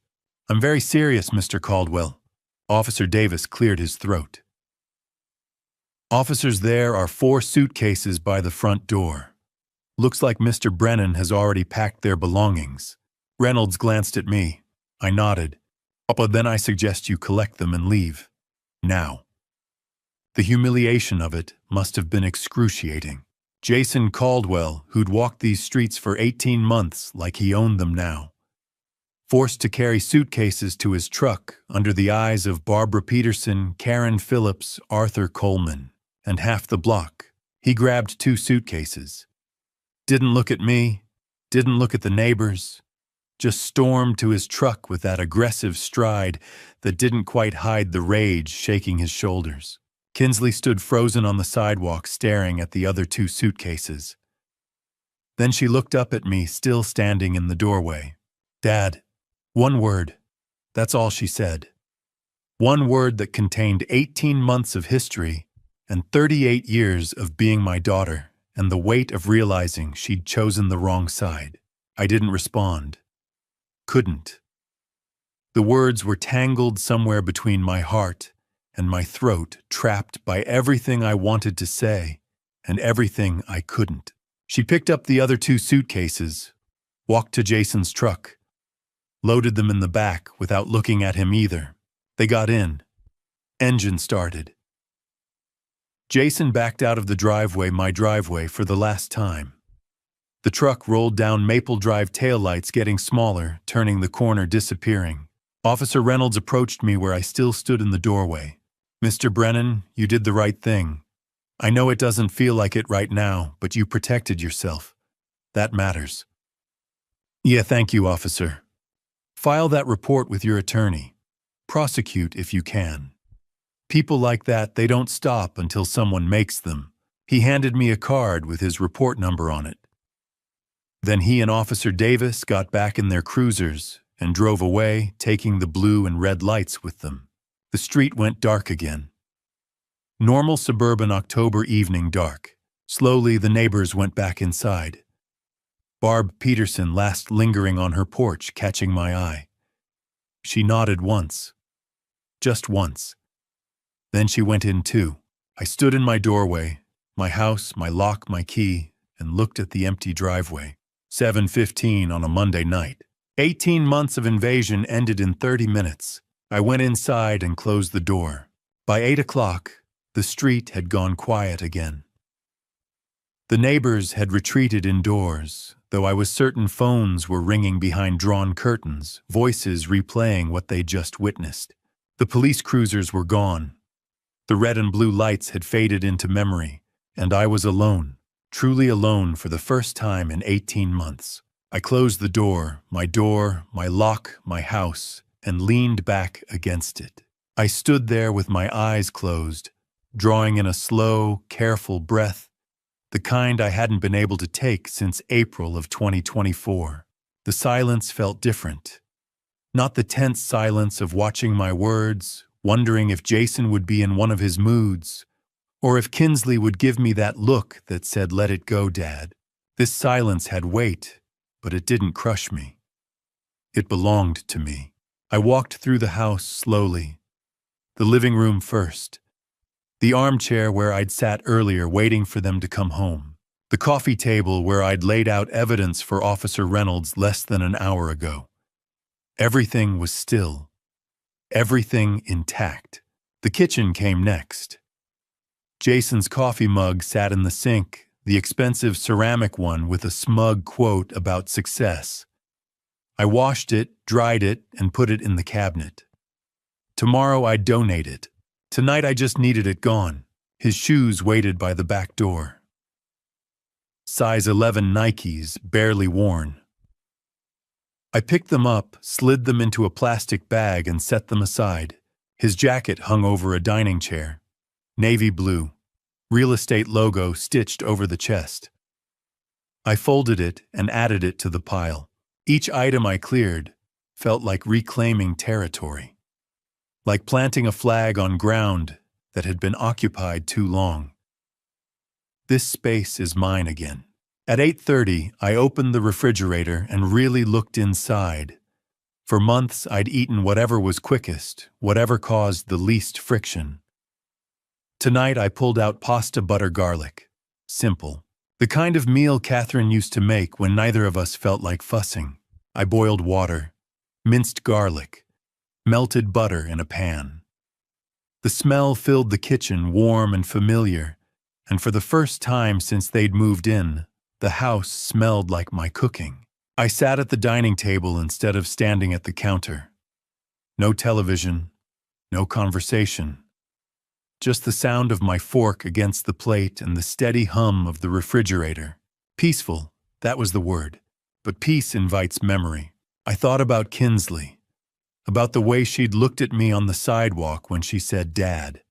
I'm very serious, Mr. Caldwell. Officer Davis cleared his throat. Officers, there are 4 suitcases by the front door. Looks like Mr. Brennan has already packed their belongings. Reynolds glanced at me. I nodded. But then I suggest you collect them and leave. Now. The humiliation of it must have been excruciating. Jason Caldwell, who'd walked these streets for 18 months like he owned them now, forced to carry suitcases to his truck under the eyes of Barbara Peterson, Karen Phillips, Arthur Coleman, and half the block. He grabbed 2 suitcases. Didn't look at me, didn't look at the neighbors, just stormed to his truck with that aggressive stride that didn't quite hide the rage shaking his shoulders. Kinsley stood frozen on the sidewalk staring at the other 2 suitcases. Then she looked up at me, still standing in the doorway. Dad, 1 word. That's all she said. 1 word that contained 18 months of history and 38 years of being my daughter and the weight of realizing she'd chosen the wrong side. I didn't respond. Couldn't. The words were tangled somewhere between my heart and my throat, trapped by everything I wanted to say and everything I couldn't. She picked up the other 2 suitcases, walked to Jason's truck, loaded them in the back without looking at him either. They got in. Engine started. Jason backed out of the driveway, my driveway, for the last time. The truck rolled down Maple Drive, taillights getting smaller, turning the corner, disappearing. Officer Reynolds approached me where I still stood in the doorway. Mr. Brennan, you did the right thing. I know it doesn't feel like it right now, but you protected yourself. That matters. Yeah, thank you, officer. File that report with your attorney. Prosecute if you can. People like that, they don't stop until someone makes them. He handed me a card with his report number on it. Then he and Officer Davis got back in their cruisers and drove away, taking the blue and red lights with them. The street went dark again. Normal suburban October evening dark. Slowly, the neighbors went back inside. Barb Peterson last lingering on her porch, catching my eye. She nodded once. Just once. Then she went in too. I stood in my doorway, my house, my lock, my key, and looked at the empty driveway. 7:15 on a Monday night. 18 months of invasion ended in 30 minutes. I went inside and closed the door. By 8 o'clock, the street had gone quiet again. The neighbors had retreated indoors, though I was certain phones were ringing behind drawn curtains, voices replaying what they just witnessed. The police cruisers were gone. The red and blue lights had faded into memory, and I was alone, truly alone for the first time in 18 months. I closed the door, my lock, my house, and leaned back against it. I stood there with my eyes closed, drawing in a slow, careful breath, the kind I hadn't been able to take since April of 2024. The silence felt different. Not the tense silence of watching my words, wondering if Jason would be in one of his moods, or if Kinsley would give me that look that said, "Let it go, Dad." This silence had weight, but it didn't crush me. It belonged to me. I walked through the house slowly. The living room first. The armchair where I'd sat earlier waiting for them to come home. The coffee table where I'd laid out evidence for Officer Reynolds less than an hour ago. Everything was still. Everything intact. The kitchen came next. Jason's coffee mug sat in the sink, the expensive ceramic one with a smug quote about success. I washed it, dried it, and put it in the cabinet. Tomorrow I'd donate it. Tonight I just needed it gone. His shoes waited by the back door. Size 11 Nikes, barely worn. I picked them up, slid them into a plastic bag, and set them aside. His jacket hung over a dining chair. Navy blue. Real estate logo stitched over the chest. I folded it and added it to the pile. Each item I cleared felt like reclaiming territory, like planting a flag on ground that had been occupied too long. This space is mine again. At 8:30, I opened the refrigerator and really looked inside. For months, I'd eaten whatever was quickest, whatever caused the least friction. Tonight, I pulled out pasta butter garlic. Simple. The kind of meal Catherine used to make when neither of us felt like fussing. I boiled water, minced garlic, melted butter in a pan. The smell filled the kitchen, warm and familiar, and for the first time since they'd moved in, the house smelled like my cooking. I sat at the dining table instead of standing at the counter. No television, no conversation. Just the sound of my fork against the plate and the steady hum of the refrigerator. Peaceful, that was the word. But peace invites memory. I thought about Kinsley, about the way she'd looked at me on the sidewalk when she said Dad.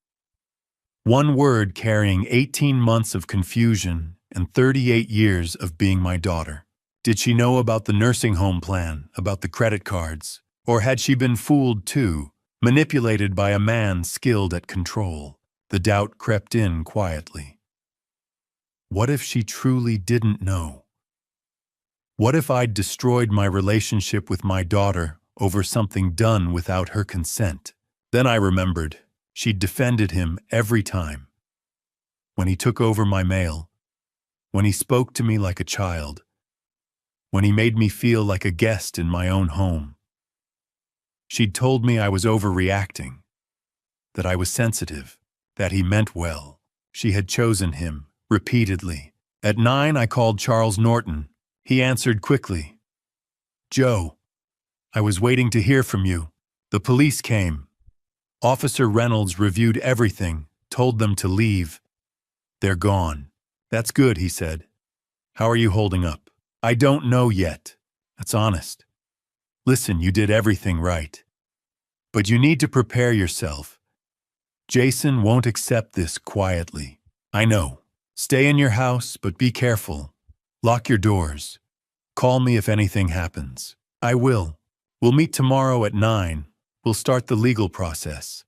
One word carrying 18 months of confusion and 38 years of being my daughter. Did she know about the nursing home plan, about the credit cards? Or had she been fooled too, manipulated by a man skilled at control? The doubt crept in quietly. What if she truly didn't know? What if I'd destroyed my relationship with my daughter over something done without her consent? Then I remembered she'd defended him every time. When he took over my mail, when he spoke to me like a child, when he made me feel like a guest in my own home. She'd told me I was overreacting, that I was sensitive, that he meant well. She had chosen him, repeatedly. At 9, I called Charles Norton. He answered quickly. Joe, I was waiting to hear from you. The police came. Officer Reynolds reviewed everything, told them to leave. They're gone. That's good, he said. How are you holding up? I don't know yet. That's honest. Listen, you did everything right. But you need to prepare yourself. Jason won't accept this quietly. I know. Stay in your house, but be careful. Lock your doors. Call me if anything happens. I will. We'll meet tomorrow at 9. We'll start the legal process.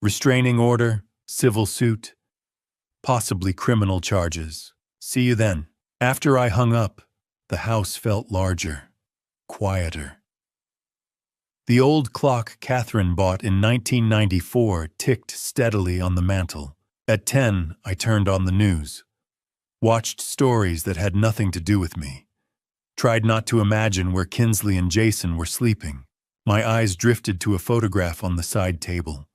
Restraining order, civil suit, possibly criminal charges. See you then. After I hung up, the house felt larger, quieter. The old clock Catherine bought in 1994 ticked steadily on the mantel. At 10, I turned on the news. Watched stories that had nothing to do with me. Tried not to imagine where Kinsley and Jason were sleeping. My eyes drifted to a photograph on the side table.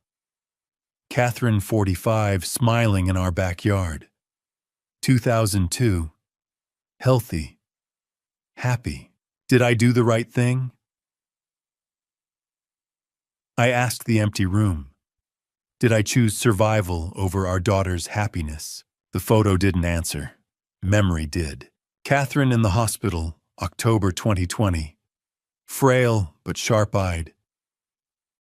Catherine, 45, smiling in our backyard. 2002. Healthy. Happy. Did I do the right thing? I asked the empty room. Did I choose survival over our daughter's happiness? The photo didn't answer. Memory did. Catherine in the hospital, October 2020. Frail but sharp-eyed.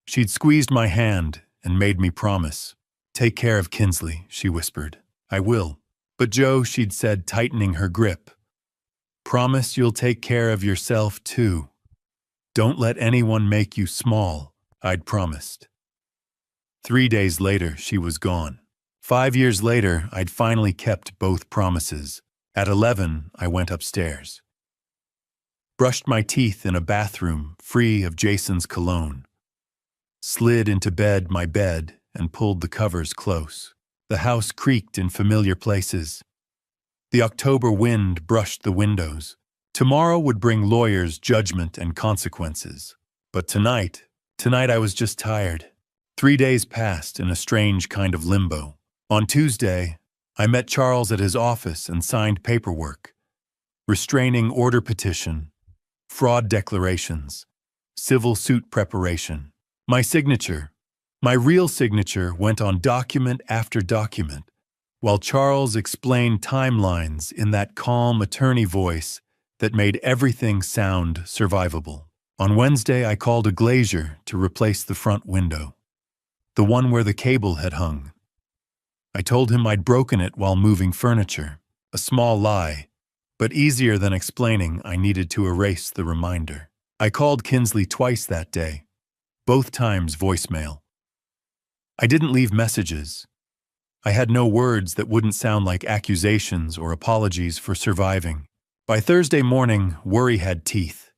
She'd squeezed my hand and made me promise. Take care of Kinsley, she whispered. I will. But Joe, she'd said, tightening her grip. Promise you'll take care of yourself too. Don't let anyone make you small, I'd promised. 3 days later, she was gone. 5 years later, I'd finally kept both promises. At 11, I went upstairs. Brushed my teeth in a bathroom free of Jason's cologne. Slid into my bed, and pulled the covers close. The house creaked in familiar places. The October wind brushed the windows. Tomorrow would bring lawyers, judgment, and consequences. But tonight I was just tired. 3 days passed in a strange kind of limbo. On Tuesday, I met Charles at his office and signed paperwork. Restraining order petition. fraud declarations, civil suit preparation. My signature, my real signature, went on document after document, while Charles explained timelines in that calm attorney voice that made everything sound survivable. On Wednesday, I called a glazier to replace the front window, the one where the cable had hung. I told him I'd broken it while moving furniture, a small lie, but easier than explaining I needed to erase the reminder. I called Kinsley twice that day, both times voicemail. I didn't leave messages. I had no words that wouldn't sound like accusations or apologies for surviving. By Thursday morning, worry had teeth.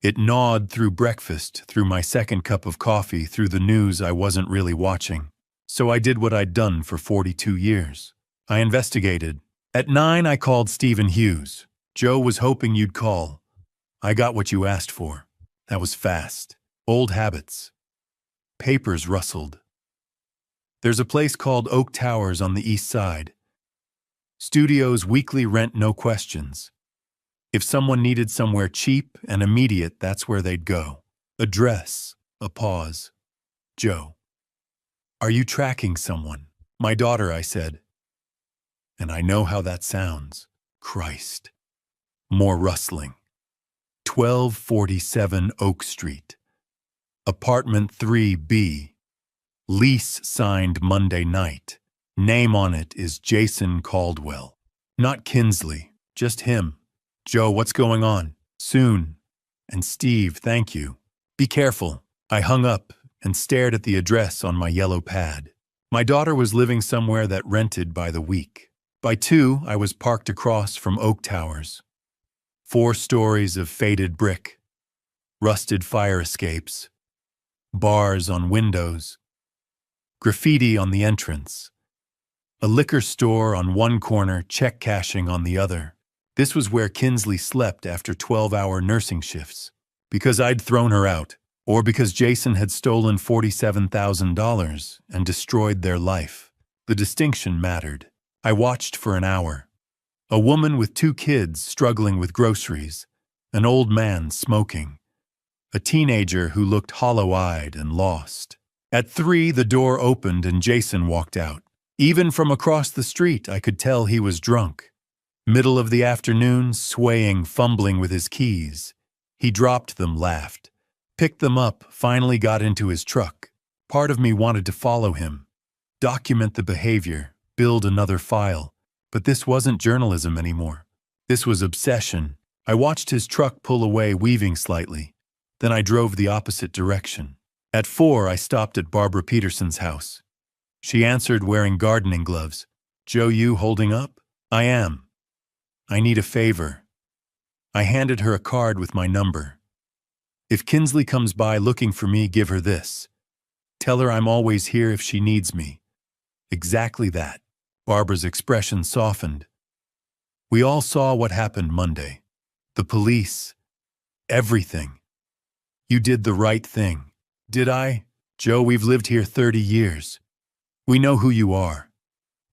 It gnawed through breakfast, through my second cup of coffee, through the news I wasn't really watching. So I did what I'd done for 42 years. I investigated. At 9, I called Stephen Hughes. Joe was hoping you'd call. I got what you asked for. That was fast. Old habits. Papers rustled. There's a place called Oak Towers on the east side. Studios weekly rent, no questions. If someone needed somewhere cheap and immediate, that's where they'd go. Address. A pause. Joe. Are you tracking someone? My daughter, I said. And I know how that sounds. Christ. More rustling. 1247 Oak Street. Apartment 3B. Lease signed Monday night. Name on it is Jason Caldwell. Not Kinsley, just him. Joe, what's going on? Soon. And Steve, thank you. Be careful. I hung up and stared at the address on my yellow pad. My daughter was living somewhere that rented by the week. By 2, I was parked across from Oak Towers. 4 stories of faded brick, rusted fire escapes, bars on windows, graffiti on the entrance, a liquor store on one corner, check cashing on the other. This was where Kinsley slept after 12-hour nursing shifts, because I'd thrown her out, or because Jason had stolen $47,000 and destroyed their life. The distinction mattered. I watched for an hour. A woman with 2 kids struggling with groceries, an old man smoking, a teenager who looked hollow-eyed and lost. At 3, the door opened and Jason walked out. Even from across the street, I could tell he was drunk. Middle of the afternoon, swaying, fumbling with his keys. He dropped them, laughed, picked them up, finally got into his truck. Part of me wanted to follow him, document the behavior, build another file. But this wasn't journalism anymore. This was obsession. I watched his truck pull away, weaving slightly. Then I drove the opposite direction. At 4, I stopped at Barbara Peterson's house. She answered wearing gardening gloves. Joe, you holding up? I am. I need a favor. I handed her a card with my number. If Kinsley comes by looking for me, give her this. Tell her I'm always here if she needs me. Exactly that. Barbara's expression softened. We all saw what happened Monday. The police. Everything. You did the right thing. Did I? Joe, we've lived here 30 years. We know who you are.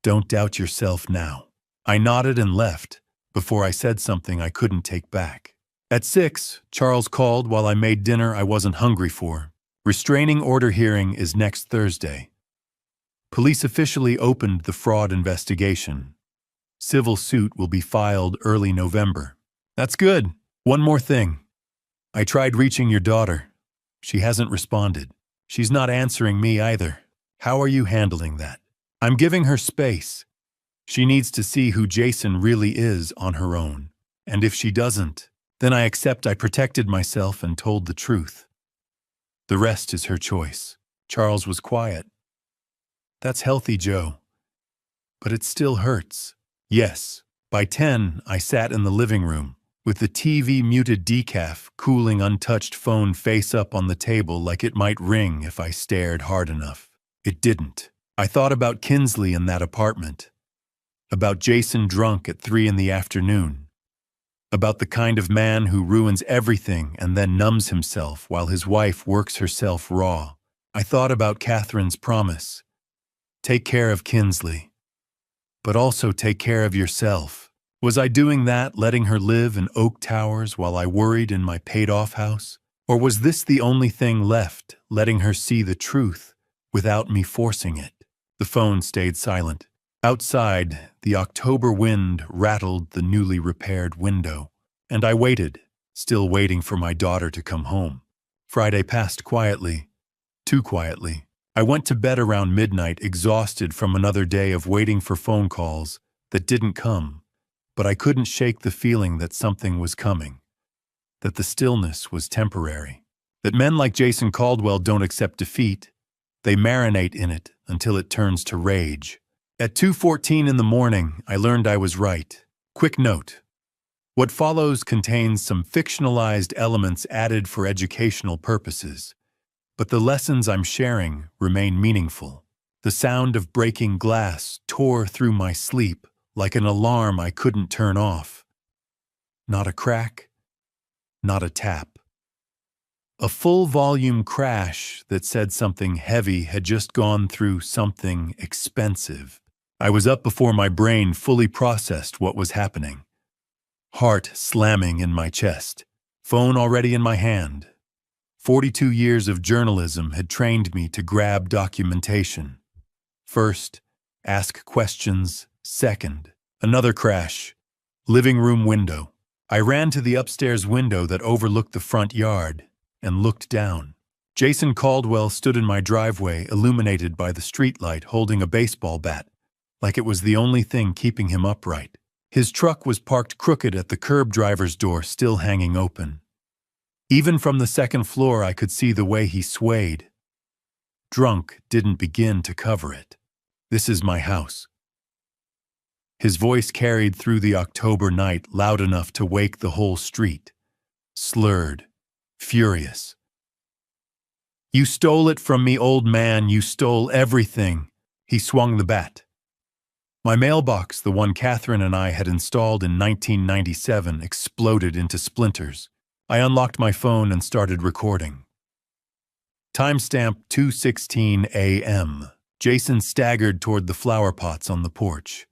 Don't doubt yourself now. I nodded and left before I said something I couldn't take back. At 6, Charles called while I made dinner I wasn't hungry for. Restraining order hearing is next Thursday. Police officially opened the fraud investigation. Civil suit will be filed early November. That's good. One more thing. I tried reaching your daughter. She hasn't responded. She's not answering me either. How are you handling that? I'm giving her space. She needs to see who Jason really is on her own. And if she doesn't, then I accept I protected myself and told the truth. The rest is her choice. Charles was quiet. That's healthy, Joe. But it still hurts. Yes. By 10, I sat in the living room, with the TV muted decaf, cooling untouched phone face up on the table like it might ring if I stared hard enough. It didn't. I thought about Kinsley in that apartment. About Jason drunk at 3 in the afternoon. About the kind of man who ruins everything and then numbs himself while his wife works herself raw. I thought about Catherine's promise. Take care of Kinsley, but also take care of yourself. Was I doing that, letting her live in oak towers while I worried in my paid-off house? Or was this the only thing left, letting her see the truth without me forcing it? The phone stayed silent. Outside, the October wind rattled the newly repaired window, and I waited, still waiting for my daughter to come home. Friday passed quietly, too quietly. I went to bed around midnight, exhausted from another day of waiting for phone calls that didn't come, but I couldn't shake the feeling that something was coming, that the stillness was temporary, that men like Jason Caldwell don't accept defeat, they marinate in it until it turns to rage. At 2:14 in the morning, I learned I was right. Quick note. What follows contains some fictionalized elements added for educational purposes, but the lessons I'm sharing remain meaningful. The sound of breaking glass tore through my sleep like an alarm I couldn't turn off. Not a crack, not a tap. A full-volume crash that said something heavy had just gone through something expensive. I was up before my brain fully processed what was happening. Heart slamming in my chest. Phone already in my hand. 42 years of journalism had trained me to grab documentation. First, ask questions. Second, another crash. Living room window. I ran to the upstairs window that overlooked the front yard and looked down. Jason Caldwell stood in my driveway, illuminated by the streetlight, holding a baseball bat, like it was the only thing keeping him upright. His truck was parked crooked at the curb driver's door, still hanging open. Even from the second floor, I could see the way he swayed. Drunk didn't begin to cover it. This is my house. His voice carried through the October night, loud enough to wake the whole street. Slurred, furious. You stole it from me, old man. You stole everything. He swung the bat. My mailbox, the one Catherine and I had installed in 1997, exploded into splinters. I unlocked my phone and started recording. Timestamp 2:16 a.m. Jason staggered toward the flower pots on the porch.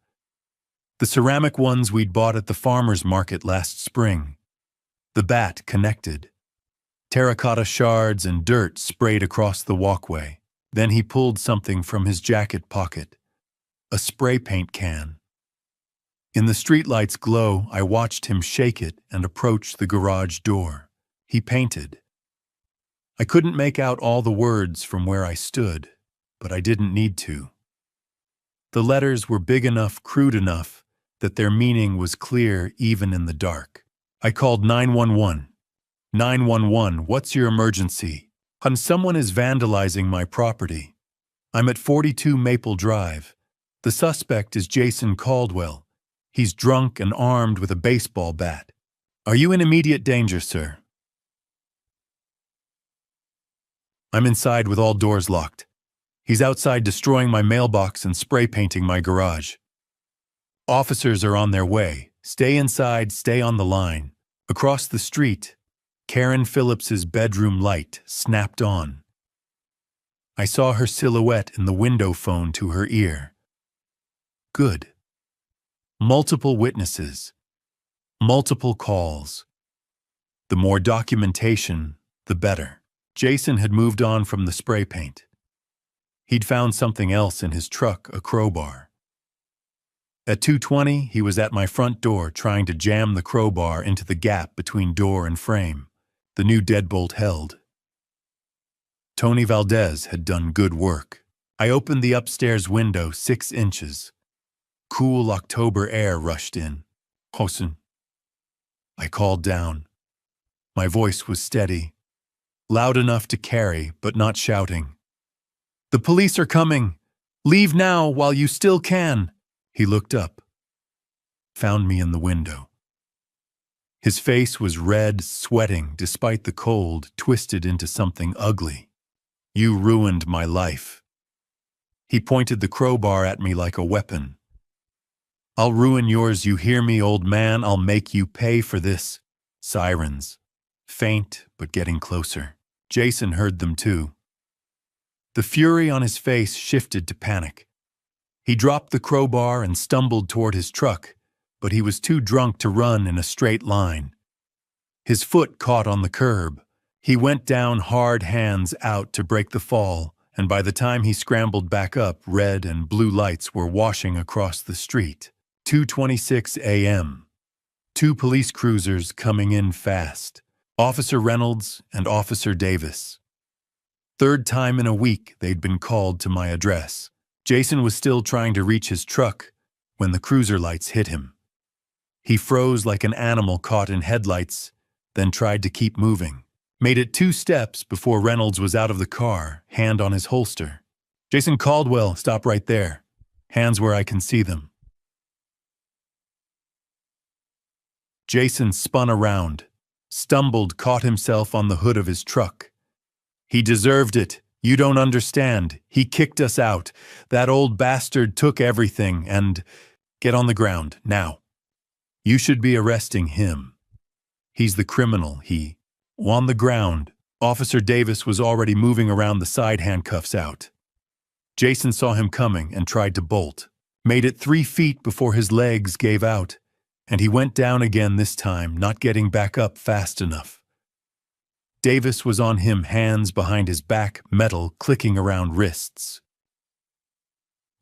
The ceramic ones we'd bought at the farmer's market last spring. The bat connected. Terracotta shards and dirt sprayed across the walkway. Then he pulled something from his jacket pocket. A spray paint can. In the streetlight's glow, I watched him shake it and approach the garage door. He painted. I couldn't make out all the words from where I stood, but I didn't need to. The letters were big enough, crude enough, that their meaning was clear even in the dark. I called 911. 911, what's your emergency? Someone is vandalizing my property. I'm at 42 Maple Drive. The suspect is Jason Caldwell. He's drunk and armed with a baseball bat. Are you in immediate danger, sir? I'm inside with all doors locked. He's outside destroying my mailbox and spray painting my garage. Officers are on their way. Stay inside, stay on the line. Across the street, Karen Phillips's bedroom light snapped on. I saw her silhouette in the window phone to her ear. Good. Multiple witnesses. Multiple calls. The more documentation, the better. Jason had moved on from the spray paint. He'd found something else in his truck, a crowbar. At 2:20, he was at my front door trying to jam the crowbar into the gap between door and frame. The new deadbolt held. Tony Valdez had done good work. I opened the upstairs window 6 inches. Cool October air rushed in. Hosen. I called down. My voice was steady, loud enough to carry, but not shouting. The police are coming. Leave now while you still can. He looked up, found me in the window. His face was red, sweating despite the cold, twisted into something ugly. You ruined my life. He pointed the crowbar at me like a weapon. I'll ruin yours, you hear me, old man? I'll make you pay for this. Sirens. Faint, but getting closer. Jason heard them too. The fury on his face shifted to panic. He dropped the crowbar and stumbled toward his truck, but he was too drunk to run in a straight line. His foot caught on the curb. He went down hard, hands out to break the fall, and by the time he scrambled back up, red and blue lights were washing across the street. 2:26 a.m. 2 police cruisers coming in fast. Officer Reynolds and Officer Davis. Third time in a week they'd been called to my address. Jason was still trying to reach his truck when the cruiser lights hit him. He froze like an animal caught in headlights, then tried to keep moving. Made it 2 steps before Reynolds was out of the car, hand on his holster. "Jason Caldwell, stop right there. Hands where I can see them." Jason spun around, stumbled, caught himself on the hood of his truck. "He deserved it. You don't understand. He kicked us out. That old bastard took everything and... Get on the ground, now. You should be arresting him. He's the criminal, he..." On the ground, Officer Davis was already moving around, the side handcuffs out. Jason saw him coming and tried to bolt. Made it 3 feet before his legs gave out, and he went down again this time, not getting back up fast enough. Davis was on him, hands behind his back, metal clicking around wrists.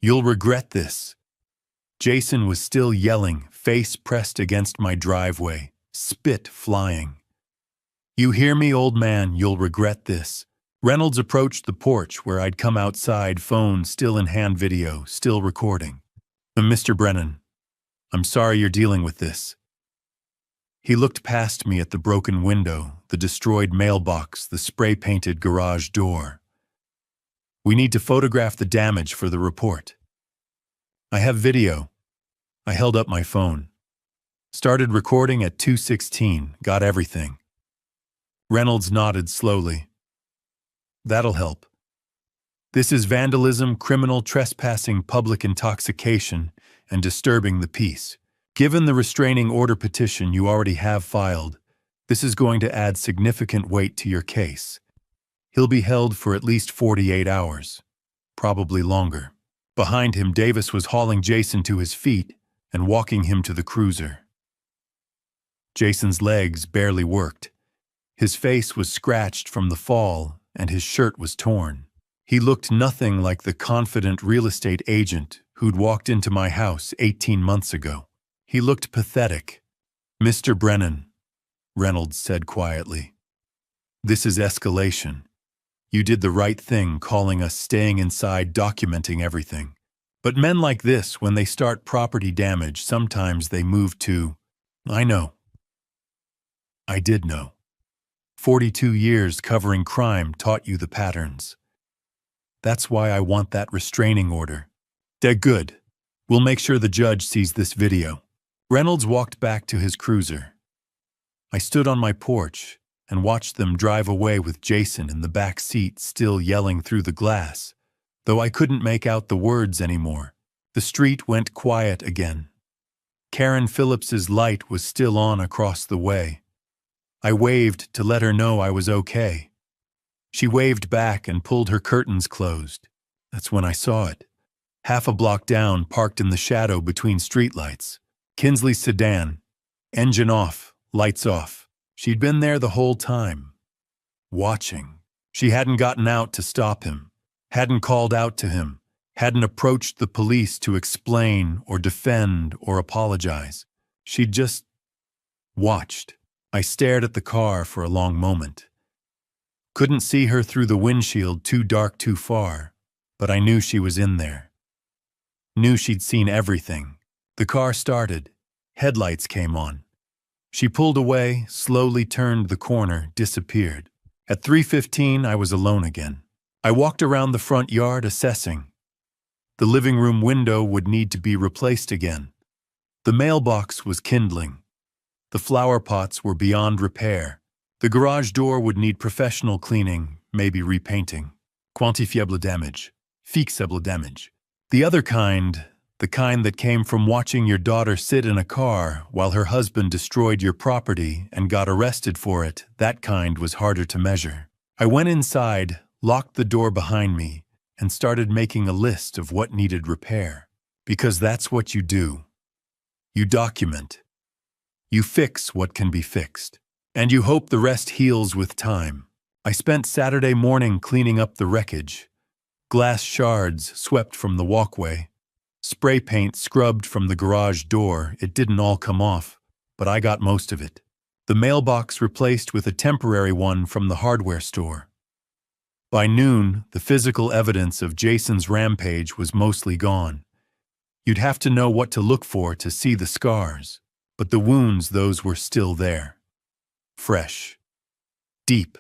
"You'll regret this." Jason was still yelling, face pressed against my driveway, spit flying. "You hear me, old man, you'll regret this." Reynolds approached the porch where I'd come outside, phone still in hand, video still recording. "Mr. Brennan, I'm sorry you're dealing with this." He looked past me at the broken window, the destroyed mailbox, the spray-painted garage door. "We need to photograph the damage for the report." "I have video." I held up my phone. Started recording at 2:16, got everything. Reynolds nodded slowly. "That'll help. This is vandalism, criminal trespassing, public intoxication, and disturbing the peace. Given the restraining order petition you already have filed, this is going to add significant weight to your case. He'll be held for at least 48 hours, probably longer." Behind him, Davis was hauling Jason to his feet and walking him to the cruiser. Jason's legs barely worked. His face was scratched from the fall, and his shirt was torn. He looked nothing like the confident real estate agent who'd walked into my house 18 months ago. He looked pathetic. "Mr. Brennan," Reynolds said quietly, "this is escalation. You did the right thing calling us, staying inside, documenting everything. But men like this, when they start property damage, sometimes they move to..." "I know." I did know. 42 years covering crime taught you the patterns. That's why I want that restraining order. Good. We'll make sure the judge sees this video." Reynolds walked back to his cruiser. I stood on my porch and watched them drive away with Jason in the back seat, still yelling through the glass, though I couldn't make out the words anymore. The street went quiet again. Karen Phillips's light was still on across the way. I waved to let her know I was okay. She waved back and pulled her curtains closed. That's when I saw it. Half a block down, parked in the shadow between streetlights. Kinsley's sedan. Engine off, lights off. She'd been there the whole time. Watching. She hadn't gotten out to stop him. Hadn't called out to him. Hadn't approached the police to explain or defend or apologize. She'd just watched. I stared at the car for a long moment. Couldn't see her through the windshield, too dark, too far, but I knew she was in there. Knew she'd seen everything. The car started. Headlights came on. She pulled away, slowly turned the corner, disappeared. At 3:15, I was alone again. I walked around the front yard, assessing. The living room window would need to be replaced again. The mailbox was kindling. The flower pots were beyond repair. The garage door would need professional cleaning, maybe repainting. Quantifiable damage. Fixable damage. The other kind, the kind that came from watching your daughter sit in a car while her husband destroyed your property and got arrested for it, that kind was harder to measure. I went inside, locked the door behind me, and started making a list of what needed repair. Because that's what you do. You document. You fix what can be fixed. And you hope the rest heals with time. I spent Saturday morning cleaning up the wreckage. Glass shards swept from the walkway. Spray paint scrubbed from the garage door. It didn't all come off, but I got most of it. The mailbox replaced with a temporary one from the hardware store. By noon, the physical evidence of Jason's rampage was mostly gone. You'd have to know what to look for to see the scars, but the wounds, those were still there. Fresh. Deep.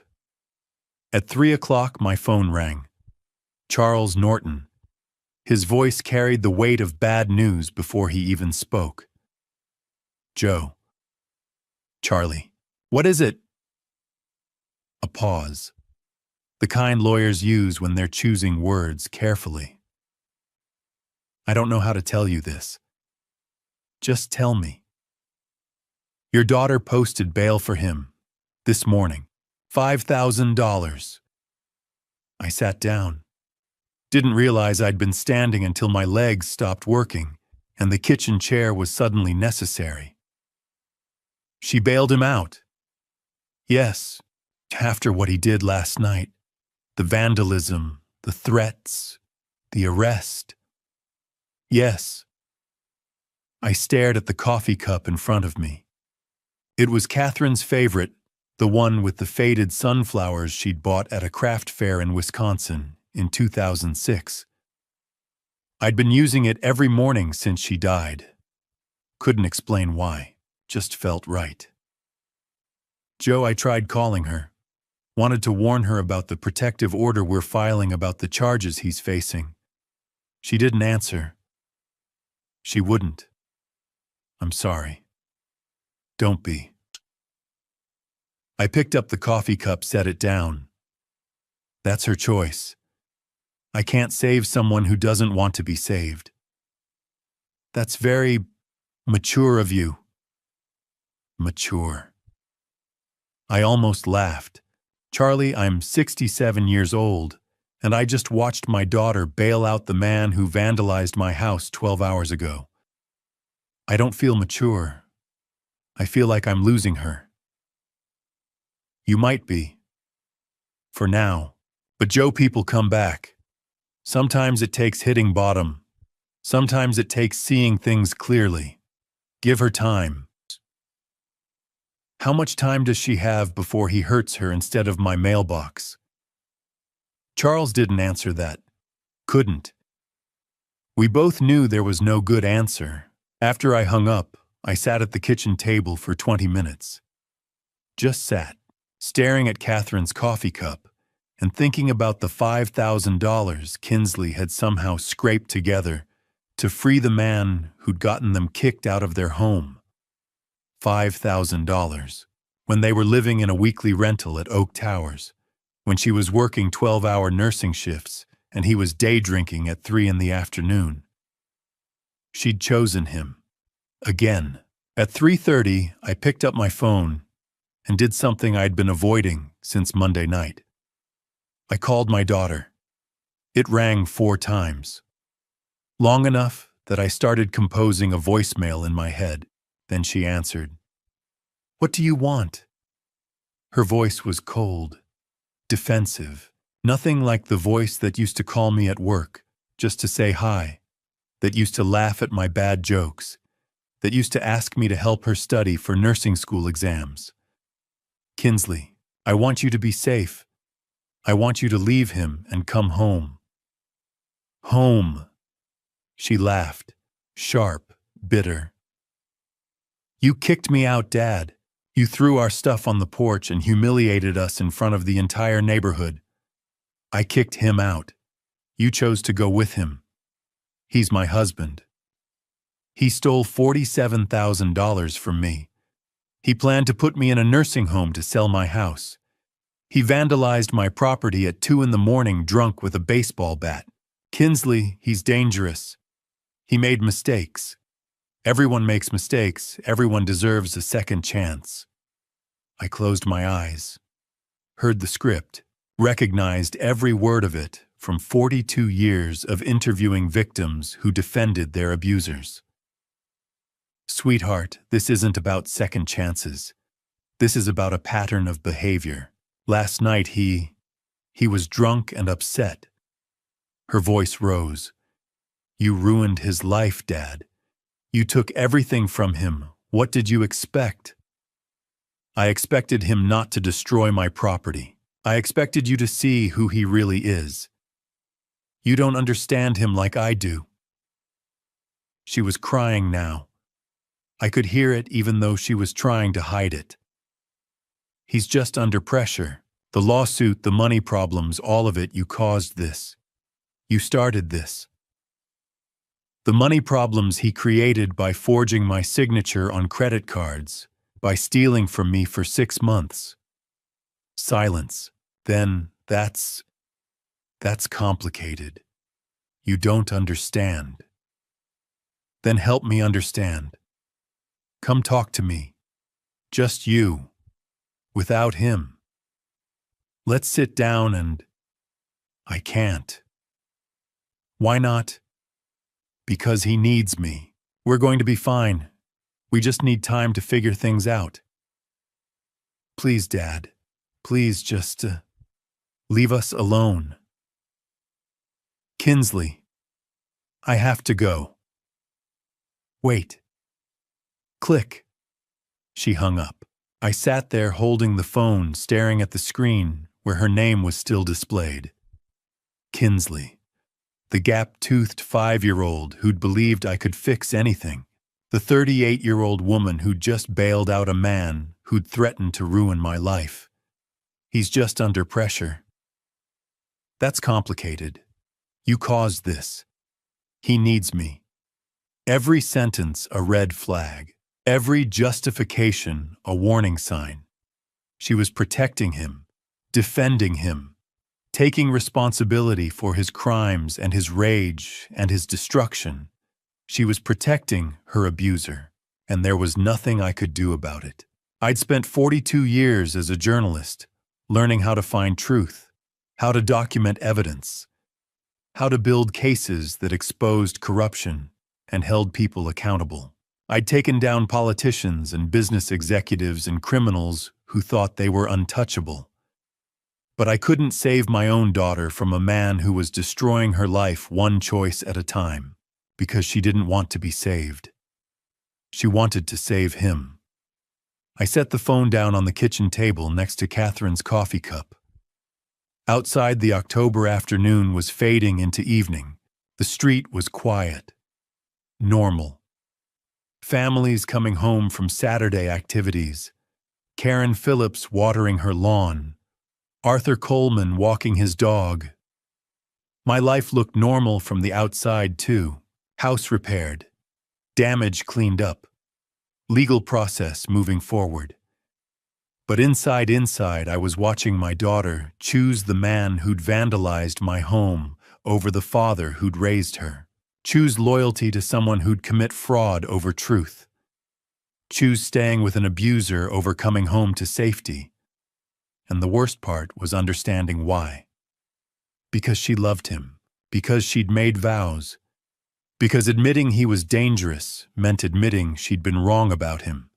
At 3 o'clock, my phone rang. Charles Norton. His voice carried the weight of bad news before he even spoke. Joe. Charlie. What is it? A pause. The kind lawyers use when they're choosing words carefully. I don't know how to tell you this. Just tell me. Your daughter posted bail for him this morning. $5,000. I sat down. Didn't realize I'd been standing until my legs stopped working and the kitchen chair was suddenly necessary. She bailed him out. Yes, after what he did last night. The vandalism, the threats, the arrest. Yes. I stared at the coffee cup in front of me. It was Catherine's favorite, the one with the faded sunflowers she'd bought at a craft fair in Wisconsin in 2006. I'd been using it every morning since she died. Couldn't explain why, just felt right. Joe, I tried calling her. Wanted to warn her about the protective order we're filing about the charges he's facing. She didn't answer. She wouldn't. I'm sorry. Don't be. I picked up the coffee cup, set it down. That's her choice. I can't save someone who doesn't want to be saved. That's very mature of you. Mature. I almost laughed. Charlie, I'm 67 years old, and I just watched my daughter bail out the man who vandalized my house 12 hours ago. I don't feel mature. I feel like I'm losing her. You might be. For now. But Joe, people come back. Sometimes it takes hitting bottom. Sometimes it takes seeing things clearly. Give her time. How much time does she have before he hurts her instead of my mailbox? Charles didn't answer that. Couldn't. We both knew there was no good answer. After I hung up, I sat at the kitchen table for 20 minutes. Just sat, staring at Catherine's coffee cup and thinking about the $5,000 Kinsley had somehow scraped together to free the man who'd gotten them kicked out of their home. $5,000, when they were living in a weekly rental at Oak Towers, when she was working 12-hour nursing shifts and he was day drinking at 3 in the afternoon. She'd chosen him. Again. At 3:30, I picked up my phone and did something I'd been avoiding since Monday night. I called my daughter. It rang 4 times. Long enough that I started composing a voicemail in my head. Then she answered. What do you want? Her voice was cold, defensive, nothing like the voice that used to call me at work just to say hi, that used to laugh at my bad jokes, that used to ask me to help her study for nursing school exams. Kinsley, I want you to be safe. I want you to leave him and come home. Home. She laughed, sharp, bitter. You kicked me out, Dad. You threw our stuff on the porch and humiliated us in front of the entire neighborhood. I kicked him out. You chose to go with him. He's my husband. He stole $47,000 from me. He planned to put me in a nursing home to sell my house. He vandalized my property at 2 in the morning drunk with a baseball bat. Kinsley, he's dangerous. He made mistakes. Everyone makes mistakes. Everyone deserves a second chance. I closed my eyes, heard the script, recognized every word of it from 42 years of interviewing victims who defended their abusers. Sweetheart, this isn't about second chances. This is about a pattern of behavior. Last night he was drunk and upset. Her voice rose. You ruined his life, Dad. You took everything from him. What did you expect? I expected him not to destroy my property. I expected you to see who he really is. You don't understand him like I do. She was crying now. I could hear it even though she was trying to hide it. He's just under pressure. The lawsuit, the money problems, all of it, you caused this. You started this. The money problems he created by forging my signature on credit cards, by stealing from me for 6 months. Silence. Then that's complicated. You don't understand. Then help me understand. Come talk to me. Just you. Without him. Let's sit down and... I can't. Why not? Because he needs me. We're going to be fine. We just need time to figure things out. Please, Dad. Please just leave us alone. Kinsley. I have to go. Wait. Click. She hung up. I sat there holding the phone, staring at the screen where her name was still displayed. Kinsley. The gap-toothed 5-year-old who'd believed I could fix anything. The 38-year-old woman who'd just bailed out a man who'd threatened to ruin my life. He's just under pressure. That's complicated. You caused this. He needs me. Every sentence a red flag. Every justification a warning sign. She was protecting him, defending him, taking responsibility for his crimes and his rage and his destruction. She was protecting her abuser, and there was nothing I could do about it. I'd spent 42 years as a journalist, learning how to find truth, how to document evidence, how to build cases that exposed corruption and held people accountable. I'd taken down politicians and business executives and criminals who thought they were untouchable. But I couldn't save my own daughter from a man who was destroying her life one choice at a time, because she didn't want to be saved. She wanted to save him. I set the phone down on the kitchen table next to Catherine's coffee cup. Outside, the October afternoon was fading into evening. The street was quiet. Normal. Families coming home from Saturday activities. Karen Phillips watering her lawn. Arthur Coleman walking his dog. My life looked normal from the outside, too. House repaired. Damage cleaned up. Legal process moving forward. But inside, I was watching my daughter choose the man who'd vandalized my home over the father who'd raised her. Choose loyalty to someone who'd commit fraud over truth. Choose staying with an abuser over coming home to safety. And the worst part was understanding why. Because she loved him. Because she'd made vows. Because admitting he was dangerous meant admitting she'd been wrong about him.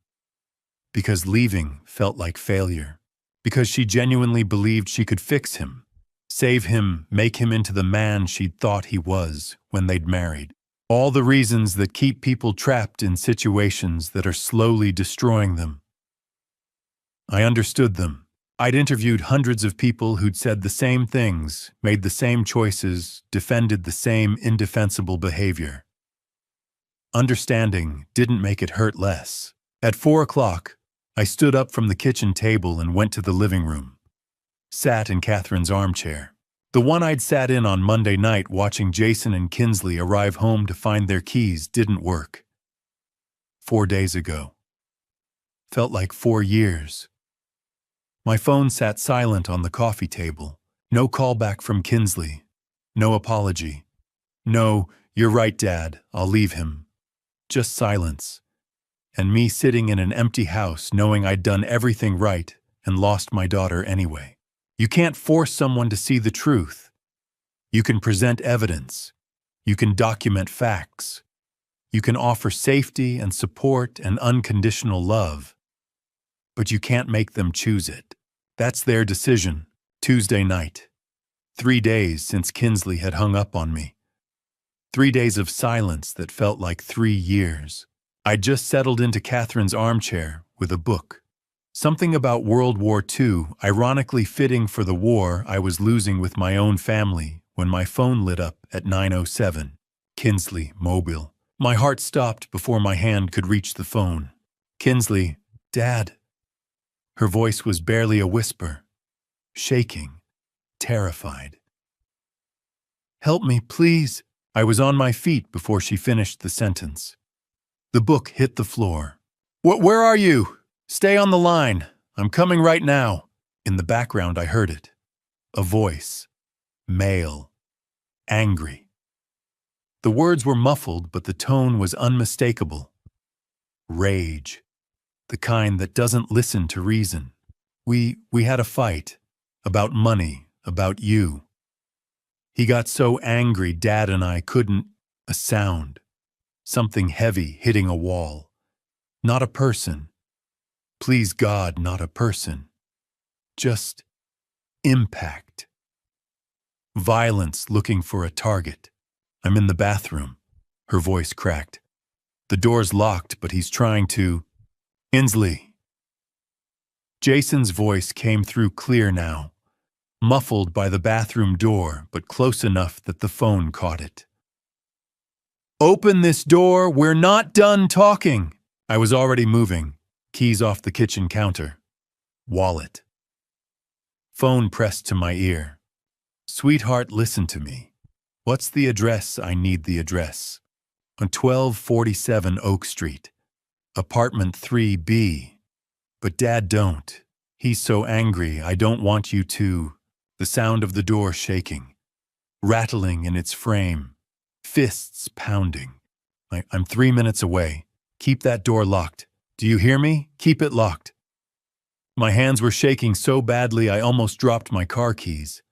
Because leaving felt like failure. Because she genuinely believed she could fix him. Save him, make him into the man she'd thought he was when they'd married. All the reasons that keep people trapped in situations that are slowly destroying them. I understood them. I'd interviewed hundreds of people who'd said the same things, made the same choices, defended the same indefensible behavior. Understanding didn't make it hurt less. At 4 o'clock, I stood up from the kitchen table and went to the living room. Sat in Catherine's armchair. The one I'd sat in on Monday night watching Jason and Kinsley arrive home to find their keys didn't work. 4 days ago. Felt like 4 years. My phone sat silent on the coffee table. No callback from Kinsley. No apology. No, you're right, Dad, I'll leave him. Just silence. And me sitting in an empty house knowing I'd done everything right and lost my daughter anyway. You can't force someone to see the truth. You can present evidence. You can document facts. You can offer safety and support and unconditional love, but you can't make them choose it. That's their decision. Tuesday night. 3 days since Kinsley had hung up on me. 3 days of silence that felt like 3 years. I'd just settled into Catherine's armchair with a book. Something about World War II, ironically fitting for the war I was losing with my own family, when my phone lit up at 9:07. Kinsley, mobile. My heart stopped before my hand could reach the phone. Kinsley, Dad. Her voice was barely a whisper, shaking, terrified. Help me, please. I was on my feet before she finished the sentence. The book hit the floor. Where are you? Stay on the line. I'm coming right now. In the background, I heard it. A voice. Male. Angry. The words were muffled, but the tone was unmistakable. Rage. The kind that doesn't listen to reason. We had a fight. About money. About you. He got so angry Dad and I couldn't. A sound. Something heavy hitting a wall. Not a person. Please God, not a person. Just impact. Violence looking for a target. I'm in the bathroom. Her voice cracked. The door's locked, but he's trying to... Inslee. Jason's voice came through clear now, muffled by the bathroom door, but close enough that the phone caught it. Open this door, we're not done talking. I was already moving, keys off the kitchen counter. Wallet. Phone pressed to my ear. Sweetheart, listen to me. What's the address? I need the address. On 1247 Oak Street. Apartment 3B. But Dad, don't. He's so angry, I don't want you to. The sound of the door shaking. Rattling in its frame. Fists pounding. I'm 3 minutes away. Keep that door locked. Do you hear me? Keep it locked. My hands were shaking so badly I almost dropped my car keys.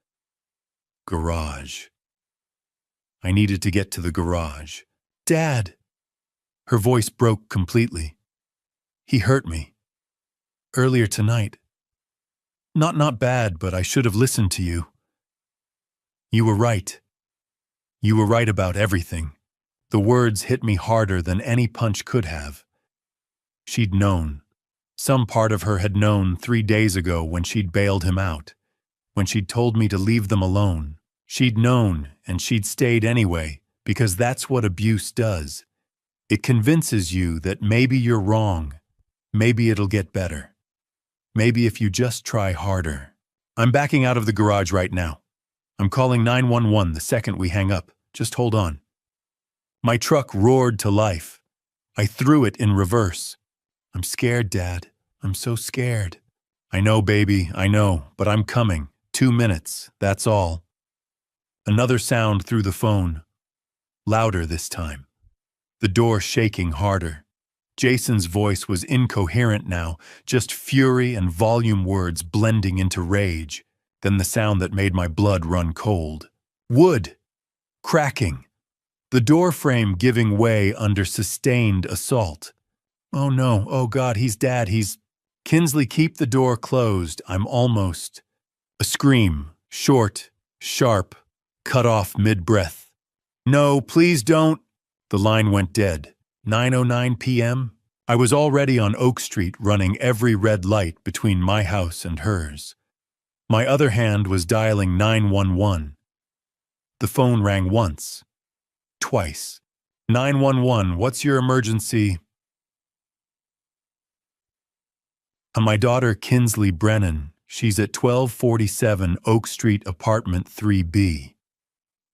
Garage. I needed to get to the garage. Dad! Her voice broke completely. He hurt me. Earlier tonight. Not bad, but I should have listened to you. You were right. You were right about everything. The words hit me harder than any punch could have. She'd known. Some part of her had known 3 days ago when she'd bailed him out, when she'd told me to leave them alone. She'd known, and she'd stayed anyway, because that's what abuse does. It convinces you that maybe you're wrong. Maybe it'll get better. Maybe if you just try harder. I'm backing out of the garage right now. I'm calling 911 the second we hang up. Just hold on. My truck roared to life. I threw it in reverse. I'm scared, Dad. I'm so scared. I know, baby, I know, but I'm coming. 2 minutes, that's all. Another sound through the phone. Louder this time. The door shaking harder. Jason's voice was incoherent now, just fury and volume words blending into rage. Then the sound that made my blood run cold. Wood. Cracking. The door frame giving way under sustained assault. Oh no, oh God, he's Dad, he's... Kinsley, keep the door closed. I'm almost... A scream. Short. Sharp. Cut off mid-breath. No, please don't. The line went dead. 9:09 p.m. I was already on Oak Street running every red light between my house and hers. My other hand was dialing 911. The phone rang once. Twice. 911, what's your emergency? My daughter Kinsley Brennan. She's at 1247 Oak Street, apartment 3B.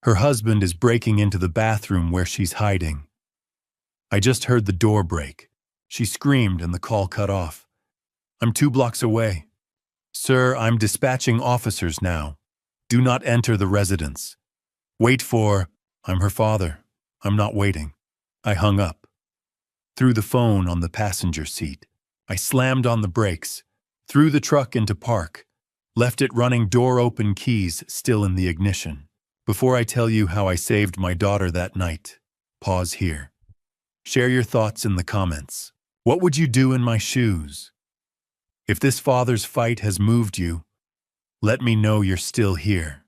Her husband is breaking into the bathroom where she's hiding. I just heard the door break. She screamed and the call cut off. I'm 2 blocks away. Sir, I'm dispatching officers now. Do not enter the residence. Wait for... I'm her father. I'm not waiting. I hung up. Threw the phone on the passenger seat. I slammed on the brakes. Threw the truck into park. Left it running, door open, keys still in the ignition. Before I tell you how I saved my daughter that night, pause here. Share your thoughts in the comments. What would you do in my shoes? If this father's fight has moved you, let me know you're still here.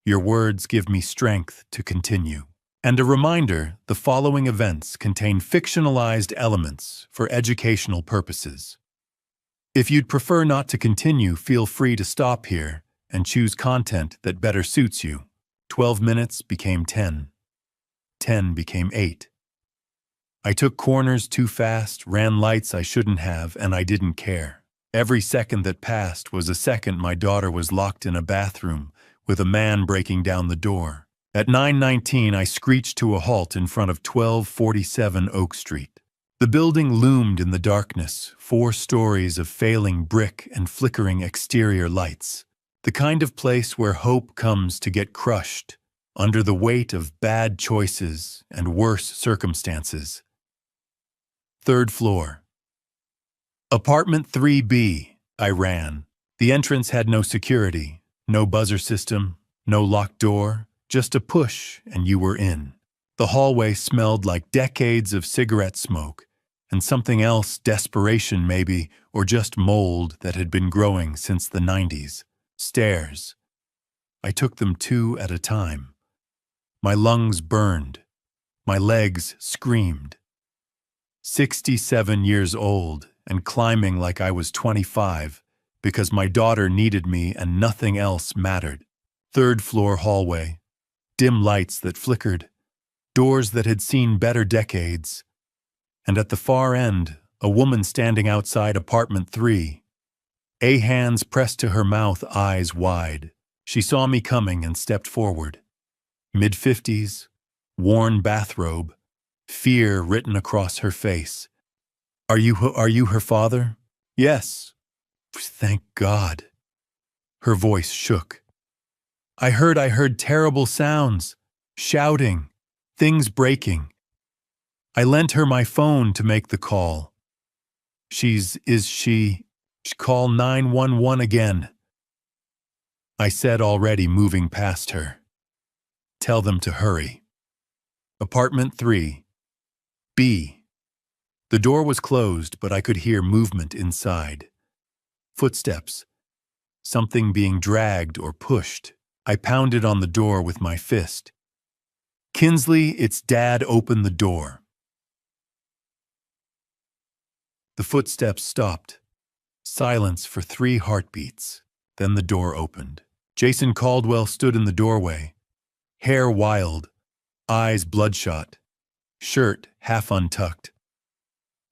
Your words give me strength to continue. And a reminder, the following events contain fictionalized elements for educational purposes. If you'd prefer not to continue, feel free to stop here and choose content that better suits you. 12 minutes became 10. 10 became 8. I took corners too fast, ran lights I shouldn't have, and I didn't care. Every second that passed was a second my daughter was locked in a bathroom with a man breaking down the door. At 9:19, I screeched to a halt in front of 1247 Oak Street. The building loomed in the darkness, 4 stories of failing brick and flickering exterior lights. The kind of place where hope comes to get crushed under the weight of bad choices and worse circumstances. 3rd floor. Apartment 3B, I ran. The entrance had no security, no buzzer system, no locked door, just a push and you were in. The hallway smelled like decades of cigarette smoke and something else, desperation maybe, or just mold that had been growing since the 90s. Stairs. I took them 2 at a time. My lungs burned. My legs screamed. 67 years old and climbing like I was 25 because my daughter needed me and nothing else mattered. 3rd floor hallway. Dim lights that flickered. Doors that had seen better decades. And at the far end, a woman standing outside apartment 3. Hands pressed to her mouth, eyes wide. She saw me coming and stepped forward. Mid-50s, worn bathrobe, fear written across her face. Are you her father? Yes. Thank God. Her voice shook. I heard terrible sounds, shouting, things breaking. I lent her my phone to make the call. Call 911 again. I said, already moving past her. Tell them to hurry. Apartment 3. B. The door was closed, but I could hear movement inside. Footsteps. Something being dragged or pushed. I pounded on the door with my fist. Kinsley, it's Dad, open the door. The footsteps stopped. Silence for 3 heartbeats. Then the door opened. Jason Caldwell stood in the doorway. Hair wild, eyes bloodshot, shirt half untucked.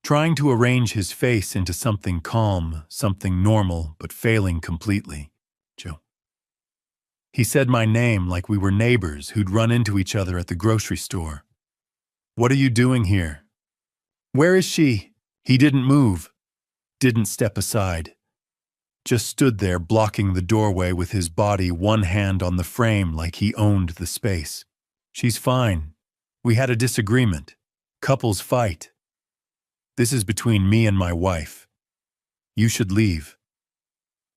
Trying to arrange his face into something calm, something normal, but failing completely. Joe. He said my name like we were neighbors who'd run into each other at the grocery store. What are you doing here? Where is she? He didn't move, didn't step aside. Just stood there blocking the doorway with his body, one hand on the frame like he owned the space. She's fine. We had a disagreement. Couples fight. This is between me and my wife. You should leave.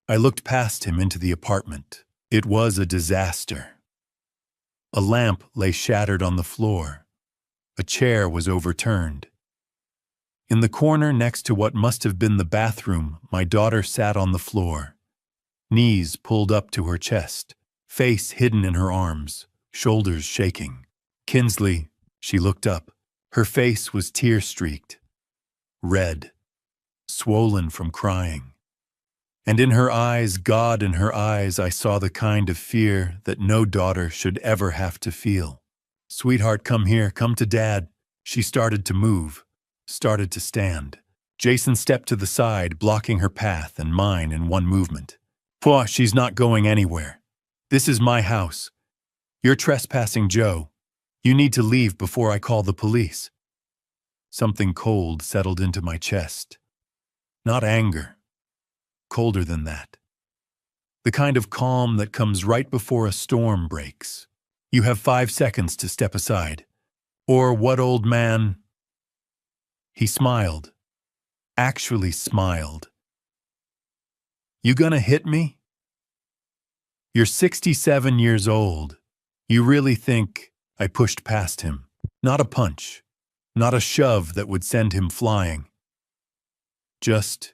I looked past him into the apartment. It was a disaster. A lamp lay shattered on the floor. A chair was overturned. In the corner next to what must have been the bathroom, my daughter sat on the floor. Knees pulled up to her chest, face hidden in her arms, shoulders shaking. Kinsley, she looked up. Her face was tear-streaked, red, swollen from crying. And in her eyes, God in her eyes, I saw the kind of fear that no daughter should ever have to feel. Sweetheart, come here, come to Dad. She started to move, started to stand. Jason stepped to the side, blocking her path and mine in one movement. Pwah, she's not going anywhere. This is my house. You're trespassing, Joe. You need to leave before I call the police. Something cold settled into my chest. Not anger. Colder than that. The kind of calm that comes right before a storm breaks. You have 5 seconds to step aside. Or what, old man? He smiled. Actually smiled. You gonna hit me? You're 67 years old. You really think? I pushed past him. Not a punch. Not a shove that would send him flying. Just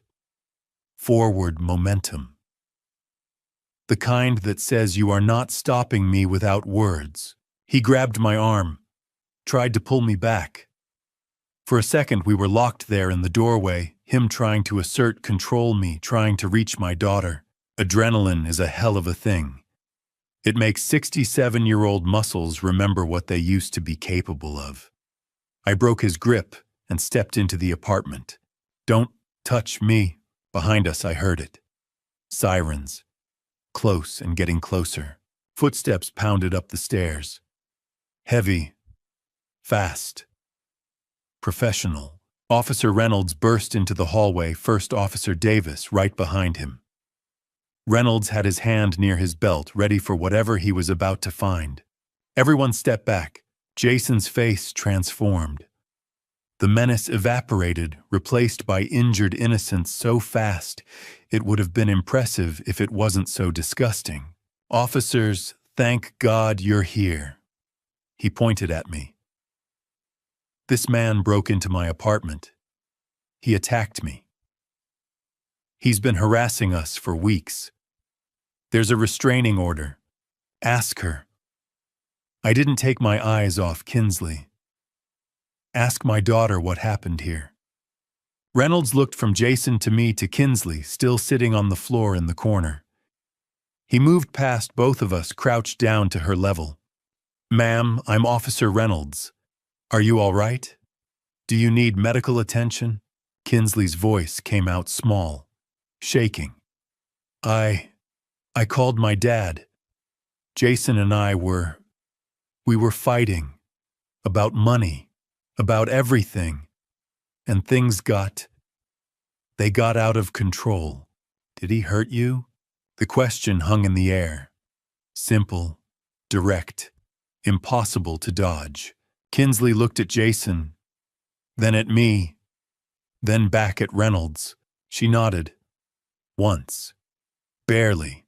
forward momentum. The kind that says you are not stopping me without words. He grabbed my arm, tried to pull me back. For a second we were locked there in the doorway, him trying to assert control me, trying to reach my daughter. Adrenaline is a hell of a thing. It makes 67-year-old muscles remember what they used to be capable of. I broke his grip and stepped into the apartment. "Don't touch me." Behind us I heard it. Sirens. Close and getting closer. Footsteps pounded up the stairs. Heavy. Fast. Professional. Officer Reynolds burst into the hallway, First Officer Davis right behind him. Reynolds had his hand near his belt, ready for whatever he was about to find. Everyone stepped back. Jason's face transformed. The menace evaporated, replaced by injured innocence so fast it would have been impressive if it wasn't so disgusting. "Officers, thank God you're here." He pointed at me. "This man broke into my apartment. He attacked me. He's been harassing us for weeks. There's a restraining order. Ask her." I didn't take my eyes off Kinsley. "Ask my daughter what happened here." Reynolds looked from Jason to me to Kinsley, still sitting on the floor in the corner. He moved past both of us, crouched down to her level. "Ma'am, I'm Officer Reynolds. Are you all right? Do you need medical attention?" Kinsley's voice came out small, shaking. I called my dad. Jason and we were fighting. About money. About everything. And things got out of control. "Did he hurt you?" The question hung in the air. Simple, direct, impossible to dodge. Kinsley looked at Jason, then at me, then back at Reynolds. She nodded. Once. Barely.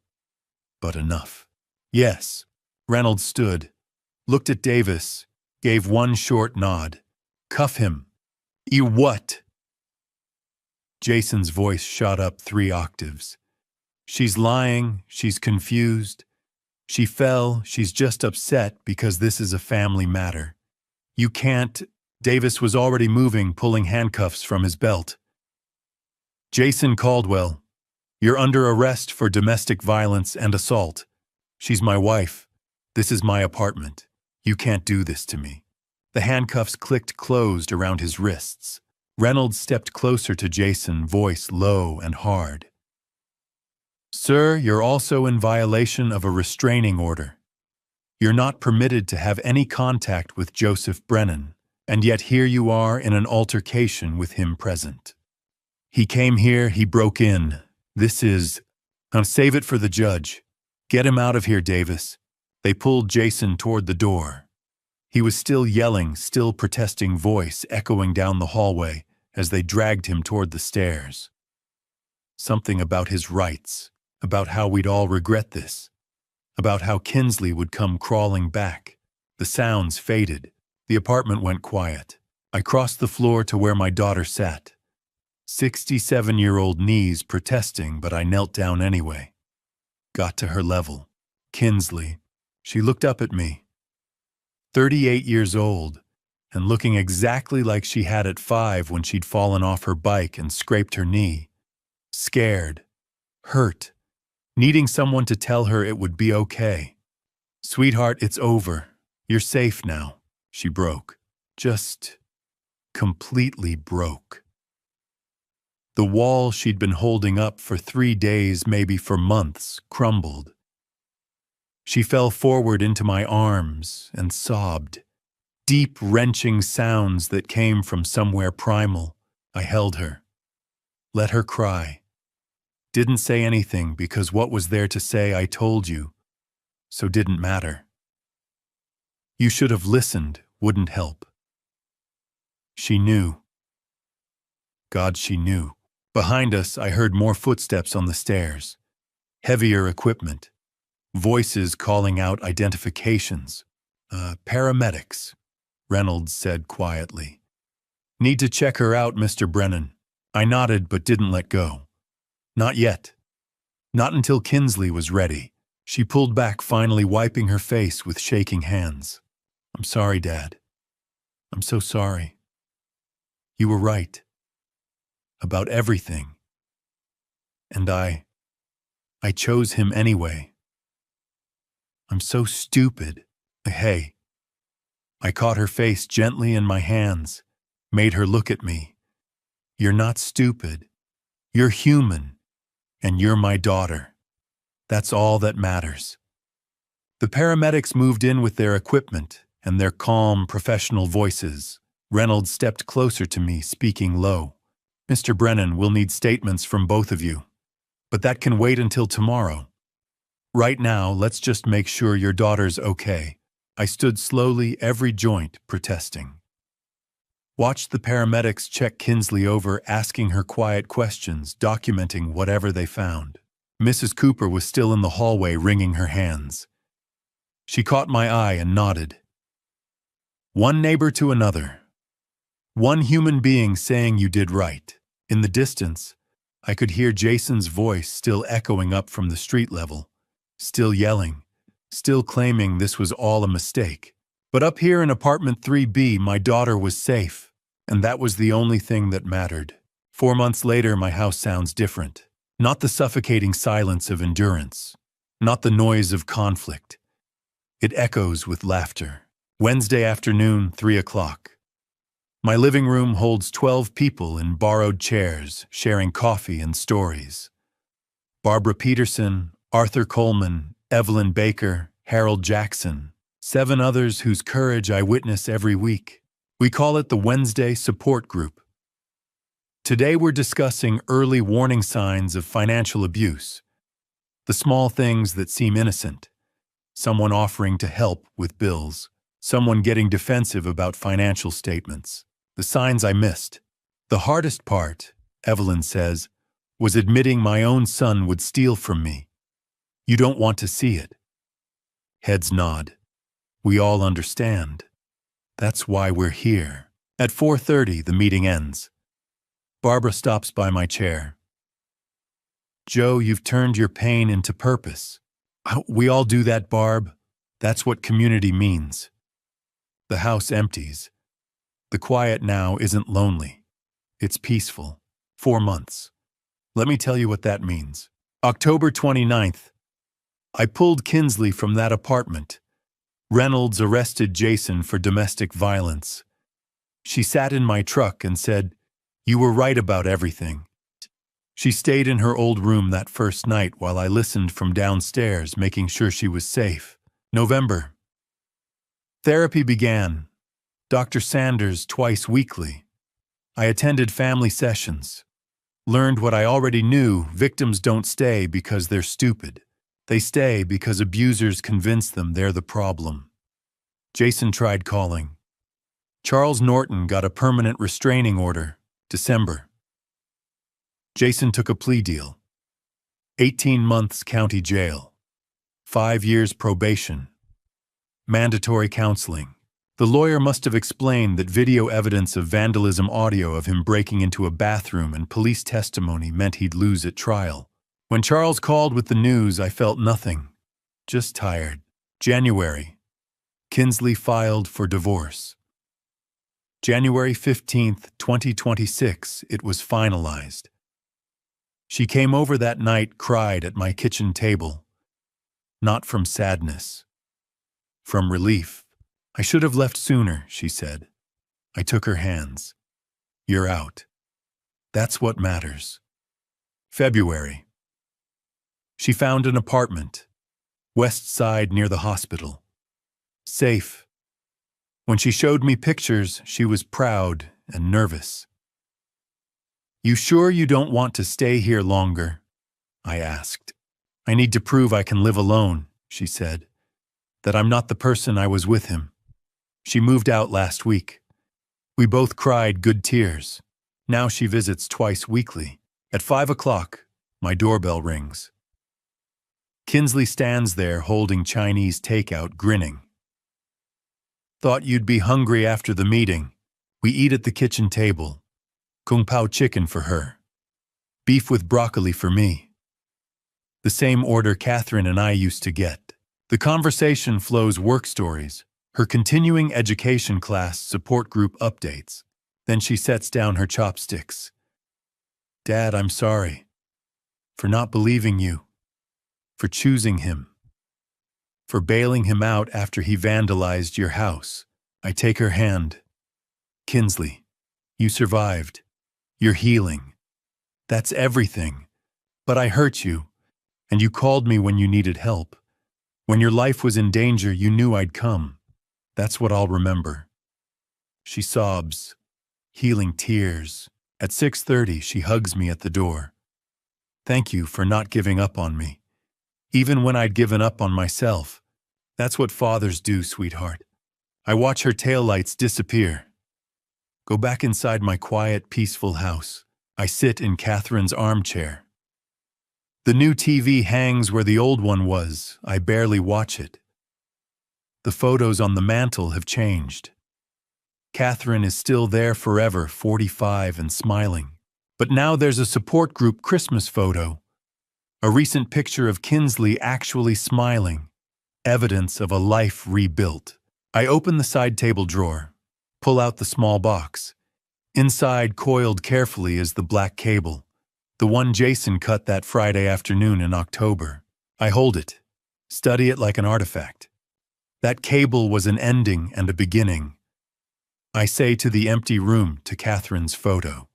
But enough. "Yes." Reynolds stood, looked at Davis, gave one short nod. "Cuff him." "You what?" Jason's voice shot up 3 octaves. "She's lying, she's confused. She fell, she's just upset because this is a family matter. You can't—" Davis was already moving, pulling handcuffs from his belt. "Jason Caldwell, you're under arrest for domestic violence and assault. She's my wife. This is my apartment. You can't do this to me." The handcuffs clicked closed around his wrists. Reynolds stepped closer to Jason, voice low and hard. "Sir, you're also in violation of a restraining order. You're not permitted to have any contact with Joseph Brennan, and yet here you are in an altercation with him present. He came here, he broke in. This is— save it for the judge. Get him out of here, Davis." They pulled Jason toward the door. He was still yelling, still protesting, voice echoing down the hallway as they dragged him toward the stairs. Something about his rights, about how we'd all regret this, about how Kinsley would come crawling back. The sounds faded. The apartment went quiet. I crossed the floor to where my daughter sat. 67-year-old knees protesting, but I knelt down anyway. Got to her level. Kinsley. She looked up at me. 38 years old, and looking exactly like she had at 5 when she'd fallen off her bike and scraped her knee. Scared. Hurt. Needing someone to tell her it would be okay. "Sweetheart, it's over. You're safe now." She broke. Just completely broke. The wall she'd been holding up for 3 days, maybe for months, crumbled. She fell forward into my arms and sobbed. Deep, wrenching sounds that came from somewhere primal. I held her. Let her cry. Didn't say anything because what was there to say I told you, so didn't matter. You should have listened, wouldn't help. She knew. God, she knew. Behind us, I heard more footsteps on the stairs. Heavier equipment. Voices calling out identifications. Paramedics, Reynolds said quietly. Need to check her out, Mr. Brennan. I nodded but didn't let go. Not yet. Not until Kinsley was ready. She pulled back, finally wiping her face with shaking hands. I'm sorry, Dad. I'm so sorry. You were right. About everything. And I chose him anyway. I'm so stupid. Hey. I caught her face gently in my hands, made her look at me. You're not stupid. You're human. And you're my daughter. That's all that matters. The paramedics moved in with their equipment and their calm, professional voices. Reynolds stepped closer to me, speaking low. Mr. Brennan, we'll need statements from both of you. But that can wait until tomorrow. Right now, let's just make sure your daughter's okay. I stood slowly, every joint protesting. Watched the paramedics check Kinsley over, asking her quiet questions, documenting whatever they found. Mrs. Cooper was still in the hallway, wringing her hands. She caught my eye and nodded. One neighbor to another. One human being saying you did right. In the distance, I could hear Jason's voice still echoing up from the street level, still yelling, still claiming this was all a mistake. But up here in apartment 3B, my daughter was safe, and that was the only thing that mattered. 4 months later, my house sounds different. Not the suffocating silence of endurance, not the noise of conflict. It echoes with laughter. Wednesday afternoon, 3 o'clock. My living room holds 12 people in borrowed chairs, sharing coffee and stories. Barbara Peterson, Arthur Coleman, Evelyn Baker, Harold Jackson, 7 others whose courage I witness every week. We call it the Wednesday Support Group. Today we're discussing early warning signs of financial abuse. The small things that seem innocent. Someone offering to help with bills. Someone getting defensive about financial statements. The signs I missed. The hardest part, Evelyn says, was admitting my own son would steal from me. You don't want to see it. Heads nod. We all understand. That's why we're here. At 4:30, the meeting ends. Barbara stops by my chair. Joe, you've turned your pain into purpose. We all do that, Barb. That's what community means. The house empties. The quiet now isn't lonely. It's peaceful. 4 months. Let me tell you what that means. October 29th. I pulled Kinsley from that apartment. Reynolds arrested Jason for domestic violence. She sat in my truck and said, "You were right about everything." She stayed in her old room that first night while I listened from downstairs, making sure she was safe. November. Therapy began. Dr. Sanders twice weekly. I attended family sessions. Learned what I already knew: victims don't stay because they're stupid. They stay because abusers convince them they're the problem. Jason tried calling. Charles Norton got a permanent restraining order, December. Jason took a plea deal. 18 months county jail. 5 years probation. Mandatory counseling. The lawyer must have explained that video evidence of vandalism audio of him breaking into a bathroom and police testimony meant he'd lose at trial. When Charles called with the news, I felt nothing. Just tired. January. Kinsley filed for divorce. January 15th, 2026, it was finalized. She came over that night, cried at my kitchen table. Not from sadness. From relief. I should have left sooner, she said. I took her hands. You're out. That's what matters. February. She found an apartment. West Side near the hospital. Safe. When she showed me pictures, she was proud and nervous. You sure you don't want to stay here longer? I asked. I need to prove I can live alone, she said. That I'm not the person I was with him. She moved out last week. We both cried good tears. Now she visits twice weekly. At 5 o'clock, my doorbell rings. Kinsley stands there holding Chinese takeout, grinning. Thought you'd be hungry after the meeting. We eat at the kitchen table. Kung Pao chicken for her. Beef with broccoli for me. The same order Catherine and I used to get. The conversation flows work stories, her continuing education class support group updates. Then she sets down her chopsticks. Dad, I'm sorry. For not believing you. For choosing him. For bailing him out after he vandalized your house. I take her hand. Kinsley, you survived. You're healing. That's everything. But I hurt you, and you called me when you needed help. When your life was in danger, you knew I'd come. That's what I'll remember. She sobs, healing tears. At 6:30, she hugs me at the door. Thank you for not giving up on me. Even when I'd given up on myself. That's what fathers do, sweetheart. I watch her taillights disappear. Go back inside my quiet, peaceful house. I sit in Catherine's armchair. The new TV hangs where the old one was. I barely watch it. The photos on the mantle have changed. Catherine is still there forever, 45 and smiling. But now there's a support group Christmas photo. A recent picture of Kinsley actually smiling. Evidence of a life rebuilt. I open the side table drawer, pull out the small box. Inside, coiled carefully, is the black cable. The one Jason cut that Friday afternoon in October. I hold it, study it like an artifact. That cable was an ending and a beginning. I say to the empty room, to Catherine's photo.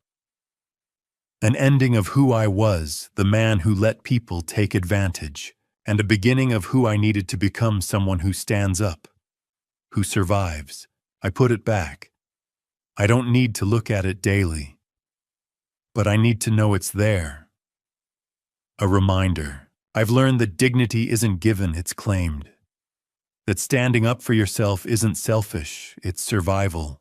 An ending of who I was, the man who let people take advantage, and a beginning of who I needed to become, someone who stands up, who survives. I put it back. I don't need to look at it daily, but I need to know it's there. A reminder. I've learned that dignity isn't given, it's claimed. That standing up for yourself isn't selfish, it's survival.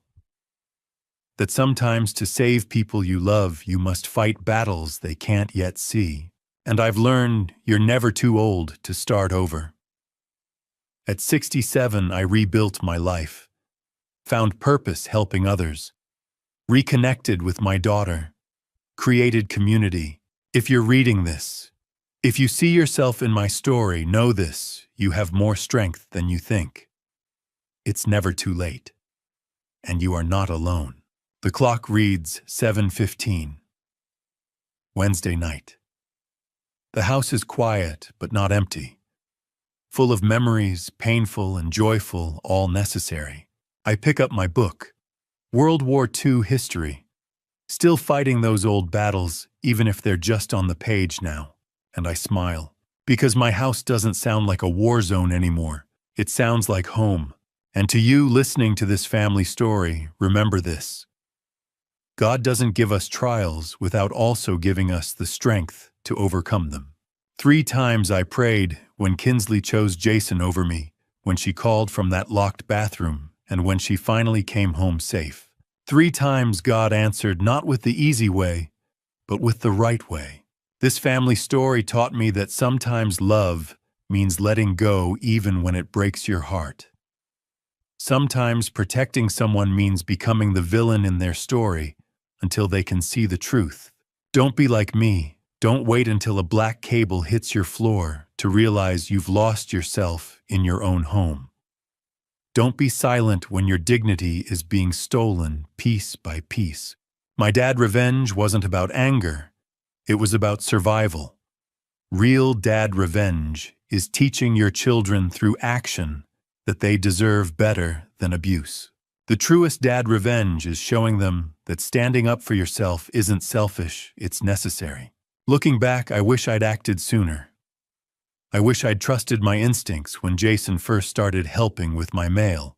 That sometimes to save people you love, you must fight battles they can't yet see. And I've learned you're never too old to start over. At 67, I rebuilt my life, found purpose helping others, reconnected with my daughter, created community. If you're reading this, if you see yourself in my story, know this, you have more strength than you think. It's never too late, and you are not alone. The clock reads 7:15. Wednesday night. The house is quiet, but not empty. Full of memories, painful and joyful, all necessary. I pick up my book, World War II History. Still fighting those old battles, even if they're just on the page now. And I smile, because my house doesn't sound like a war zone anymore. It sounds like home. And to you listening to this family story, remember this. God doesn't give us trials without also giving us the strength to overcome them. 3 times I prayed when Kinsley chose Jason over me, when she called from that locked bathroom, and when she finally came home safe. 3 times God answered not with the easy way, but with the right way. This family story taught me that sometimes love means letting go even when it breaks your heart. Sometimes protecting someone means becoming the villain in their story until they can see the truth. Don't be like me. Don't wait until a black cable hits your floor to realize you've lost yourself in your own home. Don't be silent when your dignity is being stolen piece by piece. My dad revenge wasn't about anger. It was about survival. Real dad revenge is teaching your children through action that they deserve better than abuse. The truest dad revenge is showing them that standing up for yourself isn't selfish, it's necessary. Looking back, I wish I'd acted sooner. I wish I'd trusted my instincts when Jason first started helping with my mail.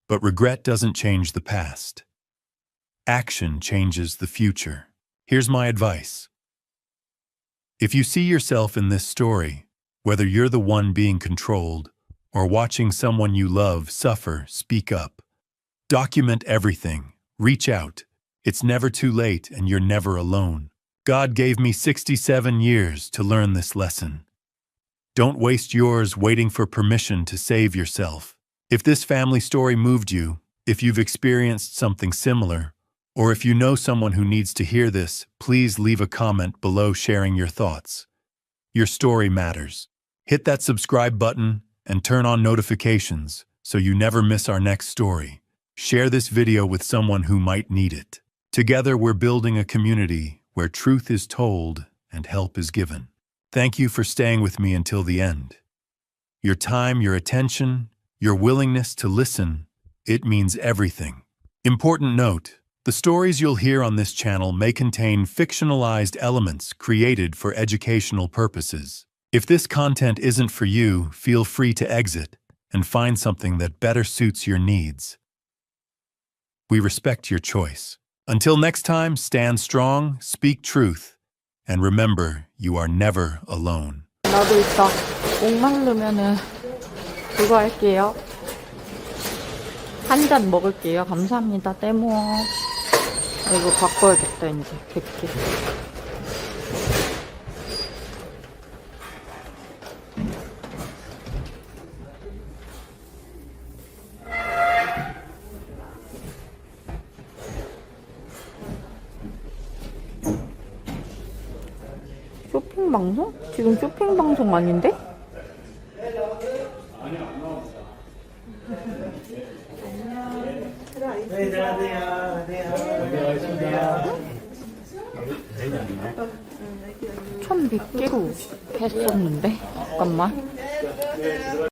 But regret doesn't change the past. Action changes the future. Here's my advice. If you see yourself in this story, whether you're the one being controlled or watching someone you love suffer, speak up. Document everything. Reach out. It's never too late and you're never alone. God gave me 67 years to learn this lesson. Don't waste yours waiting for permission to save yourself. If this family story moved you, If you've experienced something similar, or if you know someone who needs to hear this, please leave a comment below sharing your thoughts. Your story matters. Hit that subscribe button and turn on notifications so you never miss our next story. Share this video with someone who might need it. Together, we're building a community where truth is told and help is given. Thank you for staying with me until the end. Your time, your attention, your willingness to listen, it means everything. Important note, the stories you'll hear on this channel may contain fictionalized elements created for educational purposes. If this content isn't for you, feel free to exit and find something that better suits your needs. We respect your choice. Until next time, stand strong, speak truth, and remember, you are never alone. 나도 이따 목 마르면은 그거 할게요. 한 잔 먹을게요. 감사합니다. 떼모. 이거 바꿔야겠다 이제 100개. 쇼핑 방송? 지금 쇼핑 방송 아닌데? 네, 1100개로 했었는데 잠깐만.